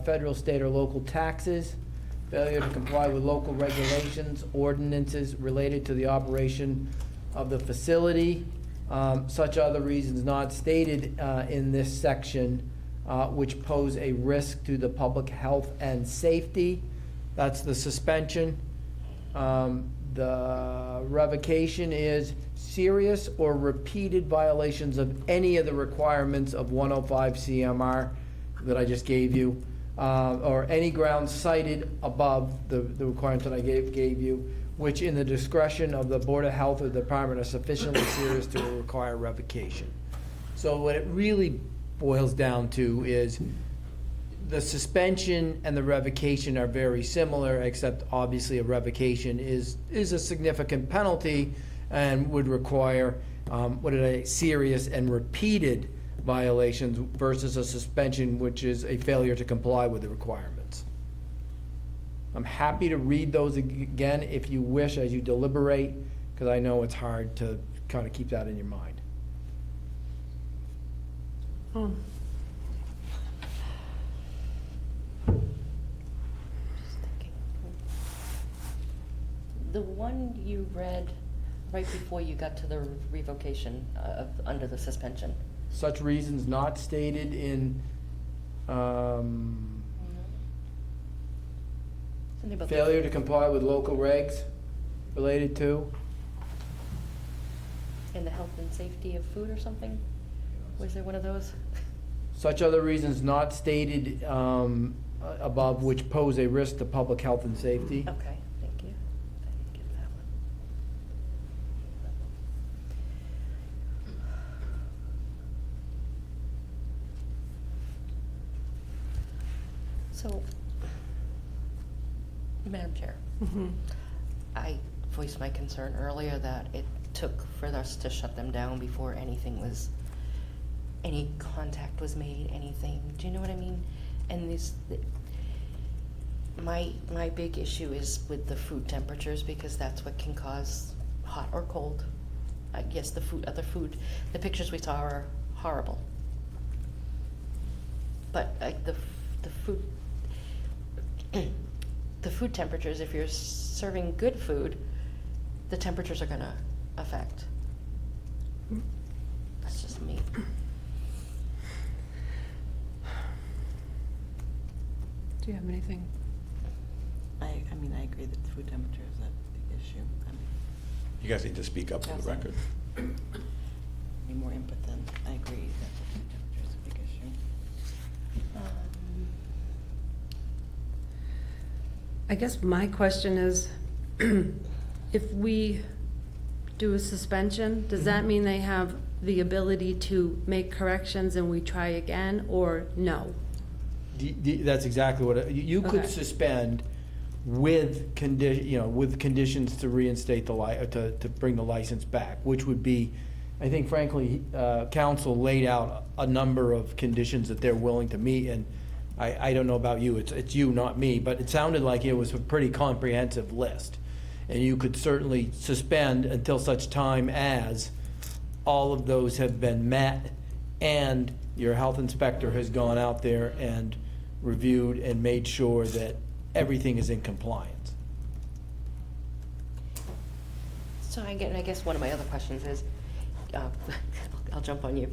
federal, state, or local taxes, failure to comply with local regulations, ordinances related to the operation of the facility, such other reasons not stated in this section, which pose a risk to the public health and safety. That's the suspension. The revocation is serious or repeated violations of any of the requirements of 105 CMR that I just gave you, or any grounds cited above the requirements that I gave you, which in the discretion of the Board of Health or the Department are sufficiently serious to require revocation. So what it really boils down to is the suspension and the revocation are very similar, except obviously a revocation is a significant penalty and would require, serious and repeated violations versus a suspension, which is a failure to comply with the requirements. I'm happy to read those again if you wish as you deliberate, because I know it's hard to kind of keep that in your mind. The one you read right before you got to the revocation under the suspension. Such reasons not stated in, Something about the- failure to comply with local regs related to. In the health and safety of food or something? Was there one of those? Such other reasons not stated above which pose a risk to public health and safety. Okay, thank you. I didn't get that one. So, Madam Chair, I voiced my concern earlier that it took for us to shut them down before any contact was made, anything. Do you know what I mean? And my big issue is with the food temperatures, because that's what can cause hot or cold. I guess the pictures we saw are horrible. But the food, the food temperatures, if you're serving good food, the temperatures are gonna affect. That's just me. Do you have anything? I mean, I agree that the food temperature is a big issue. You guys need to speak up for the record. Need more input than, I agree that the food temperature is a big issue. I guess my question is, if we do a suspension, does that mean they have the ability to make corrections and we try again, or no? That's exactly what, you could Okay. suspend with with conditions to reinstate to bring the license back, which would be, I think frankly, council laid out a number of conditions that they're willing to meet, and I don't know about you, it's you, not me, but it sounded like it was a pretty comprehensive list. And you could certainly suspend until such time as all of those have been met and your health inspector has gone out there and reviewed and made sure that everything is in compliance. So I guess one of my other questions is, I'll jump on you.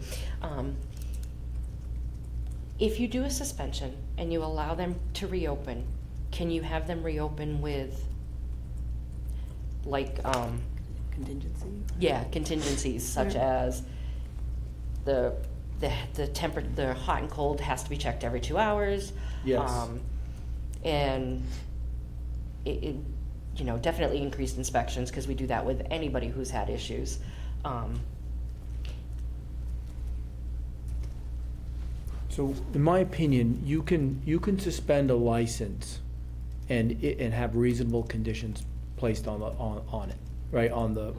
If you do a suspension and you allow them to reopen, can you have them reopen with, like, Contingency? yeah, contingencies such as the hot and cold has to be checked every 2 hours. Yes. And it definitely increased inspections, because we do that with anybody who's had issues. So, in my opinion, you can suspend a license and have reasonable conditions placed on it, right, on the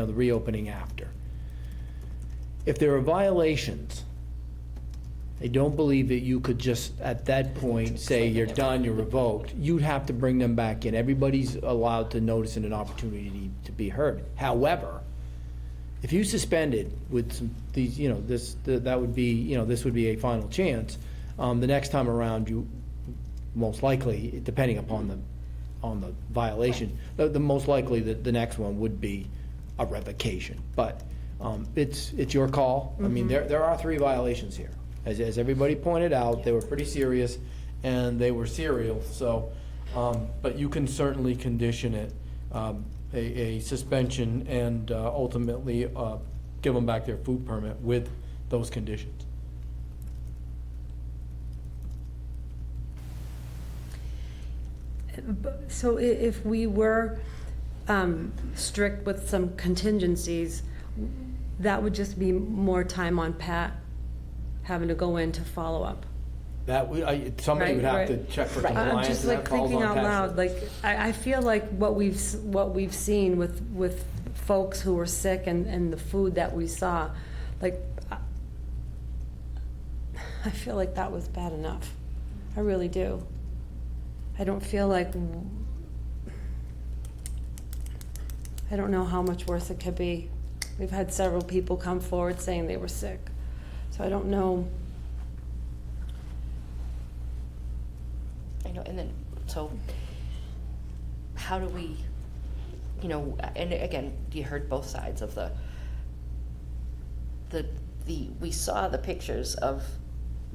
the reopening after. If there are violations, I don't believe that you could just, at that point, say you're done, you're revoked. You'd have to bring them back in. Everybody's allowed to notice and an opportunity to be heard. However, if you suspended with some, these, that would be, this would be a final chance. The next time around, you, most likely, depending upon the violation, the most likely, the next one would be a revocation. But, it's your call. I mean, there are 3 violations here. As everybody pointed out, they were pretty serious, and they were serial, so, but you can certainly condition it, a suspension, and ultimately give them back their food permit with those conditions. So if we were strict with some contingencies, that would just be more time on Pat having to go in to follow up. That, somebody would have to Right. check for Right. compliance. I'm just and that like falls thinking on out Pat's loud, shoulders. like, I feel like what we've seen with folks who were sick and the food that we saw, like, I feel like that was bad enough. I really do. I don't feel like, I don't know how much worse it could be. We've had several people come forward saying they were sick, so I don't know. I know, and then, so, how do we, and again, you heard both sides of we saw the pictures of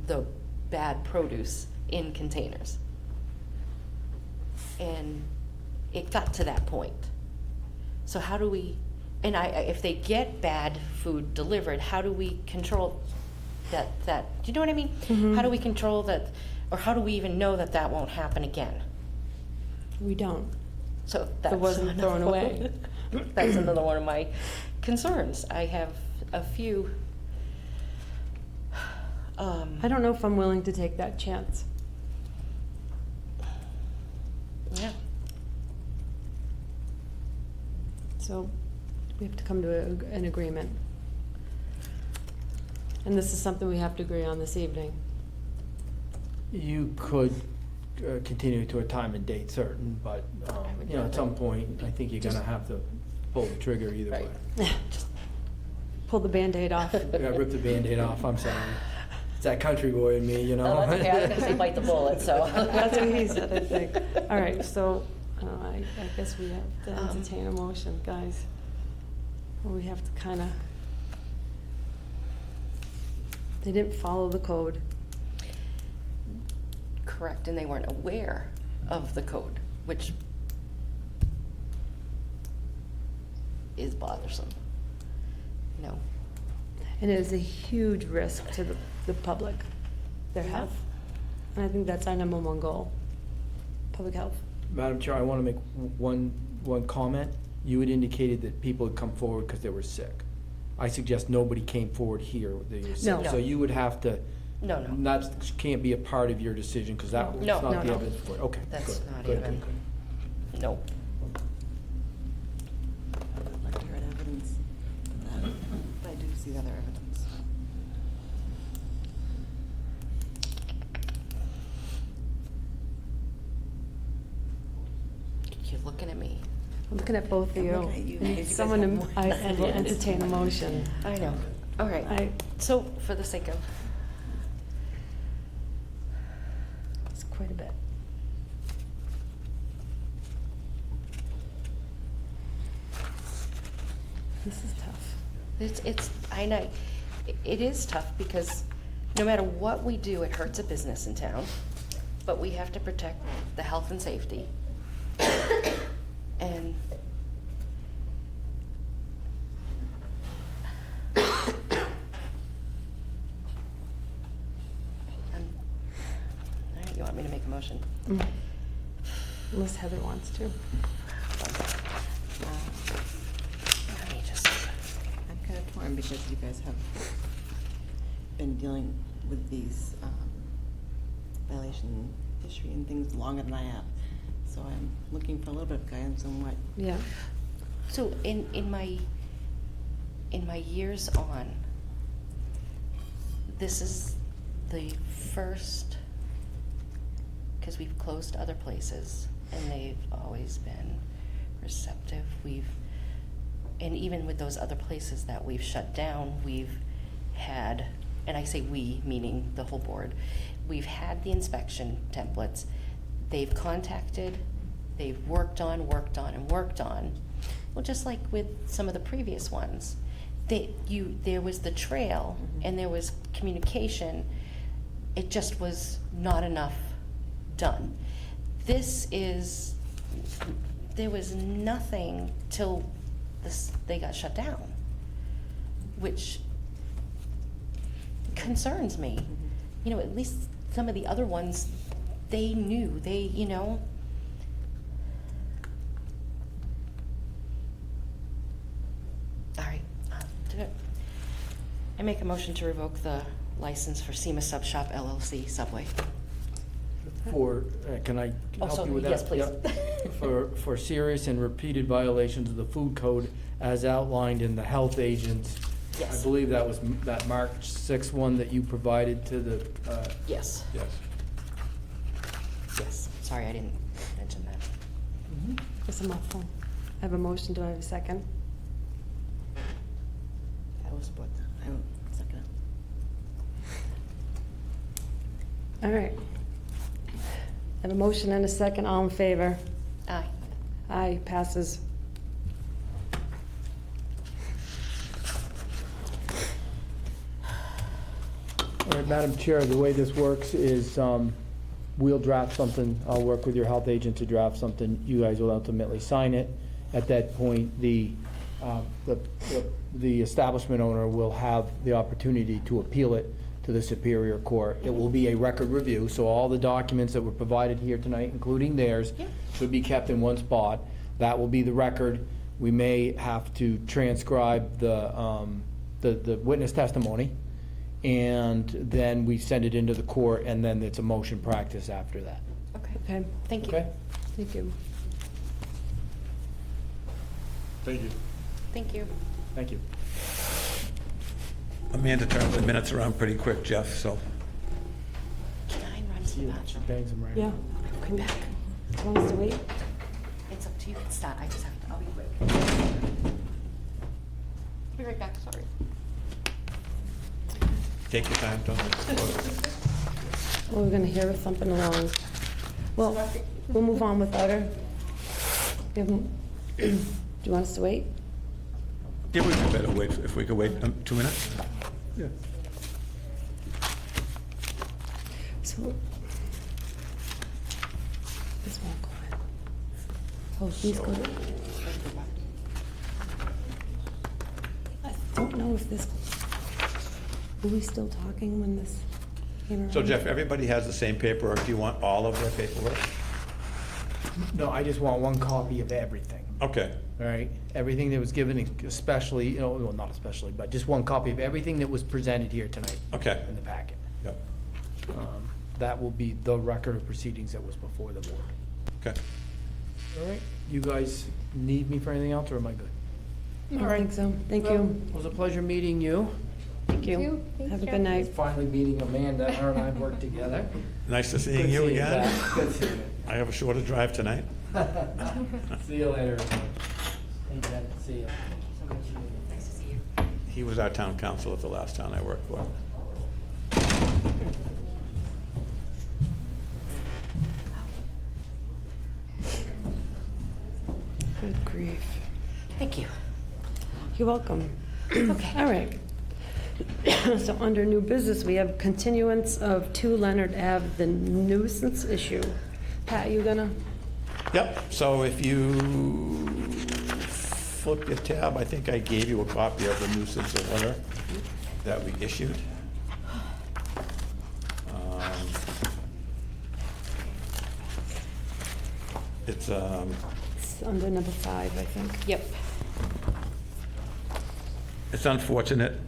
the bad produce in containers. And it got to that point. So how do we, and if they get bad food delivered, how do we control that, do you know what I mean? Mhm. How do we control that, or how do we even know that that won't happen again? We don't. So that's. It wasn't thrown another away. one- That's another one of my concerns. I have a few. I don't know if I'm willing to take that chance. Yeah. So we have to come to an agreement. And this is something we have to agree on this evening. You could continue to a time and date certain, but, at some point, I think you're gonna have to pull the trigger either way. Right. Just Pull the Band-Aid off. Yeah, rip the Band-Aid off, I'm sorry. It's that country boy in me, Oh, that's okay. I was gonna say bite the bullet, so. That's what he said, I think. All right, so I guess we have to entertain a motion, guys. We have to kind of, they didn't follow the code. Correct, and they weren't aware of the code, which is bothersome. And it is a huge risk to the public, their Yeah. health. And I think that's our number 1 goal, public health. Madam Chair, I want to make one comment. You had indicated that people had come forward because they were sick. I suggest nobody came forward here that they were sick. No. So you would have to, No. that can't be a part of your decision, because that's No. not No, the no. evidence for it. Okay, That's good, not good, even- good, good. No. I'd like to hear evidence of that. I do see other evidence. You're looking at me. I'm looking at both of I'm you. looking at you, I because need you guys someone have to, more I will evidence. entertain a motion. I know. All right. So, for the sake of, It's quite a bit. This is tough. I know, it is tough because no matter what we do, it hurts a business in town, but we have to protect the health and safety. And all right, you want me to make a motion? Unless Heather wants to. Let me just, I'm kind of torn because you guys have been dealing with these violation history and things longer than I have. So I'm looking for a little bit of guidance on what, Yeah. So in my years on, this is the first, because we've closed other places and they've always been receptive. And even with those other places that we've shut down, we've had, and I say we, meaning the whole board, we've had the inspection templates. They've contacted, they've worked on. Well, just like with some of the previous ones, there was the trail and there was communication. It just was not enough done. There was nothing till they got shut down, which concerns me. You know, at least some of the other ones, they knew, All right, I'll do it. I make a motion to revoke the license for SEMA Sub Shop LLC Subway. For, can I Oh, help so- you with that? yes, please. Yep. For serious and repeated violations of the food code as outlined in the health agents. Yes. I believe that was that March 6th one that you provided to the, Yes, Yes. yes. Sorry, I didn't mention that. It's a mouthful. I have a motion, do I have a second? I will support that. I will second it. All right. I have a motion and a second, all in favor? Aye. Aye, passes. all right, Madam Chair, the way this works is, we'll draft something, I'll work with your health agent to draft something, you guys will ultimately sign it. At that point, the establishment owner will have the opportunity to appeal it to the Superior Court. It will be a record review, so all the documents that were provided here tonight, including theirs, Yeah. should be kept in one spot. That will be the record. We may have to transcribe the witness testimony, and then we send it into the court, and then it's a motion practice after that. Okay. Okay, Thank you. Okay? thank you. Thank you. Thank you. Thank you. Amanda turned the minutes around pretty quick, Jeff, so. Can I run to the She bathroom? bangs them right. Yeah, Come back. as long as to wait. It's up to you. You can start. I just have to, I'll be quick. Be right back, sorry. Take your time, don't. Well, we're gonna hear of something along. Well, we'll move on without her. Do you want us to wait? Yeah, we could better wait, if we could wait 2 minutes. Yeah. So. This won't go in. Oh, these go to. I don't know if this, were we still talking when this came around? So Jeff, everybody has the same paperwork. Do you want all of their paperwork? No, I just want one copy of everything, Okay. all right? Everything that was given, especially, you know, well, not especially, but just one copy of everything that was presented here tonight. Okay. In the packet. Yep. That will be the record of proceedings that was before the board. Okay. All right, you guys need me for anything else, or am I good? I don't think so. Thank Well, you. It was a pleasure meeting you. Thank you. Have a good night. Finally meeting Amanda, her and I worked together. Nice to Good seeing you again. back. Good seeing you. I have a shorter drive tonight. See you later. Hey, Jen, see you. Nice to see you. He was our town council at the last town I worked for. Good grief. Thank you. You're welcome. Okay. All right. So under new business, we have continuance of 2 Leonard Ave, the nuisance issue. Pat, you gonna? Yep, so if you flip your tab, I think I gave you a copy of the nuisance letter that we issued. It's, It's under number 5, I think. Yep. it's unfortunate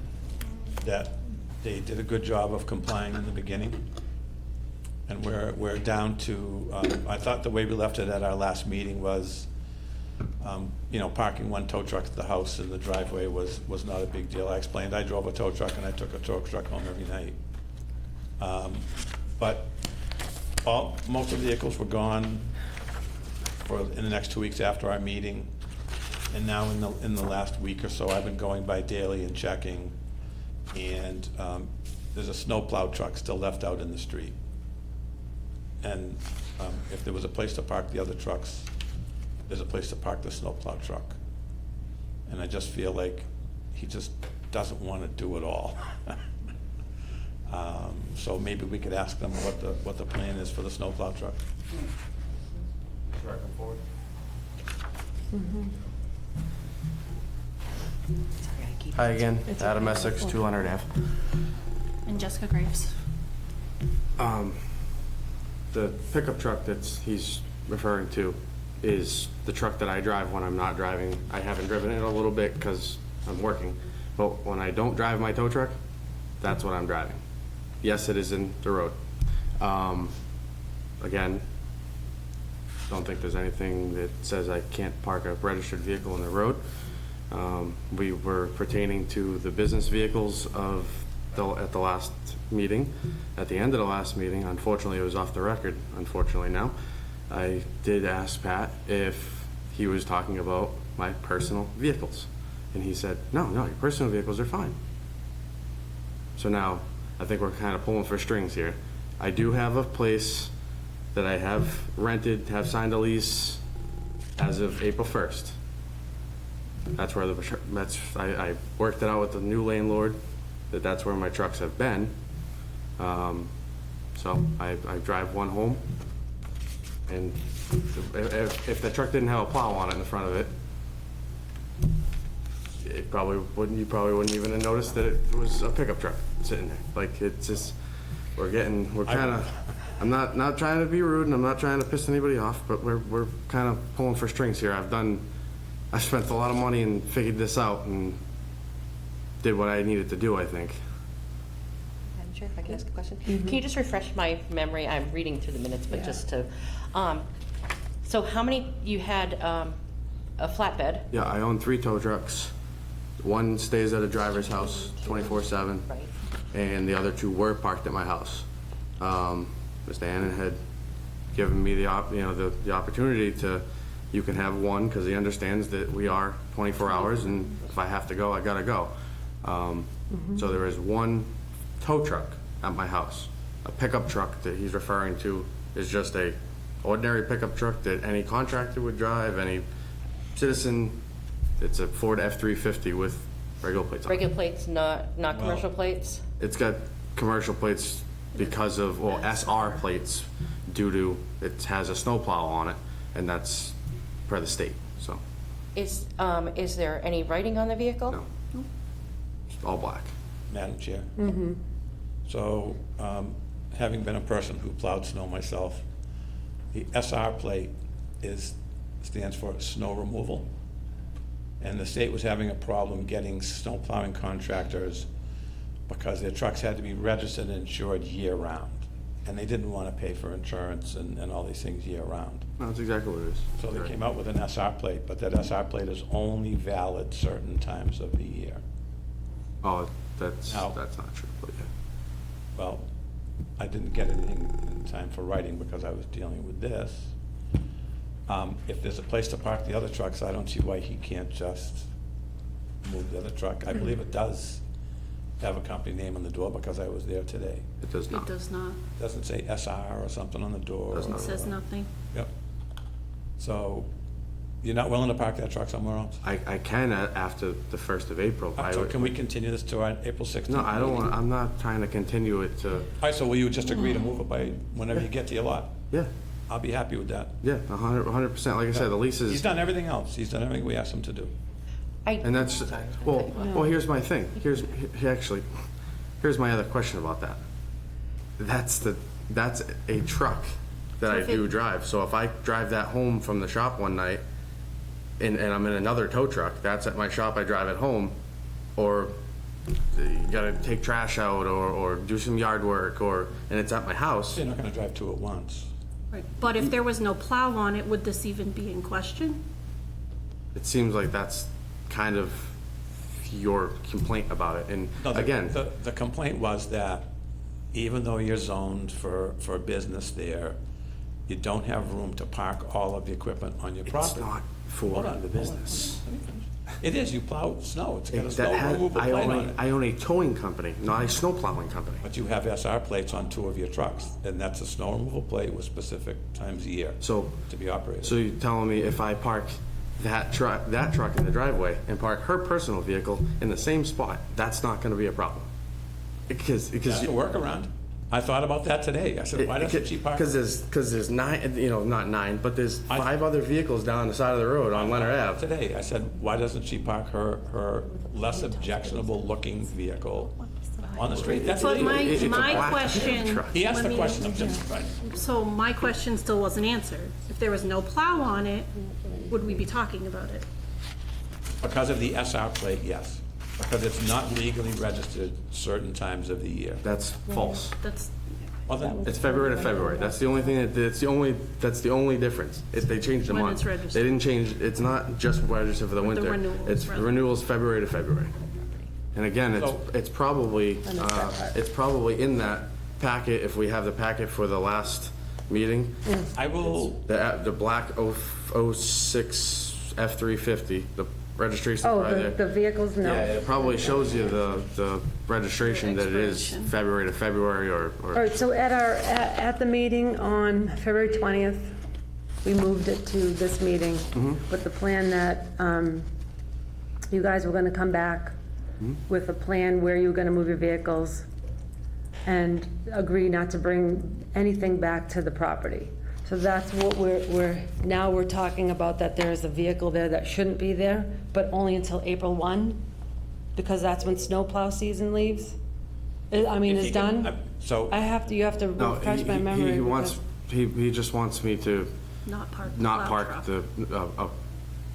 that they did a good job of complying in the beginning. And we're down to, I thought the way we left it at our last meeting was, you know, parking one tow truck at the house in the driveway was not a big deal. I explained I drove a tow truck and I took a tow truck home every night. But most of the vehicles were gone in the next 2 weeks after our meeting. And now in the last week or so, I've been going by daily and checking. And there's a snowplow truck still left out in the street. And if there was a place to park the other trucks, there's a place to park the snowplow truck. And I just feel like he just doesn't want to do it all. So maybe we could ask them what the plan is for the snowplow truck. Sure, I come forward. Hi again, Adam Essex, 2 Leonard Ave. And Jessica Graves. The pickup truck he's referring to is the truck that I drive when I'm not driving. I haven't driven it a little bit because I'm working, but when I don't drive my tow truck, that's what I'm driving. Yes, it is in the road. Again, don't think there's anything that says I can't park a registered vehicle in the road. We were pertaining to the business vehicles at the last meeting. At the end of the last meeting, unfortunately, it was off the record, unfortunately now, I did ask Pat if he was talking about my personal vehicles. And he said, no, your personal vehicles are fine. So now, I think we're kind of pulling for strings here. I do have a place that I have rented, have signed a lease as of April 1st. That's where I worked it out with the new landlord, that's where my trucks have been. So I drive one home, and if the truck didn't have a plow on it in the front of it, you probably wouldn't even have noticed that it was a pickup truck sitting there. Like, it's just, we're kind of, I'm not trying to be rude and I'm not trying to piss anybody off, but we're kind of pulling for strings here. I spent a lot of money and figured this out and did what I needed to do, I think. Madam Chair, if I can ask a question? Can you just refresh my memory? I'm reading through the minutes, but just to, so how many, you had a flatbed? Yeah, I own 3 tow trucks. One stays at a driver's house 24/7. Right. And the other 2 were parked at my house. Mr. Annan had given me the opportunity to, you can have one, because he understands that we are 24 hours, and if I have to go, I gotta go. So there is 1 tow truck at my house. A pickup truck that he's referring to is just a ordinary pickup truck that any contractor would drive, any citizen. It's a Ford F-350 with regular plates on it. Regular plates, not commercial plates? It's got commercial plates because of, SR plates due to, it has a snowplow on it, and that's per the state, so. Is there any writing on the vehicle? No. It's all black. Madam Chair. So, having been a person who plowed snow myself, the SR plate stands for snow removal. And the state was having a problem getting snow plowing contractors because their trucks had to be registered and insured year-round. And they didn't want to pay for insurance and all these things year-round. No, that's exactly what it is. So they came out with an SR plate, but that SR plate is only valid certain times of the year. Oh, that's Now- not true, but yeah. Well, I didn't get anything in time for writing because I was dealing with this. If there's a place to park the other trucks, I don't see why he can't just move the other truck. I believe it does have a company name on the door because I was there today. It does not. It does not. Doesn't say SR or something on the door. Does It not. says nothing. Yep. So, you're not willing to park that truck somewhere else? I can after the 1st of April. So can we continue this to our April 16th? No, I don't meeting? want, I'm not trying to continue it to, All right, so will you just agree to move it by whenever you get to your lot? yeah, I'll be happy with that. 100%. Like I said, the lease He's is, done everything else. He's done everything we asked him to do. and that's, well, here's my thing. Here's my other question about that. That's a truck that So I if do it- drive. So if I drive that home from the shop one night and I'm in another tow truck, that's at my shop, I drive it home, or you gotta take trash out or do some yard work and it's at my house. You're not gonna drive two at once. Right. But if there was no plow on it, would this even be in question? It seems like that's kind of your complaint about it. And No, again, the complaint was that even though you're zoned for business there, you don't have room to park all of the equipment on your it's property. not for Hold on, the business. Let me finish. It is, you plow snow, it's got a That snow has- removal plate on it. I own a towing company, not a snow plowing company. But you have SR plates on 2 of your trucks, and that's a snow removal plate with specific times a year So, to be operated. so you're telling me if I park that truck in the driveway and park her personal vehicle in the same spot, that's not gonna be a problem? Because That's a workaround. I thought about that today. I said, why doesn't she park? Because there's 9, not 9, but there's 5 other vehicles down the side of the road on Leonard Ave. Today, I said, why doesn't she park her less objectionable looking vehicle on the street? That's But illegal. It's a my black question. truck. He asked let the me- question, I'm just trying. So my question still wasn't answered. If there was no plow on it, would we be talking about it? Because of the SR plate, yes. Because it's not legally registered certain times of the year. That's false. That's, Well, then, It's February to February. That's the only thing that's the only difference. They changed the When month. it's registered. They didn't change, it's not just registered for the winter. renewals, It's rather. renewals February to February. And again, So- it's probably in that packet, if we have the packet for the last meeting. I will, The black 06 F-350, the registration's Oh, right there. the vehicles, no. Yeah, it probably shows you the registration that it is Expiration. February to February All or, right, so at the meeting on February 20th, we moved it to this meeting with the plan that you guys were going to come back with a plan where you were going to move your vehicles and agree not to bring anything back to the property. So that's what now we're talking about, that there's a vehicle there that shouldn't be there, but only until April 1, because that's when snowplow season leaves? I mean, If is he can- done? so- you have to no, refresh my memory. he wants, he just wants me to not park the not plow park truck.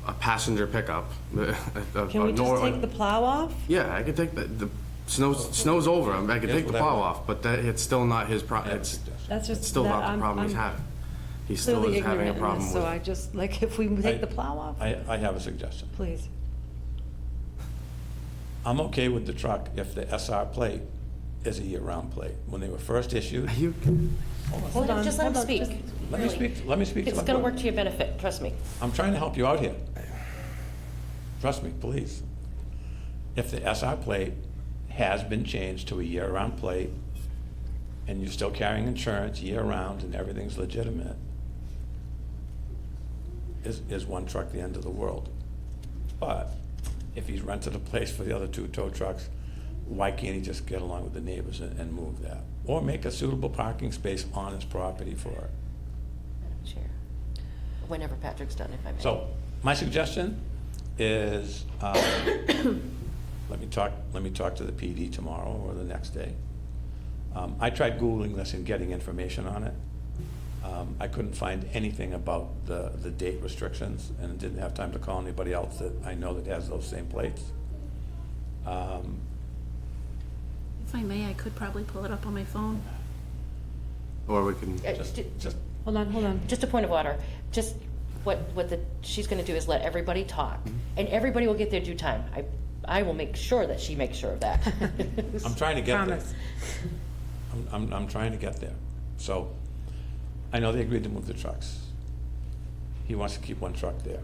a passenger pickup. Can we just take the plow off? Yeah, I could take the snow's over. I could Yes, take the whatever. plow off, but it's still not his problem. It's That's just. still that- not the I'm- problem he's I'm having. He still clearly is having a ignorant in problem this, with so I it. just, like, if we take the plow off, I have a suggestion. please. I'm okay with the truck if the SR plate is a year-round plate. When they were first issued, You Hold on, Just let him hold on, speak. just- let me speak to It's my gonna point. work to your benefit, trust me. I'm trying to help you out here. Trust me, please. If the SR plate has been changed to a year-round plate, and you're still carrying insurance year-round and everything's legitimate, is one truck the end of the world? But if he's rented a place for the other 2 tow trucks, why can't he just get along with the neighbors and move that? Or make a suitable parking space on his property for it? Chair. Whenever Patrick's done, if I may. So, my suggestion is, let me talk to the PD tomorrow or the next day. I tried Googling this and getting information on it. I couldn't find anything about the date restrictions, and didn't have time to call anybody else that I know that has those same plates. If I may, I could probably pull it up on my phone. or we can. Just, Hold on. Just a point of order, just what she's gonna do is let everybody talk, and everybody will get their due time. I will make sure that she makes sure of that. I'm trying to get there. Promise. I'm trying to get there. So, I know they agreed to move the trucks. He wants to keep one truck there.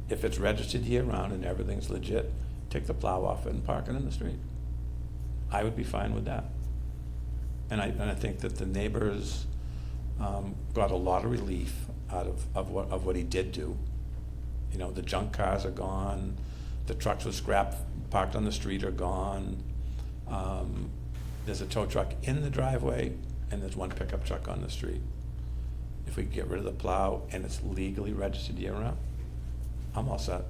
If it's registered year-round and everything's legit, take the plow off it and park it in the street. I would be fine with that. And I think that the neighbors got a lot of relief out of what he did do. You know, the junk cars are gone, the trucks with scrap parked on the street are gone. There's a tow truck in the driveway, and there's one pickup truck on the street. If we get rid of the plow and it's legally registered year-round, I'm all set.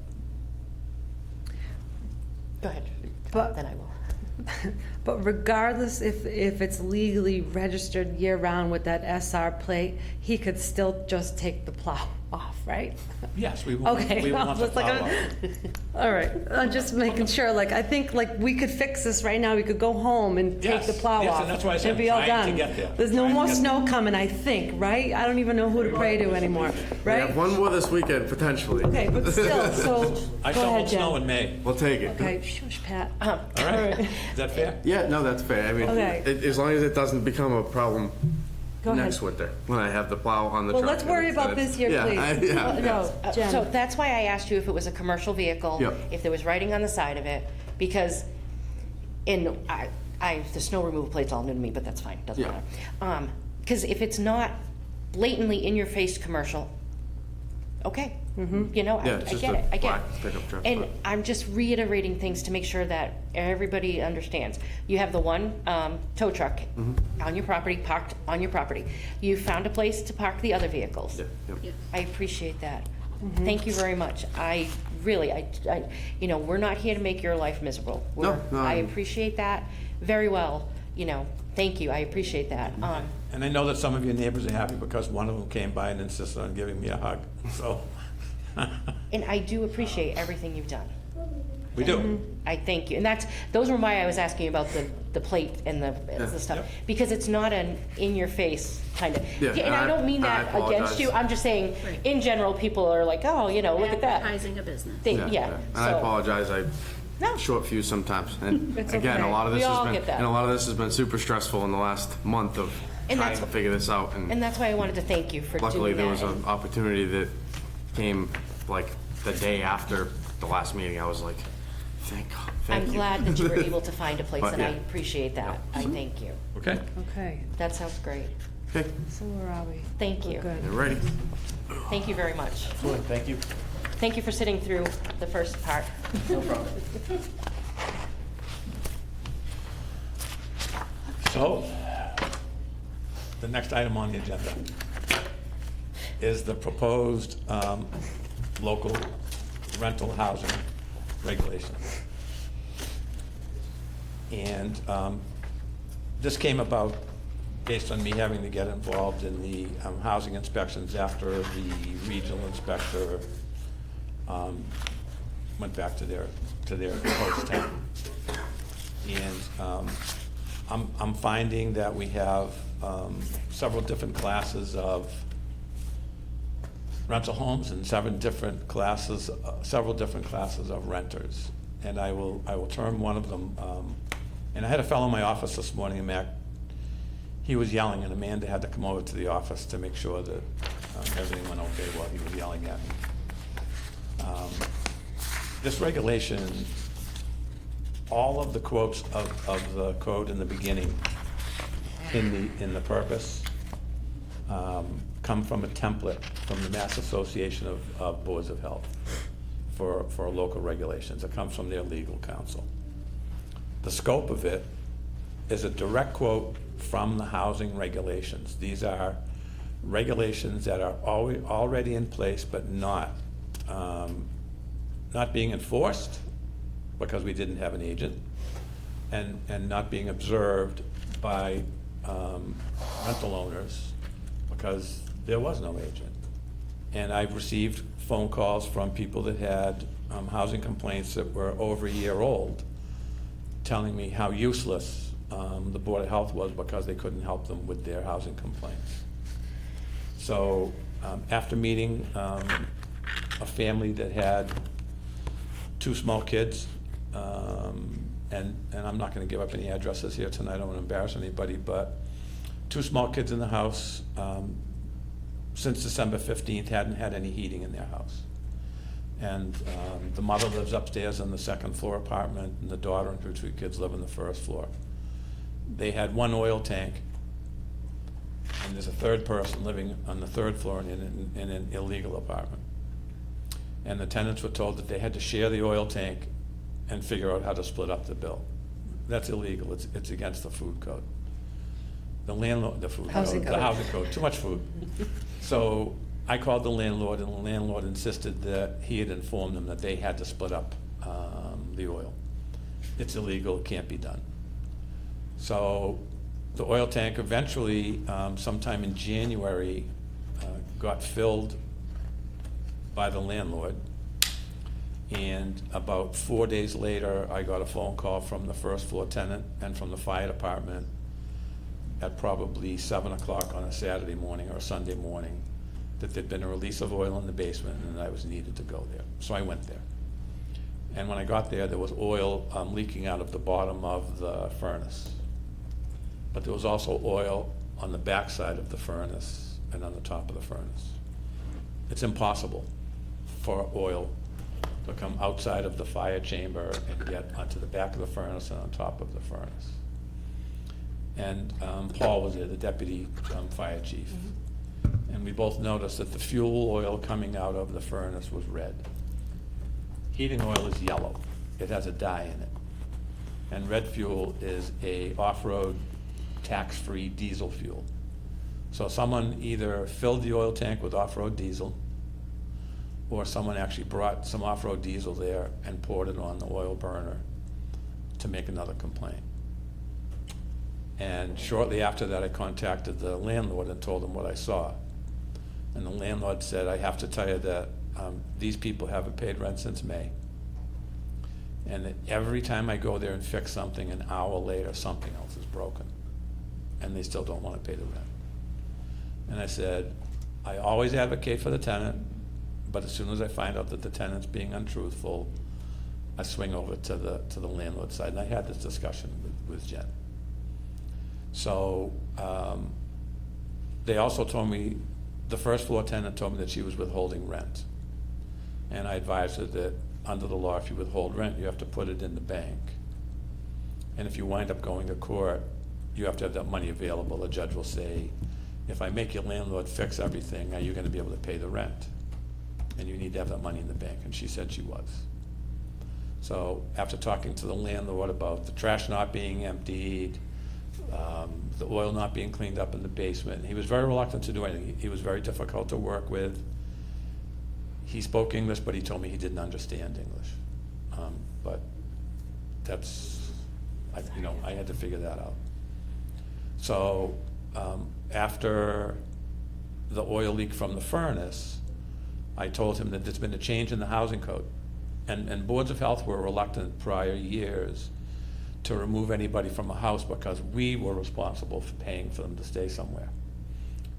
Go ahead, But- then I will. But regardless if it's legally registered year-round with that SR plate, he could still just take the plow off, right? Yes, we will. Okay. We want the Just like, plow off. all right, I'm just making sure, like, I think, like, we could fix this right now, we could go home and take Yes, the plow yes, off. and that's why I said and be all trying to done. get there. There's no Trying to more get snow coming, I think, right? I don't even know who to pray to anymore, We right? have one more this weekend, potentially. Okay, but still, so, I go shoveled ahead, snow in Jen. May. We'll take it. Okay, shush, Pat. All right? Is that fair? Yeah, no, that's fair. I mean, Okay. as long as it doesn't become a problem Go ahead. next winter, when I have the plow on the Well, truck. let's worry and about this year, yeah, please. yeah. No, So Jen, that's why I asked you if it was a commercial vehicle, Yep. if there was writing on the side of it, because the snow removal plate's all new to me, but that's fine, doesn't Yeah. matter. Because if it's not blatantly in your face commercial, okay, you know, Yeah, I it's just get a it, I get black it. pickup truck, And but- I'm just reiterating things to make sure that everybody understands. You have the one tow truck Mm-hmm. on your property, parked on your property. You found a place to park the other vehicles. Yeah, yep. I appreciate that. Thank you very much. I really, you know, we're not here to make your life miserable. No, I appreciate that very well, you know, thank you, I appreciate that. And I know that some of your neighbors are happy because one of them came by and insisted on giving me a hug, so. And I do appreciate everything you've done. We do. I thank you. And those were why I was asking about the plate and the stuff. Yep. Because it's not an in-your-face kind of. Yeah, And I don't mean I that against apologize. you. I'm just saying, Right. in general, people are like, oh, you know, look at that. Advertising a business. Yeah, And I so- apologize, I No. short fuse sometimes. And It's again, okay. a lot of We this has all been, get that. and a lot of this has been super stressful in the last month of And trying that's to wh- figure this out. And that's why I wanted to thank you for doing that. Luckily, there was and- an opportunity that came like the day after the last meeting. I was like, thank God, thank I'm you. glad that you were able to find a place, But, and I yeah. appreciate that. I thank you. Okay? okay, That sounds great. Okay, so where are we? Thank We're you. good. you're ready. Thank you very much. Thank you. Thank you for sitting through the first part. So, the next item on the agenda is the proposed local rental housing regulation. And this came about based on me having to get involved in the housing inspections after the regional inspector went back to their post town. And I'm finding that we have several different classes of rental homes and several different classes of renters. And I will term one of them, and I had a fellow in my office this morning, and Mac, he was yelling, and Amanda had to come over to the office to make sure that everything went okay while he was yelling at me. This regulation, all of the quotes of the code in the beginning, in the purpose, come from a template from the Mass Association of Boards of Health for local regulations. It comes from their legal counsel. The scope of it is a direct quote from the housing regulations. These are regulations that are already in place but not being enforced because we didn't have an agent, and not being observed by rental owners because there was no agent. And I've received phone calls from people that had housing complaints that were over a year old, telling me how useless the Board of Health was because they couldn't help them with their housing complaints. So after meeting a family that had 2 small kids, and I'm not gonna give up any addresses here tonight, I don't wanna embarrass anybody, but 2 small kids in the house, since December 15th, hadn't had any heating in their house. And the mother lives upstairs in the 2nd floor apartment, and the daughter and her 2 kids live on the 1st floor. They had 1 oil tank, and there's a 3rd person living on the 3rd floor in an illegal apartment. And the tenants were told that they had to share the oil tank and figure out how to split up the bill. That's illegal, it's against the food code. The landlord, the food Housing code, the code. housing code, too much food. So I called the landlord, and the landlord insisted that he had informed them that they had to split up the oil. It's illegal, it can't be done. So the oil tank eventually, sometime in January, got filled by the landlord. And about 4 days later, I got a phone call from the first floor tenant and from the fire department at probably 7 o'clock on a Saturday morning or a Sunday morning that there'd been a release of oil in the basement and I was needed to go there. So I went there. And when I got there, there was oil leaking out of the bottom of the furnace. But there was also oil on the backside of the furnace and on the top of the furnace. It's impossible for oil to come outside of the fire chamber and get onto the back of the furnace and on top of the furnace. And Paul was there, the deputy fire chief. And we both noticed that the fuel oil coming out of the furnace was red. Heating oil is yellow. It has a dye in it. And red fuel is a off-road tax-free diesel fuel. So someone either filled the oil tank with off-road diesel, or someone actually brought some off-road diesel there and poured it on the oil burner to make another complaint. And shortly after that, I contacted the landlord and told him what I saw. And the landlord said, I have to tell you that these people haven't paid rent since May. And that every time I go there and fix something, an hour later, something else is broken. And they still don't want to pay the rent. And I said, I always advocate for the tenant, but as soon as I find out that the tenant's being untruthful, I swing over to the landlord side. And I had this discussion with Jen. So they also told me, the first floor tenant told me that she was withholding rent. And I advised her that under the law, if you withhold rent, you have to put it in the bank. And if you wind up going to court, you have to have that money available. The judge will say, if I make your landlord fix everything, are you going to be able to pay the rent? And you need to have that money in the bank. And she said she was. So after talking to the landlord about the trash not being emptied, the oil not being cleaned up in the basement, he was very reluctant to do anything. He was very difficult to work with. He spoke English, but he told me he didn't understand English. But that's, I had to figure that out. So after the oil leak from the furnace, I told him that there's been a change in the housing code. And boards of health were reluctant prior years to remove anybody from a house because we were responsible for paying for them to stay somewhere.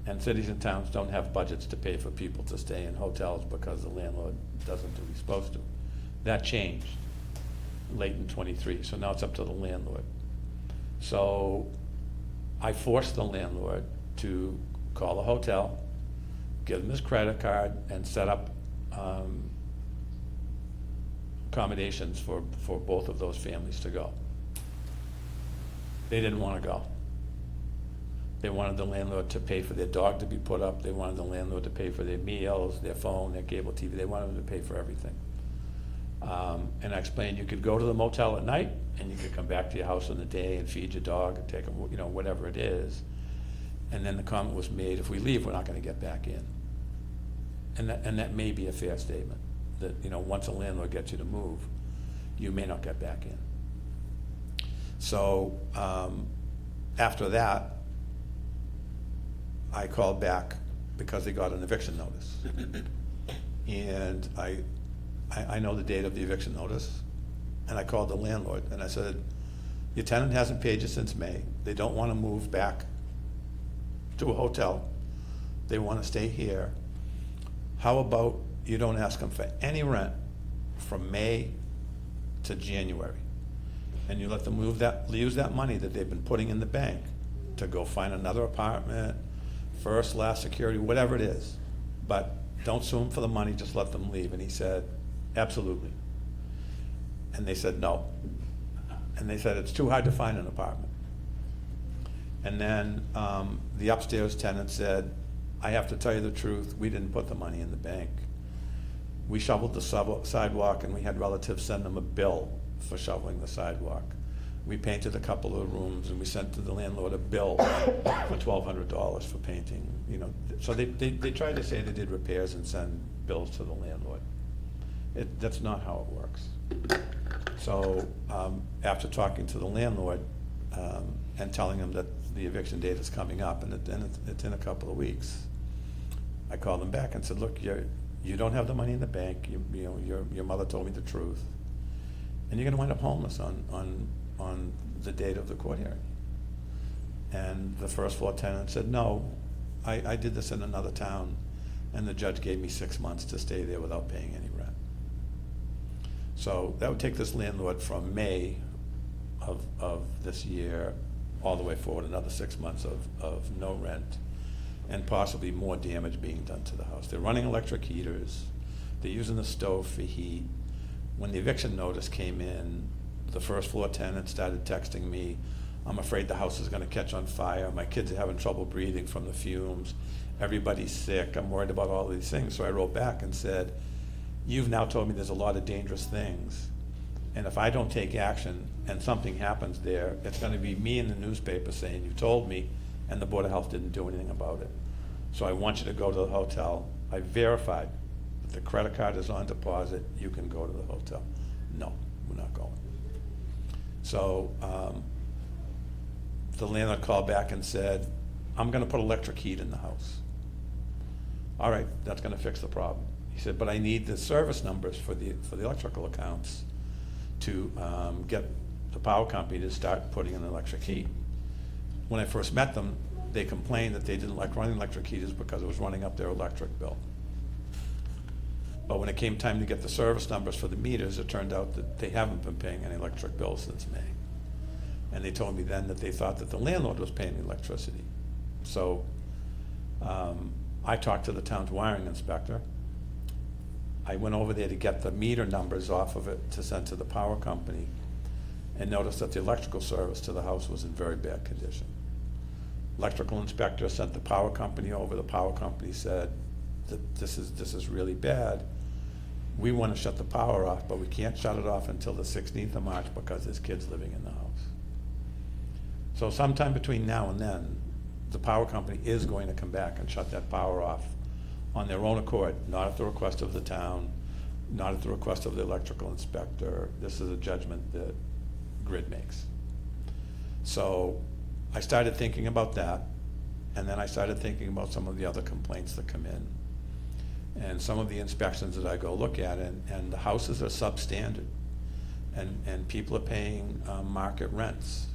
And cities and towns don't have budgets to pay for people to stay in hotels because the landlord doesn't do what he's supposed to. That changed late in '23, so now it's up to the landlord. So I forced the landlord to call the hotel, give him his credit card, and set up accommodations for both of those families to go. They didn't want to go. They wanted the landlord to pay for their dog to be put up. They wanted the landlord to pay for their meals, their phone, their cable TV. They wanted them to pay for everything. And I explained you could go to the motel at night and you could come back to your house in the day and feed your dog and take them, whatever it is. And then the comment was made, if we leave, we're not going to get back in. And that may be a fair statement, that once a landlord gets you to move, you may not get back in. So after that, I called back because they got an eviction notice. And I know the date of the eviction notice, and I called the landlord and I said, your tenant hasn't paid you since May. They don't want to move back to a hotel. They want to stay here. How about you don't ask them for any rent from May to January? And you let them use that money that they've been putting in the bank to go find another apartment, first, last security, whatever it is. But don't sue them for the money, just let them leave. And he said, absolutely. And they said no. And they said it's too hard to find an apartment. And then the upstairs tenant said, I have to tell you the truth, we didn't put the money in the bank. We shoveled the sidewalk and we had relatives send them a bill for shoveling the sidewalk. We painted a couple of rooms and we sent to the landlord a bill for $1,200 for painting. So they tried to say they did repairs and send bills to the landlord. That's not how it works. So after talking to the landlord and telling him that the eviction date is coming up and it's in a couple of weeks, I called him back and said, look, your you don't have the money in the bank, you know, your mother told me the truth, and you're gonna wind up homeless on the date of the court hearing. And the first floor tenant said, no, I did this in another town, and the judge gave me 6 months to stay there without paying any rent. So that would take this landlord from May of this year all the way forward, another 6 months of no rent, and possibly more damage being done to the house. They're running electric heaters, they're using the stove for heat. When the eviction notice came in, the first floor tenant started texting me, I'm afraid the house is gonna catch on fire, my kids are having trouble breathing from the fumes, everybody's sick, I'm worried about all these things. So I wrote back and said, you've now told me there's a lot of dangerous things, and if I don't take action and something happens there, it's gonna be me in the newspaper saying, you told me, and the Board of Health didn't do anything about it. So I want you to go to the hotel. I verified that the credit card is on deposit, you can go to the hotel. No, we're not going. So the landlord called back and said, I'm gonna put electric heat in the house. All right, that's gonna fix the problem. He said, but I need the service numbers for the electrical accounts to get the power company to start putting in electric heat. When I first met them, they complained that they didn't like running electric heaters because it was running up their electric bill. But when it came time to get the service numbers for the meters, it turned out that they haven't been paying any electric bills since May. And they told me then that they thought that the landlord was paying the electricity. So I talked to the town's wiring inspector. I went over there to get the meter numbers off of it to send to the power company, and noticed that the electrical service to the house was in very bad condition. Electrical inspector sent the power company over. The power company said that this is really bad. We want to shut the power off, but we can't shut it off until the 16th of March because there's kids living in the house. So sometime between now and then, the power company is going to come back and shut that power off on their own accord, not at the request of the town, not at the request of the electrical inspector. This is a judgment that Grid makes. So I started thinking about that, and then I started thinking about some of the other complaints that come in, and some of the inspections that I go look at, and the houses are substandard, and people are paying market rents,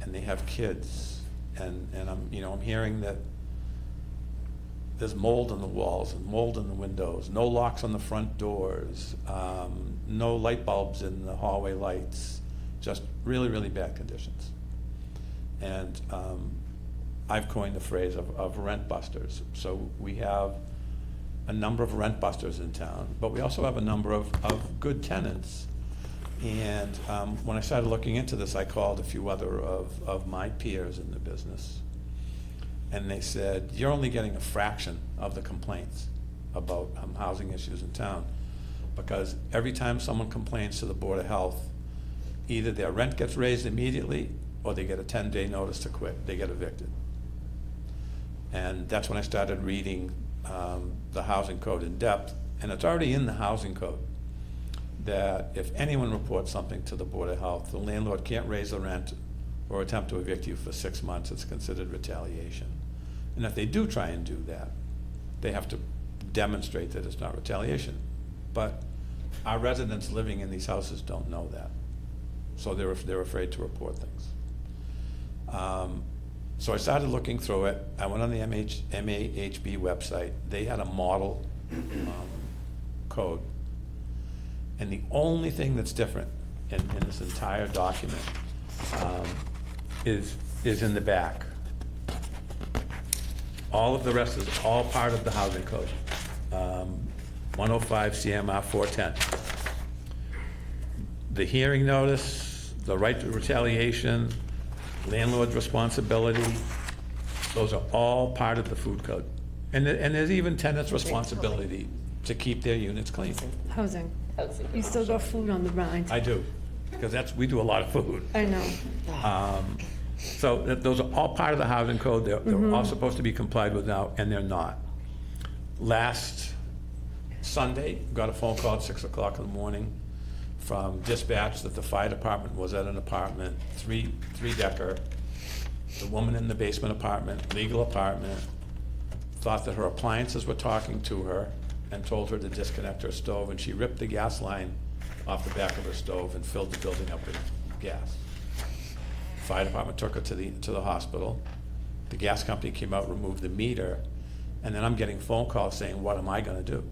and they have kids, and I'm hearing that there's mold in the walls and mold in the windows, no locks on the front doors, no light bulbs in the hallway lights, just really, really bad conditions. And I've coined the phrase of rent busters. So we have a number of rent busters in town, but we also have a number of good tenants. And when I started looking into this, I called a few other of my peers in the business. And they said, you're only getting a fraction of the complaints about housing issues in town. Because every time someone complains to the Board of Health, either their rent gets raised immediately or they get a 10-day notice to quit, they get evicted. And that's when I started reading the housing code in depth, and it's already in the housing code that if anyone reports something to the Board of Health, the landlord can't raise the rent or attempt to evict you for 6 months, it's considered retaliation. And if they do try and do that, they have to demonstrate that it's not retaliation. But our residents living in these houses don't know that. So they're afraid to report things. So I started looking through it. I went on the MAHB website. They had a model code. And the only thing that's different in this entire document is in the back. All of the rest is all part of the housing code. 105 CMR 410. The hearing notice, the right to retaliation, landlord's responsibility, those are all part of the food code. And there's even tenants' responsibility to keep their units clean. Housing. You still got food on the mind. I do, because we do a lot of food. I know. So those are all part of the housing code. They're all supposed to be complied with now, and they're not. Last Sunday, got a phone call at 6 o'clock in the morning from dispatch that the fire department was at an apartment, three-decker. The woman in the basement apartment, legal apartment, thought that her appliances were talking to her, and told her to disconnect her stove, and she ripped the gas line off the back of her stove and filled the building up with gas. Fire department took her to the hospital. The gas company came out, removed the meter, and then I'm getting phone calls saying, what am I gonna do?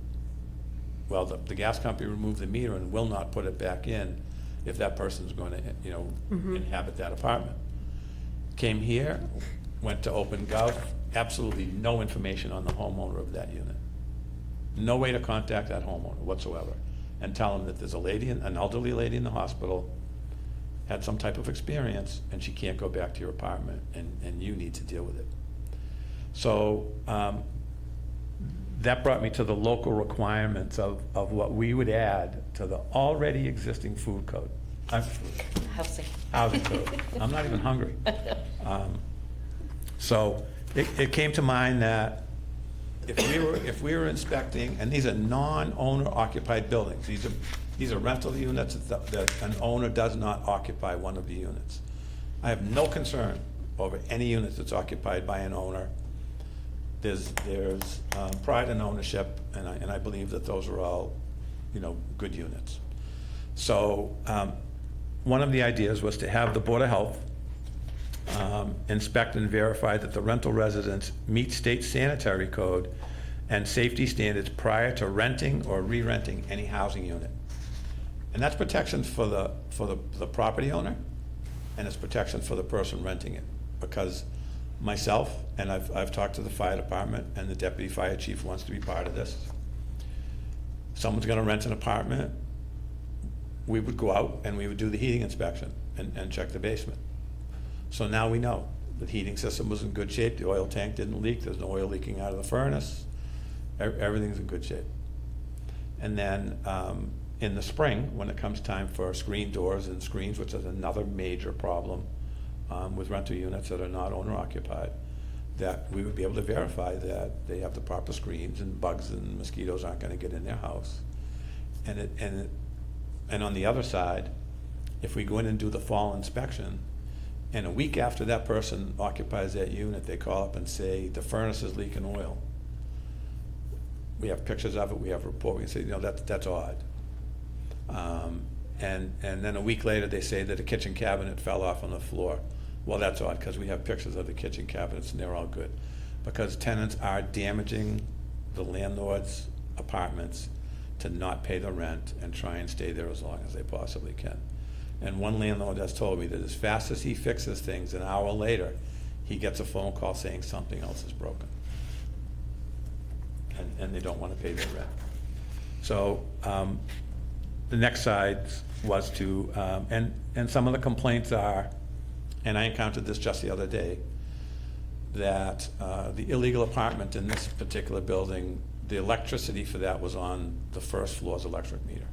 Well, the gas company removed the meter and will not put it back in if that person's going to, you know, inhabit that apartment. Came here, went to OpenGov, absolutely no information on the homeowner of that unit. No way to contact that homeowner whatsoever and tell them that there's a lady, an elderly lady in the hospital, had some type of experience, and she can't go back to your apartment, and you need to deal with it. So, that brought me to the local requirements of what we would add to the already existing food code. Housing. Housing code. I'm not even hungry. So it came to mind that if we were inspecting, and these are non-owner occupied buildings, these are rental units that an owner does not occupy one of the units. I have no concern over any unit that's occupied by an owner. There's pride in ownership, and I believe that those are all, you know, good units. So one of the ideas was to have the Board of Health inspect and verify that the rental residents meet state sanitary code and safety standards prior to renting or re-renting any housing unit. And that's protection for the property owner, and it's protection for the person renting it, because myself, and I've talked to the fire department, and the deputy fire chief wants to be part of this. Someone's gonna rent an apartment, we would go out and we would do the heating inspection and check the basement. So now we know the heating system was in good shape, the oil tank didn't leak, there's no oil leaking out of the furnace, everything's in good shape. And then in the spring, when it comes time for screen doors and screens, which is another major problem with rental units that are not owner occupied, that we would be able to verify that they have the proper screens and bugs and mosquitoes aren't gonna get in their house. And on the other side, if we go in and do the fall inspection, and a week after that person occupies that unit, they call up and say, the furnace is leaking oil. We have pictures of it, we have a report, we can say, you know, that's odd. And then a week later, they say that a kitchen cabinet fell off on the floor. Well, that's odd, because we have pictures of the kitchen cabinets, and they're all good. Because tenants are damaging the landlord's apartments to not pay the rent and try and stay there as long as they possibly can. And one landlord has told me that as fast as he fixes things, an hour later, he gets a phone call saying something else is broken. And they don't want to pay their rent. So the next side was to, and some of the complaints are, and I encountered this just the other day, that the illegal apartment in this particular building, the electricity for that was on the first floor's electric meter.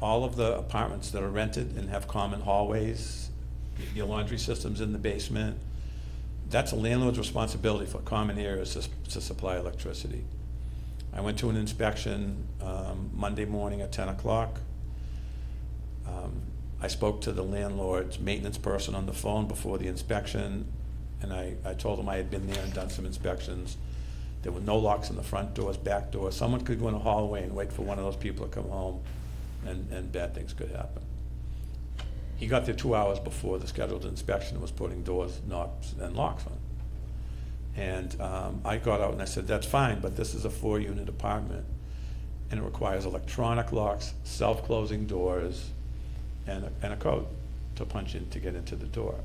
All of the apartments that are rented and have common hallways, your laundry system's in the basement, that's a landlord's responsibility for common areas to supply electricity. I went to an inspection Monday morning at 10 o'clock. I spoke to the landlord's maintenance person on the phone before the inspection, and I told him I had been there and done some inspections. There were no locks in the front doors, back doors. Someone could go in a hallway and wait for one of those people to come home, and bad things could happen. He got there 2 hours before the scheduled inspection and was putting doors, knobs, and locks on. And I got out and I said, that's fine, but this is a 4-unit apartment, and it requires electronic locks, self-closing doors, and a code to punch in to get into the door.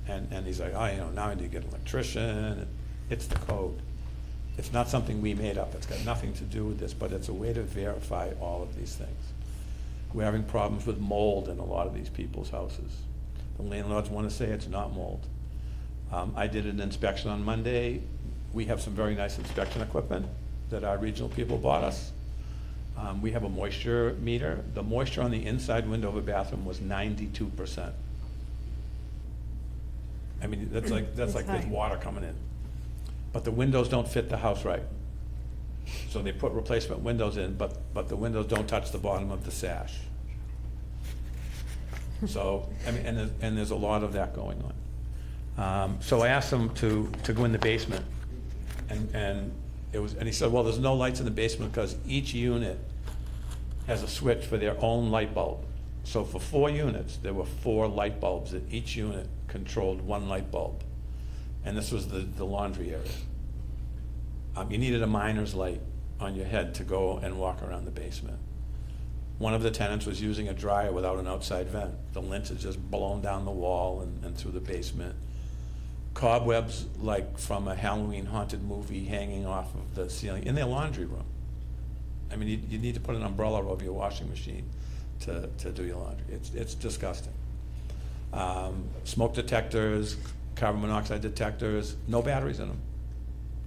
And he's like, oh, you know, now I need to get an electrician. It's the code. It's not something we made up. It's got nothing to do with this, but it's a way to verify all of these things. We're having problems with mold in a lot of these people's houses. The landlords want to say it's not mold. I did an inspection on Monday. We have some very nice inspection equipment that our regional people bought us. We have a moisture meter. The moisture on the inside window of a bathroom was 92%. I mean, that's like there's water coming in. But the windows don't fit the house right. So they put replacement windows in, but the windows don't touch the bottom of the sash. So, I mean, and there's a lot of that going on. So I asked them to go in the basement and And he said, well, there's no lights in the basement because each unit has a switch for their own light bulb. So for 4 units, there were 4 light bulbs, that each unit controlled 1 light bulb. And this was the laundry area. You needed a miner's light on your head to go and walk around the basement. One of the tenants was using a dryer without an outside vent. The lint had just blown down the wall and through the basement. Cobwebs like from a Halloween haunted movie hanging off of the ceiling in their laundry room. I mean, you need to put an umbrella over your washing machine to do your laundry. It's disgusting. Smoke detectors, carbon monoxide detectors, no batteries in them.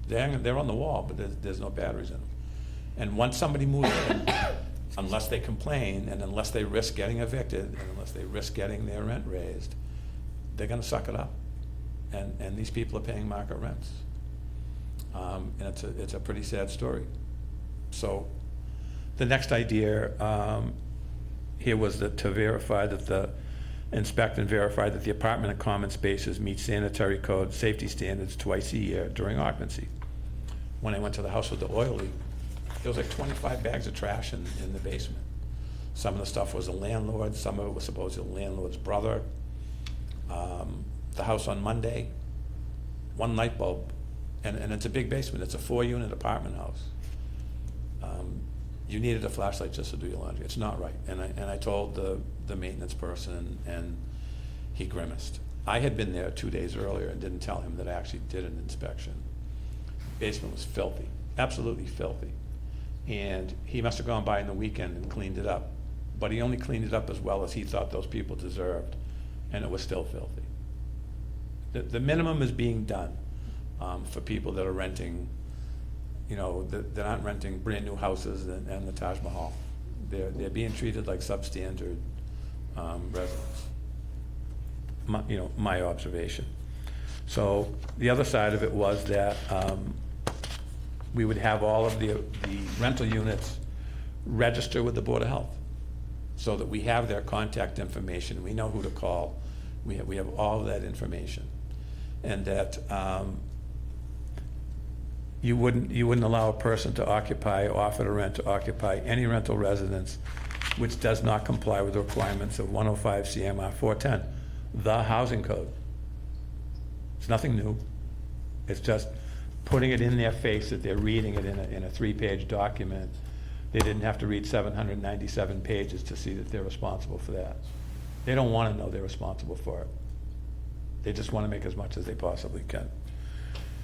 They're on the wall, but there's no batteries in them. And once somebody moves in, unless they complain and unless they risk getting evicted and unless they risk getting their rent raised, they're gonna suck it up. And these people are paying market rents. And it's a pretty sad story. So the next idea here was to verify that inspect and verify that the apartment and common spaces meet sanitary code safety standards twice a year during occupancy. When I went to the house with the oil leak, there was like 25 bags of trash in the basement. Some of the stuff was the landlord, some of it was supposedly the landlord's brother. The house on Monday, 1 light bulb, and it's a big basement. It's a 4-unit apartment house. You needed a flashlight just to do your laundry. It's not right. And I told the maintenance person, and he grimaced. I had been there 2 days earlier and didn't tell him that I actually did an inspection. Basement was filthy, absolutely filthy. And he must have gone by in the weekend and cleaned it up. But he only cleaned it up as well as he thought those people deserved, and it was still filthy. The minimum is being done for people that are renting, that aren't renting brand-new houses and the Taj Mahal. They're being treated like substandard residents. My observation. So the other side of it was that we would have all of the rental units register with the Board of Health so that we have their contact information, we know who to call, we have all of that information. And that you wouldn't allow a person to occupy, offer to rent, to occupy any rental residence which does not comply with the requirements of 105 CMR 410, the housing code. It's nothing new. It's just putting it in their face that they're reading it in a 3-page document. They didn't have to read 797 pages to see that they're responsible for that. They don't want to know they're responsible for it. They just want to make as much as they possibly can.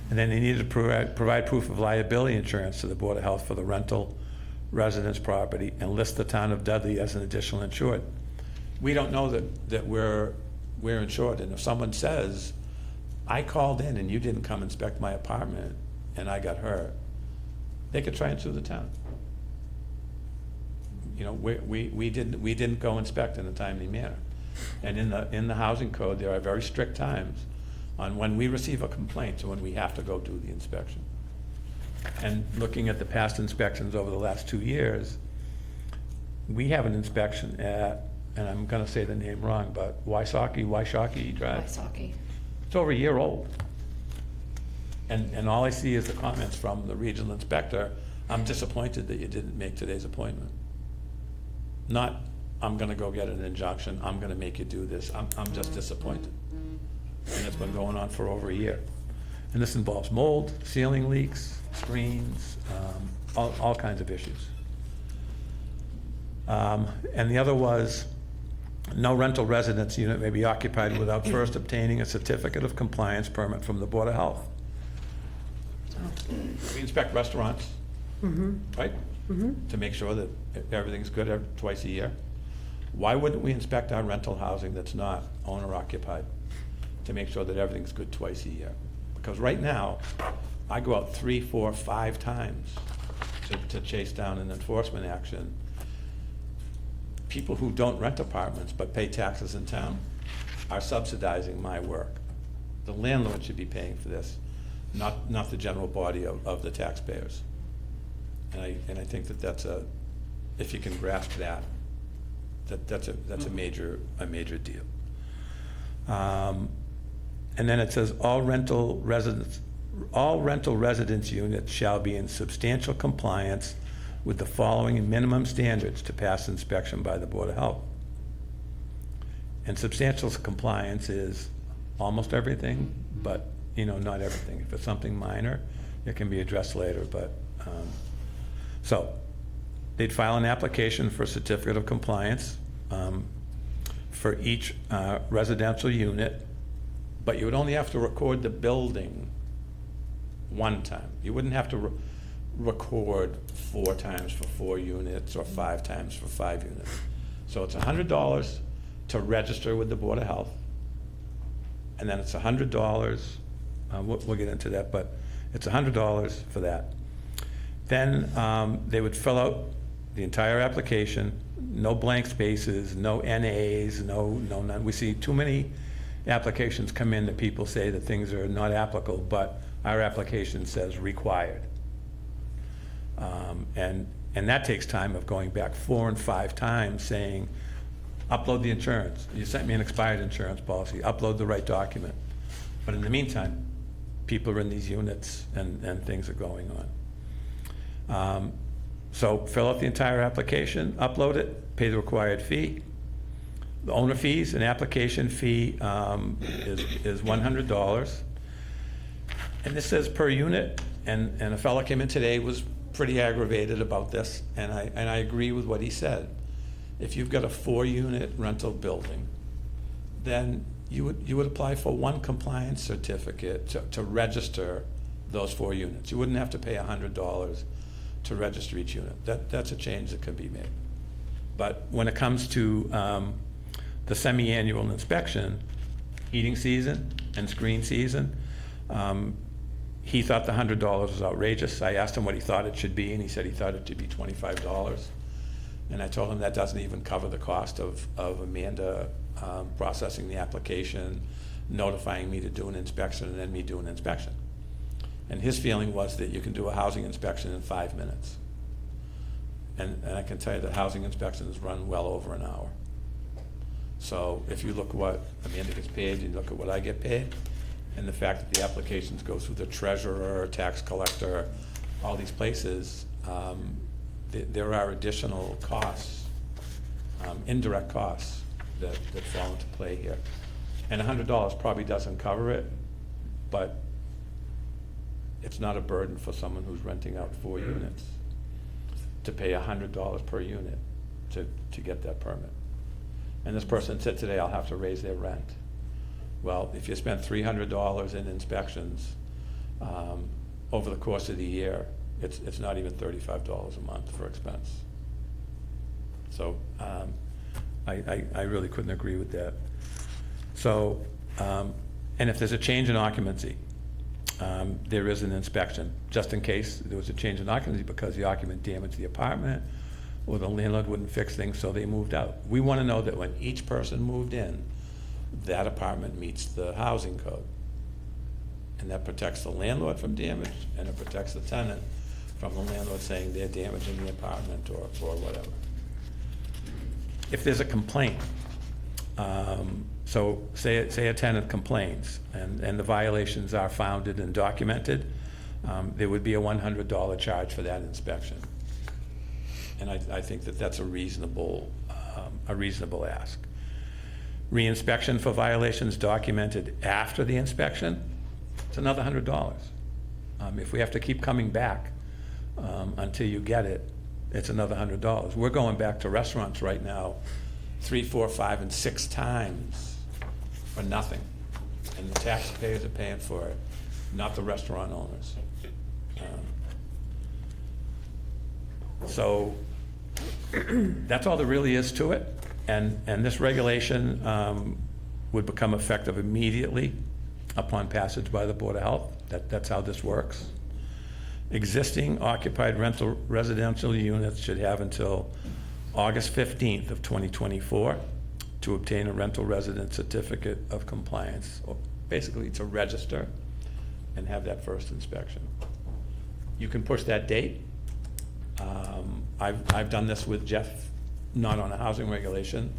And then they needed to provide proof of liability insurance to the Board of Health for the rental residence property and list the town of Dudley as an additional insured. We don't know that we're insured, and if someone says, I called in and you didn't come inspect my apartment and I got hurt, they could try and sue the town. We didn't go inspect in a timely manner. And in the housing code, there are very strict times on when we receive a complaint to when we have to go do the inspection. And looking at the past inspections over the last 2 years, we have an inspection at, and I'm gonna say the name wrong, but Wysocki Drive. Wysocki. It's over a year old. And all I see is the comments from the regional inspector, I'm disappointed that you didn't make today's appointment. Not, I'm gonna go get an injunction, I'm gonna make you do this, I'm just disappointed. And it's been going on for over a year. And this involves mold, ceiling leaks, screens, all kinds of issues. And the other was, no rental residence unit may be occupied without first obtaining a certificate of compliance permit from the Board of Health. We inspect restaurants, right? To make sure that everything's good twice a year. Why wouldn't we inspect our rental housing that's not owner occupied to make sure that everything's good twice a year? Because right now, I go out 3, 4, 5 times to chase down an enforcement action. People who don't rent apartments but pay taxes in town are subsidizing my work. The landlord should be paying for this, not the general body of the taxpayers. And I think that's if you can grasp that's a major deal. And then it says all rental residents all rental residence units shall be in substantial compliance with the following minimum standards to pass inspection by the Board of Health. And substantial compliance is almost everything, but, not everything. If it's something minor, it can be addressed later, but, so, they'd file an application for a certificate of compliance for each residential unit, but you would only have to record the building one time. You wouldn't have to record 4 times for 4 units or 5 times for 5 units. So it's $100 to register with the Board of Health, and then it's $100, we'll get into that, but it's $100 for that. Then they would fill out the entire application, no blank spaces, no NAs, no none. We see too many applications come in that people say that things are not applicable, but our application says required. And that takes time of going back 4 and 5 times saying, upload the insurance. You sent me an expired insurance policy, upload the right document. But in the meantime, people are in these units and things are going on. So fill out the entire application, upload it, pay the required fee. The owner fees, an application fee is $100. And this says per unit, and a fella came in today, was pretty aggravated about this, and I agree with what he said. If you've got a 4-unit rental building, then you would apply for 1 compliance certificate to register those 4 units. You wouldn't have to pay $100 to register each unit. That's a change that could be made. But when it comes to the semi-annual inspection, heating season and screen season, he thought the $100 was outrageous. I asked him what he thought it should be, and he said he thought it should be $25. And I told him that doesn't even cover the cost of Amanda processing the application, notifying me to do an inspection, and then me do an inspection. And his feeling was that you can do a housing inspection in 5 minutes. And I can tell you that housing inspections run well over an hour. So if you look at what Amanda gets paid, you look at what I get paid, and the fact that the applications go through the treasurer, tax collector, all these places, there are additional costs, indirect costs that fall into play here. And $100 probably doesn't cover it, but it's not a burden for someone who's renting out 4 units to pay $100 per unit to get that permit. And this person said today, I'll have to raise their rent. Well, if you spend $300 in inspections over the course of the year, it's not even $35 a month for expense. So I really couldn't agree with that. So, and if there's a change in occupancy, there is an inspection, just in case there was a change in occupancy because the occupant damaged the apartment or the landlord wouldn't fix things, so they moved out. We want to know that when each person moved in, that apartment meets the housing code. And that protects the landlord from damage, and it protects the tenant from the landlord saying they're damaging the apartment or whatever. If there's a complaint, so say a tenant complains and the violations are founded and documented, there would be a $100 charge for that inspection. And I think that that's a reasonable ask. Reinspection for violations documented after the inspection, it's another $100. If we have to keep coming back until you get it, it's another $100. We're going back to restaurants right now 3, 4, 5, and 6 times for nothing. And the taxpayers are paying for it, not the restaurant owners. So that's all there really is to it. And this regulation would become effective immediately upon passage by the Board of Health. That's how this works. Existing occupied rental residential units should have until August 15th of 2024 to obtain a rental resident certificate of compliance, or basically to register and have that first inspection. You can push that date. I've done this with Jeff, not on a housing regulation,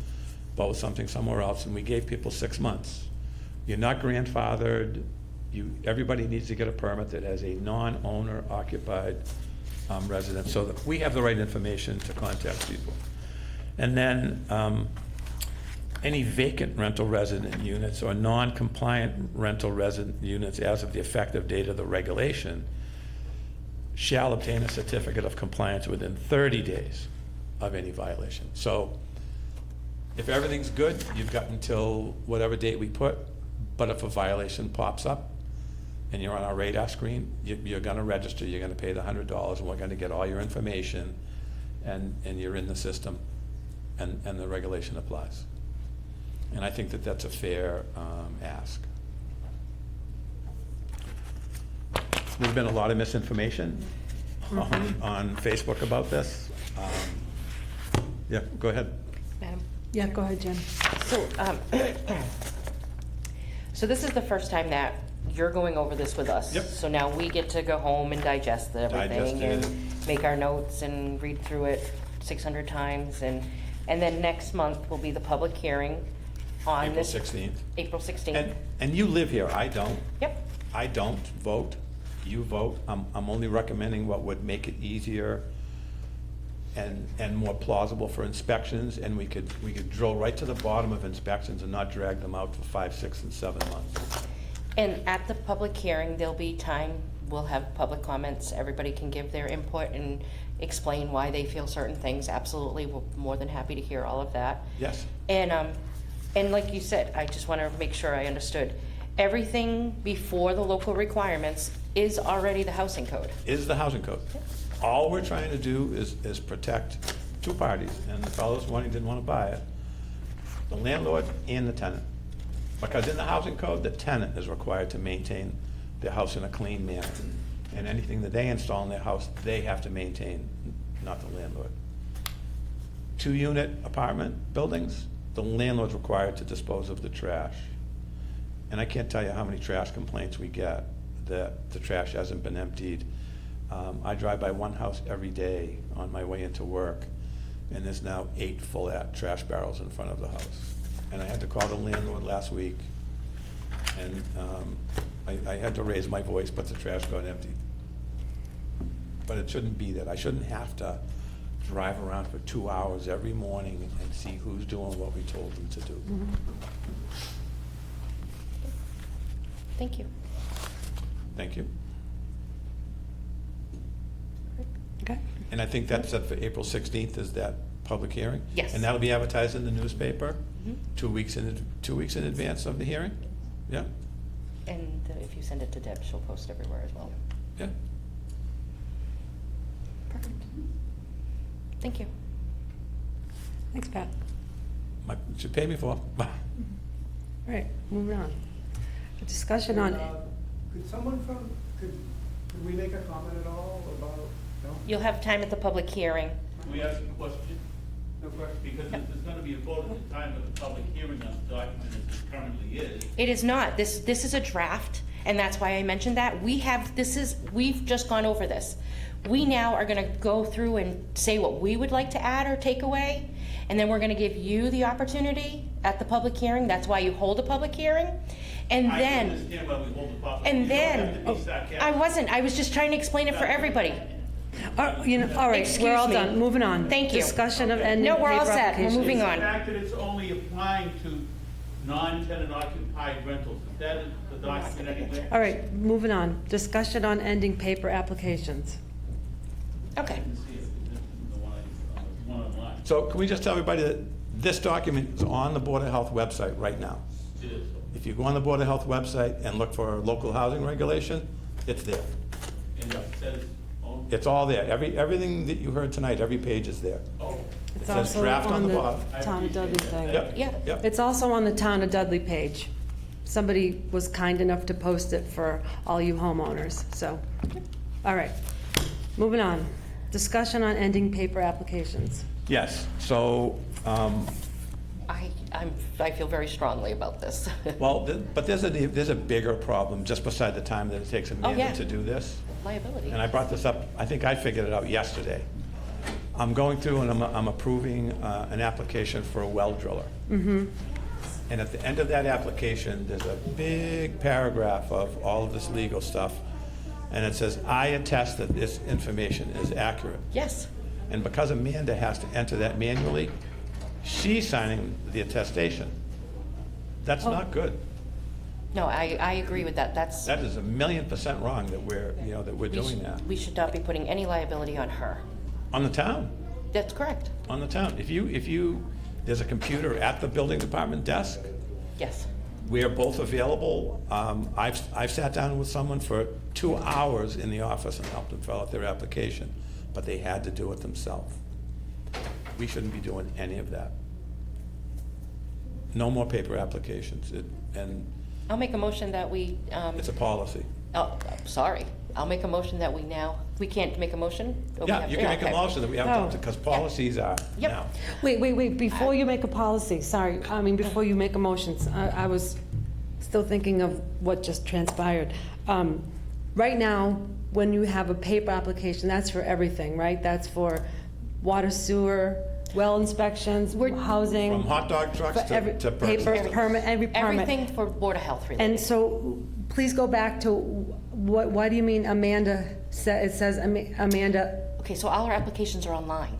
but with something somewhere else, and we gave people 6 months. You're not grandfathered, everybody needs to get a permit that has a non-owner occupied residence, so that we have the right information to contact people. And then, any vacant rental resident units or non-compliant rental resident units as of the effective date of the regulation shall obtain a certificate of compliance within 30 days of any violation. So if everything's good, you've got until whatever date we put, but if a violation pops up and you're on our radar screen, you're gonna register, you're gonna pay the $100, and we're gonna get all your information, and you're in the system, and the regulation applies. And I think that that's a fair ask. There's been a lot of misinformation on Facebook about this. Yeah, go ahead. Madam? Yeah, go ahead, Jen. So, so this is the first time that you're going over this with us. Yep. So now we get to go home and digest everything Digest it. and make our notes and read through it 600 times. And then next month will be the public hearing on April this. 16th. April 16th. And you live here, I don't. Yep. I don't vote, you vote. I'm only recommending what would make it easier and more plausible for inspections, and we could drill right to the bottom of inspections and not drag them out for 5, 6, and 7 months. And at the public hearing, there'll be time, we'll have public comments, everybody can give their input and explain why they feel certain things. Absolutely, we're more than happy to hear all of that. Yes. And like you said, I just want to make sure I understood. Everything before the local requirements is already the housing code. Is the housing code. All we're trying to do is protect two parties, and the fellows didn't want to buy it, the landlord and the tenant. Because in the housing code, the tenant is required to maintain their house in a clean manner. And anything that they install in their house, they have to maintain, not the landlord. 2-unit apartment buildings, the landlord's required to dispose of the trash. And I can't tell you how many trash complaints we get that the trash hasn't been emptied. I drive by one house every day on my way into work, and there's now 8 full trash barrels in front of the house. And I had to call the landlord last week, and I had to raise my voice, but the trash got emptied. But it shouldn't be that. I shouldn't have to drive around for 2 hours every morning and see who's doing what we told them to do. Thank you. Thank you. Okay. And I think that's set for April 16th, is that public hearing? Yes. And that'll be advertised in the newspaper 2 weeks in advance of the hearing? Yeah? And if you send it to Deb, she'll post everywhere as well. Yeah. Perfect. Thank you. Thanks, Pat. Should pay me for. All right, moving on. A discussion on, Could someone could we make a comment at all about, no? You'll have time at the public hearing. Can we ask a question? No question? Because if there's gonna be a vote at the time of the public hearing on the document as it currently is. It is not. This is a draft, and that's why I mentioned that. We've just gone over this. We now are gonna go through and say what we would like to add or take away, and then we're gonna give you the opportunity at the public hearing. That's why you hold a public hearing. And I then, understand why we hold the public. and You don't have then, to be sarcastic. I was just trying to explain it for everybody. all right, we're all Excuse me. done, moving on. Thank you. Discussion of ending No, we're all paper set. We're applications. moving on. The fact that it's only applying to non-tenant occupied rentals, is that in the document anywhere? All right, moving on. Discussion on ending paper applications. Okay. I didn't see it. This is the one online. So can we just tell everybody that this document is on the Board of Health website right now? It is. If you go on the Board of Health website and look for local housing regulation, it's there. And it says, oh, It's all there. Everything that you heard tonight, every page is there. oh, It's It says also draft on on the the bottom. Town of Dudley thing. Yep. Yeah. Yep. It's also on the Town of Dudley page. Somebody was kind enough to post it for all you homeowners, so. All right, moving on. Discussion on ending paper applications. Yes, so, I feel very strongly about this. well, but there's a bigger problem just beside the time that it takes Oh, yeah. Amanda to do this. Liability. And I brought this up, I think I figured it out yesterday. I'm going through and I'm approving an application for a well driller. And at the end of that application, there's a big paragraph of all of this legal stuff. And it says, I attest that this information is accurate. Yes. And because Amanda has to enter that manually, she's signing the attestation. That's not good. No, I agree with that. That's. That is 1,000,000% wrong that we're we doing should- that. We should not be putting any liability on her. On the town, That's correct. on the town. If you, there's a computer at the building department desk, Yes. we are both available. I've sat down with someone for 2 hours in the office and helped them fill out their application, but they had to do it themselves. We shouldn't be doing any of that. No more paper applications, and I'll make a motion that we, it's a policy. oh, sorry. I'll make a motion that we can't make a motion? Or we Yeah, have you to? can make a Okay. motion that we have Oh. to, because policies are Yep. now. Wait, before you make a policy, sorry, before you make a motion, I was still thinking of what just transpired. Right now, when you have a paper application, that's for everything, right? That's for water, sewer, well inspections, housing. From hot dog trucks for every- to paper, purchase. permit, every permit. Everything for Board of Health related. And so, please go back to, why do you mean Amanda, it says Amanda, Okay, so all our applications are online.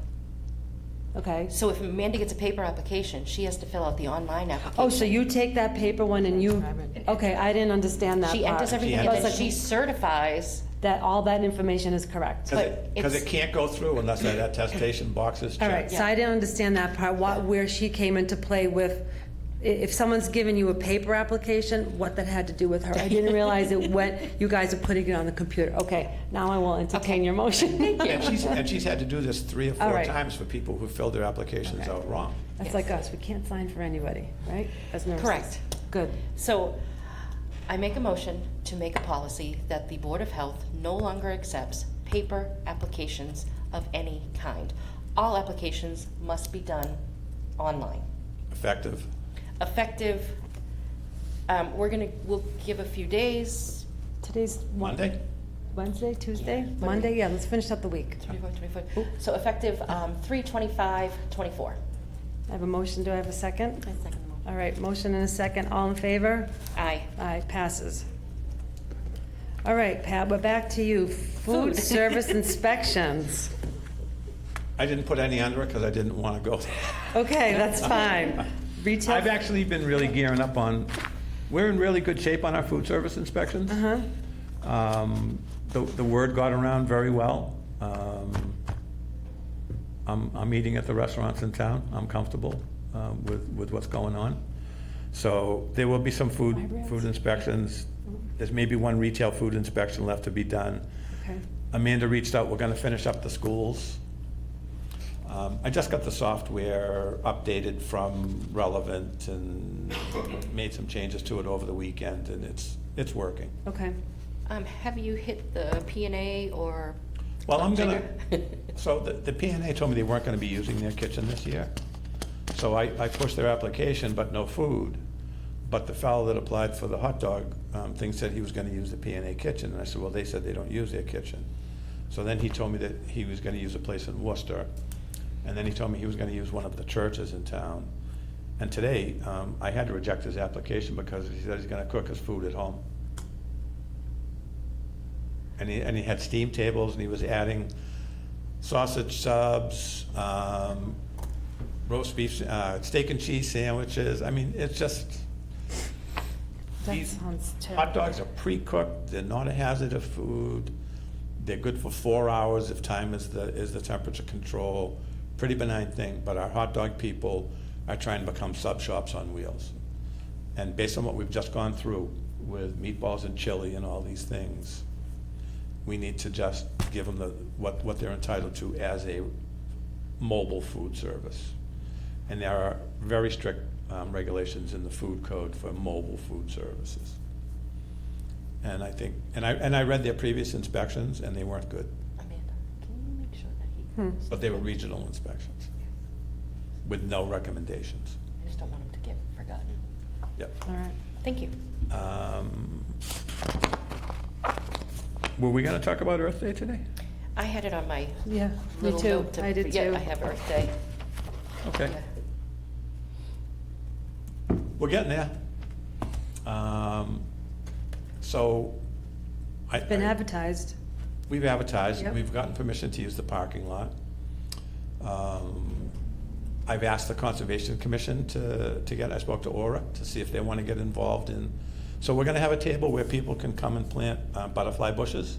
okay? So if Amanda gets a paper application, she has to fill out the online application. Oh, so you take that paper one and you, okay, I didn't understand that part. She enters everything, and It's then like she certifies. that all that information is correct. But Because it's- it can't go through unless that attestation box is checked. All right, so I didn't understand that part, where she came into play with, if someone's given you a paper application, what that had to do with her. I didn't realize it went, you guys are putting it on the computer. Okay, now I will entertain Okay. your motion. Thank And she's had to do this 3 or 4 All right. times for people who filled their applications out wrong. That's like us, we can't sign for anybody, right? As nurses. Correct. Good. So I make a motion to make a policy that the Board of Health no longer accepts paper applications of any kind. All applications must be done online. Effective. Effective, we'll give a few days, Today's Monday? Wednesday, Tuesday, Monday. Monday, yeah, let's finish up the week. 24. So effective 3/25/24. I have a motion, do I have a second? I second the motion. All right, motion and a second, all in favor? Aye. Aye, passes. All right, Pat, we're back to you. Food service inspections. I didn't put any under it because I didn't want to go. Okay, that's fine. Retail. I've actually been really gearing up on, we're in really good shape on our food service inspections. The word got around very well. I'm eating at the restaurants in town. I'm comfortable with what's going on. So there will be some food inspections. There's maybe one retail food inspection left to be done. Okay. Amanda reached out, we're gonna finish up the schools. I just got the software updated from Relevant and made some changes to it over the weekend, and it's working. Okay. Have you hit the P&A or? Well, I'm gonna, Jigger? so the P&A told me they weren't gonna be using their kitchen this year. So I pushed their application, but no food. But the fellow that applied for the hot dog thing said he was gonna use the P&A kitchen, and I said, well, they said they don't use their kitchen. So then he told me that he was gonna use a place in Worcester, and then he told me he was gonna use one of the churches in town. And today, I had to reject his application because he said he's gonna cook his food at home. And he had steam tables, and he was adding sausage subs, roast beef, steak and cheese sandwiches. I mean, it's just, That these sounds hot terrible. dogs are pre-cooked, they're not a hazard of food. They're good for 4 hours if time is the temperature control. Pretty benign thing, but our hot dog people are trying to become sub shops on wheels. And based on what we've just gone through with meatballs and chili and all these things, we need to just give them what they're entitled to as a mobile food service. And there are very strict regulations in the food code for mobile food services. And I think, and I read their previous inspections, and they weren't good, Amanda, can you make sure that he? but they were regional inspections with no recommendations. I just don't want him to get forgotten. Yep. All right. Thank you. Were we gonna talk about Earth Day today? I had it on my Yeah, me little too. note to. I did Yeah, too. I have Earth Day. Okay. Yeah. We're getting there. So. It's been advertised. We've advertised, Yep. we've gotten permission to use the parking lot. I've asked the Conservation Commission I spoke to Aura to see if they want to get involved in, so we're gonna have a table where people can come and plant butterfly bushes.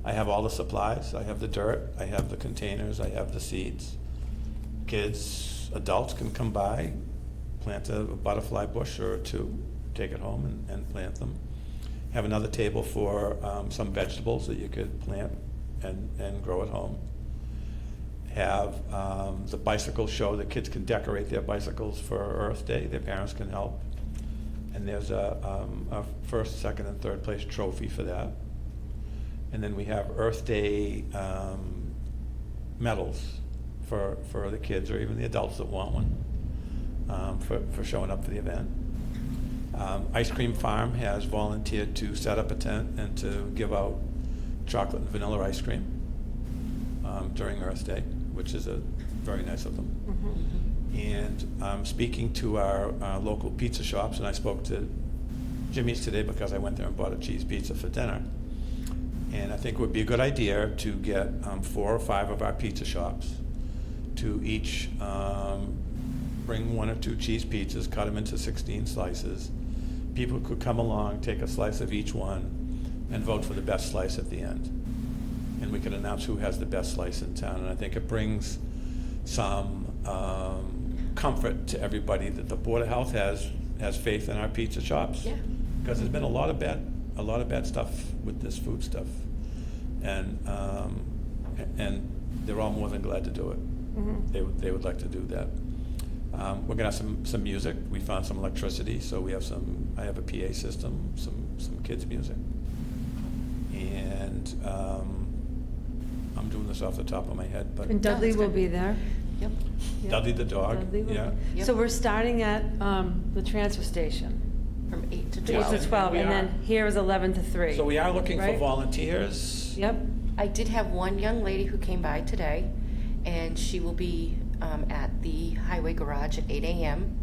I have all the supplies, I have the dirt, I have the containers, I have the seeds. Kids, adults can come by, plant a butterfly bush or two, take it home and plant them. Have another table for some vegetables that you could plant and grow at home. Have the bicycle show, the kids can decorate their bicycles for Earth Day, their parents can help. And there's a first, second, and third place trophy for that. And then we have Earth Day medals for the kids or even the adults that want one for showing up for the event. Ice Cream Farm has volunteered to set up a tent and to give out chocolate and vanilla ice cream during Earth Day, which is very nice of them. And I'm speaking to our local pizza shops, and I spoke to Jimmy's today because I went there and bought a cheese pizza for dinner. And I think it would be a good idea to get 4 or 5 of our pizza shops to each bring 1 or 2 cheese pizzas, cut them into 16 slices. People could come along, take a slice of each one, and vote for the best slice at the end. And we can announce who has the best slice in town. And I think it brings some comfort to everybody that the Board of Health has faith in our pizza shops. Yeah. Because there's been a lot of bad stuff with this food stuff. And they're all more than glad to do it. They would like to do that. We're gonna have some music. We found some electricity, so we have I have a PA system, some kids' music. And I'm doing this off the top of my head, but And Dudley that's will good. be there. Yep. Yep. Dudley the dog, Dudley will yeah. be- Yep. So we're starting at the transfer station, From 8 to 8 12. to 12, We and are. then here is 11 to 3. So we are looking for Right? volunteers. Yep. I did have one young lady who came by today, and she will be at the highway garage at 8 a.m.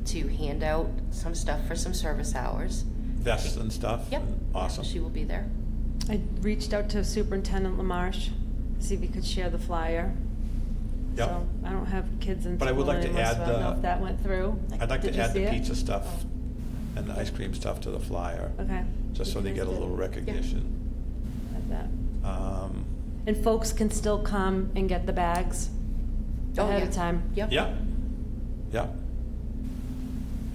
to hand out some stuff for some service hours. Vests and stuff. Yep. Awesome. She will be there. I reached out to Superintendent Lamarche, see if he could share the flyer. Yep. So I don't have kids in But I would school like to anymore, add so I don't know the- if that went through. I'd like Did to you add see the it? pizza stuff and the ice cream stuff to the flyer, Okay. just so they get a little recognition. Like that. Um, And folks can still come and get the bags Oh, ahead yeah. of time. Yep. Yeah.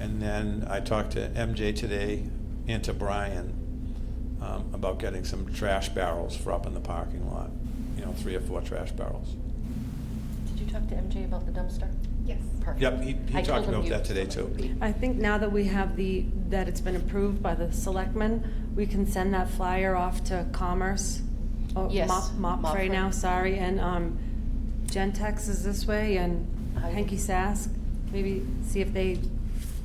And then I talked to MJ today and to Brian about getting some trash barrels for up in the parking lot. 3 or 4 trash barrels. Did you talk to MJ about the dumpster? Yes. Perfect. Yep, he I talked told him about you- that today too. I think now that we have that it's been approved by the selectmen, we can send that flyer off to Commerce. Oh, Yes, Mopfre now, sorry, and Gentex is this way, and I- Hanky Sask. Maybe see if they,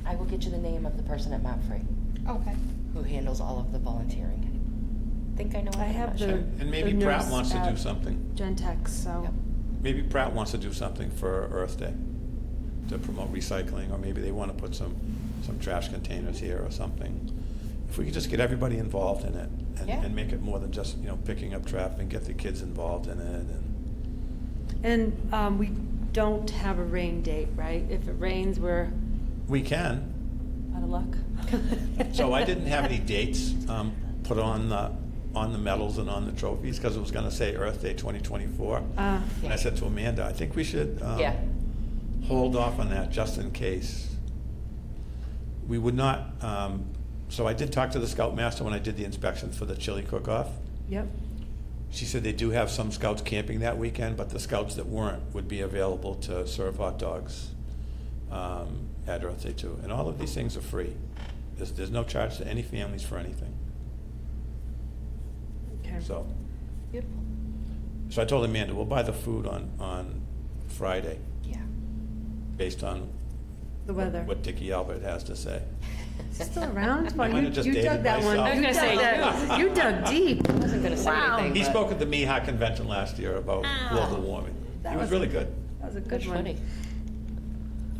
I will get you the name of the person at Mopfre Okay. who handles all of the volunteering. I think I know it, I but I'm have not the. sure. And maybe the Pratt nurse wants to do at something. Gentex, so. Yep. Maybe Pratt wants to do something for Earth Day to promote recycling, or maybe they want to put some trash containers here or something. If we could just get everybody involved in it Yeah. and make it more than just, picking up trash and get the kids involved in it And we don't have a rain date, right? If it rains, we're we can. out of luck. So I didn't have any dates put on the medals and on the trophies because it was going to say Earth Day 2024. And I said to Amanda, I think we should Yeah. hold off on that just in case. We would not, so I did talk to the Scoutmaster when I did the inspection for the chili cook-off. Yep. She said they do have some scouts camping that weekend, but the scouts that weren't would be available to serve hot dogs at Earth Day too. And all of these things are free. There's no charge to any families for anything. Okay. So, Beautiful. so I told Amanda, we'll buy the food on Friday, Yeah. based on The weather. what Dickie Albert has to say. Still around? I might have just You dated dug that one. myself. I was You gonna dug say, that- You dug deep. I wasn't gonna say Wow. anything, He but- spoke at the MEHA convention last year about global warming. That He was was- really good. That was a good That's one. funny.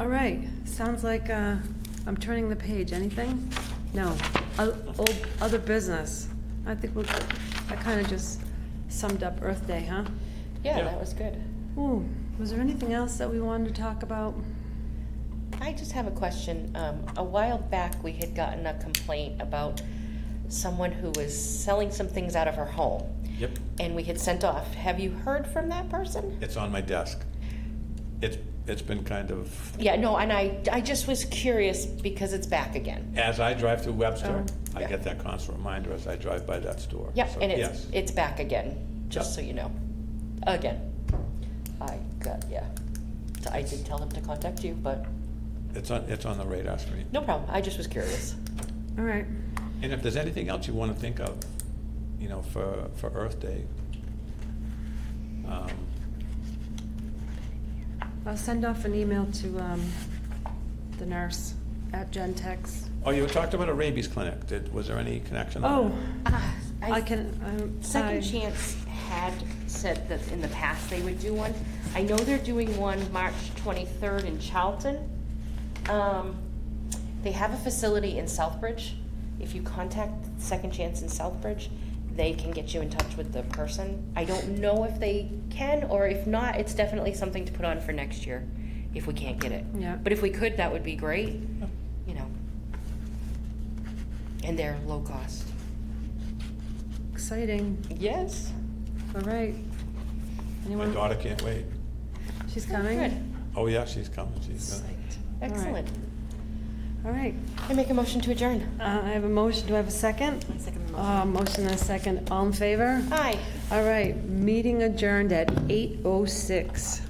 All right, sounds like I'm turning the page. Anything? No. Old, other business. I think we're good. That kind of just summed up Earth Day, huh? Yeah, Yeah. that was good. Ooh, was there anything else that we wanted to talk about? I just have a question. A while back, we had gotten a complaint about someone who was selling some things out of her home. Yep, And we had sent off. Have you heard from that person? it's on my desk. It's been kind of, Yeah, no, and I just was curious because it's back again. as I drive through Webster, I Yeah. get that constant reminder as I drive by that store. Yep, So, and yes. it's back again, just Yep. so you know. Again. Yeah. So I did tell him to contact you, but It's on the radar screen. no problem. I just was curious. All right. And if there's anything else you want to think of, for Earth Day, I'll send off an email to the nurse at Gentex. oh, you talked about a rabies clinic. Was there any connection? Oh, I I can, Second Chance had said that in the past they would do one. I know they're doing one March 23rd in Charlton. They have a facility in Southbridge. If you contact Second Chance in Southbridge, they can get you in touch with the person. I don't know if they can, or if not, it's definitely something to put on for next year, if we can't get it. Yeah. But if we could, that would be great, you know. And they're low cost. exciting. Yes. All right. My Anyone? daughter can't wait. She's coming? Good. Oh, yeah, she's coming. She's gonna. Excellent. All right. I make a motion to adjourn. I have a motion. Do I have a second? I second the motion. Motion and a second. All in favor? Aye. All right. Meeting adjourned at 8:06.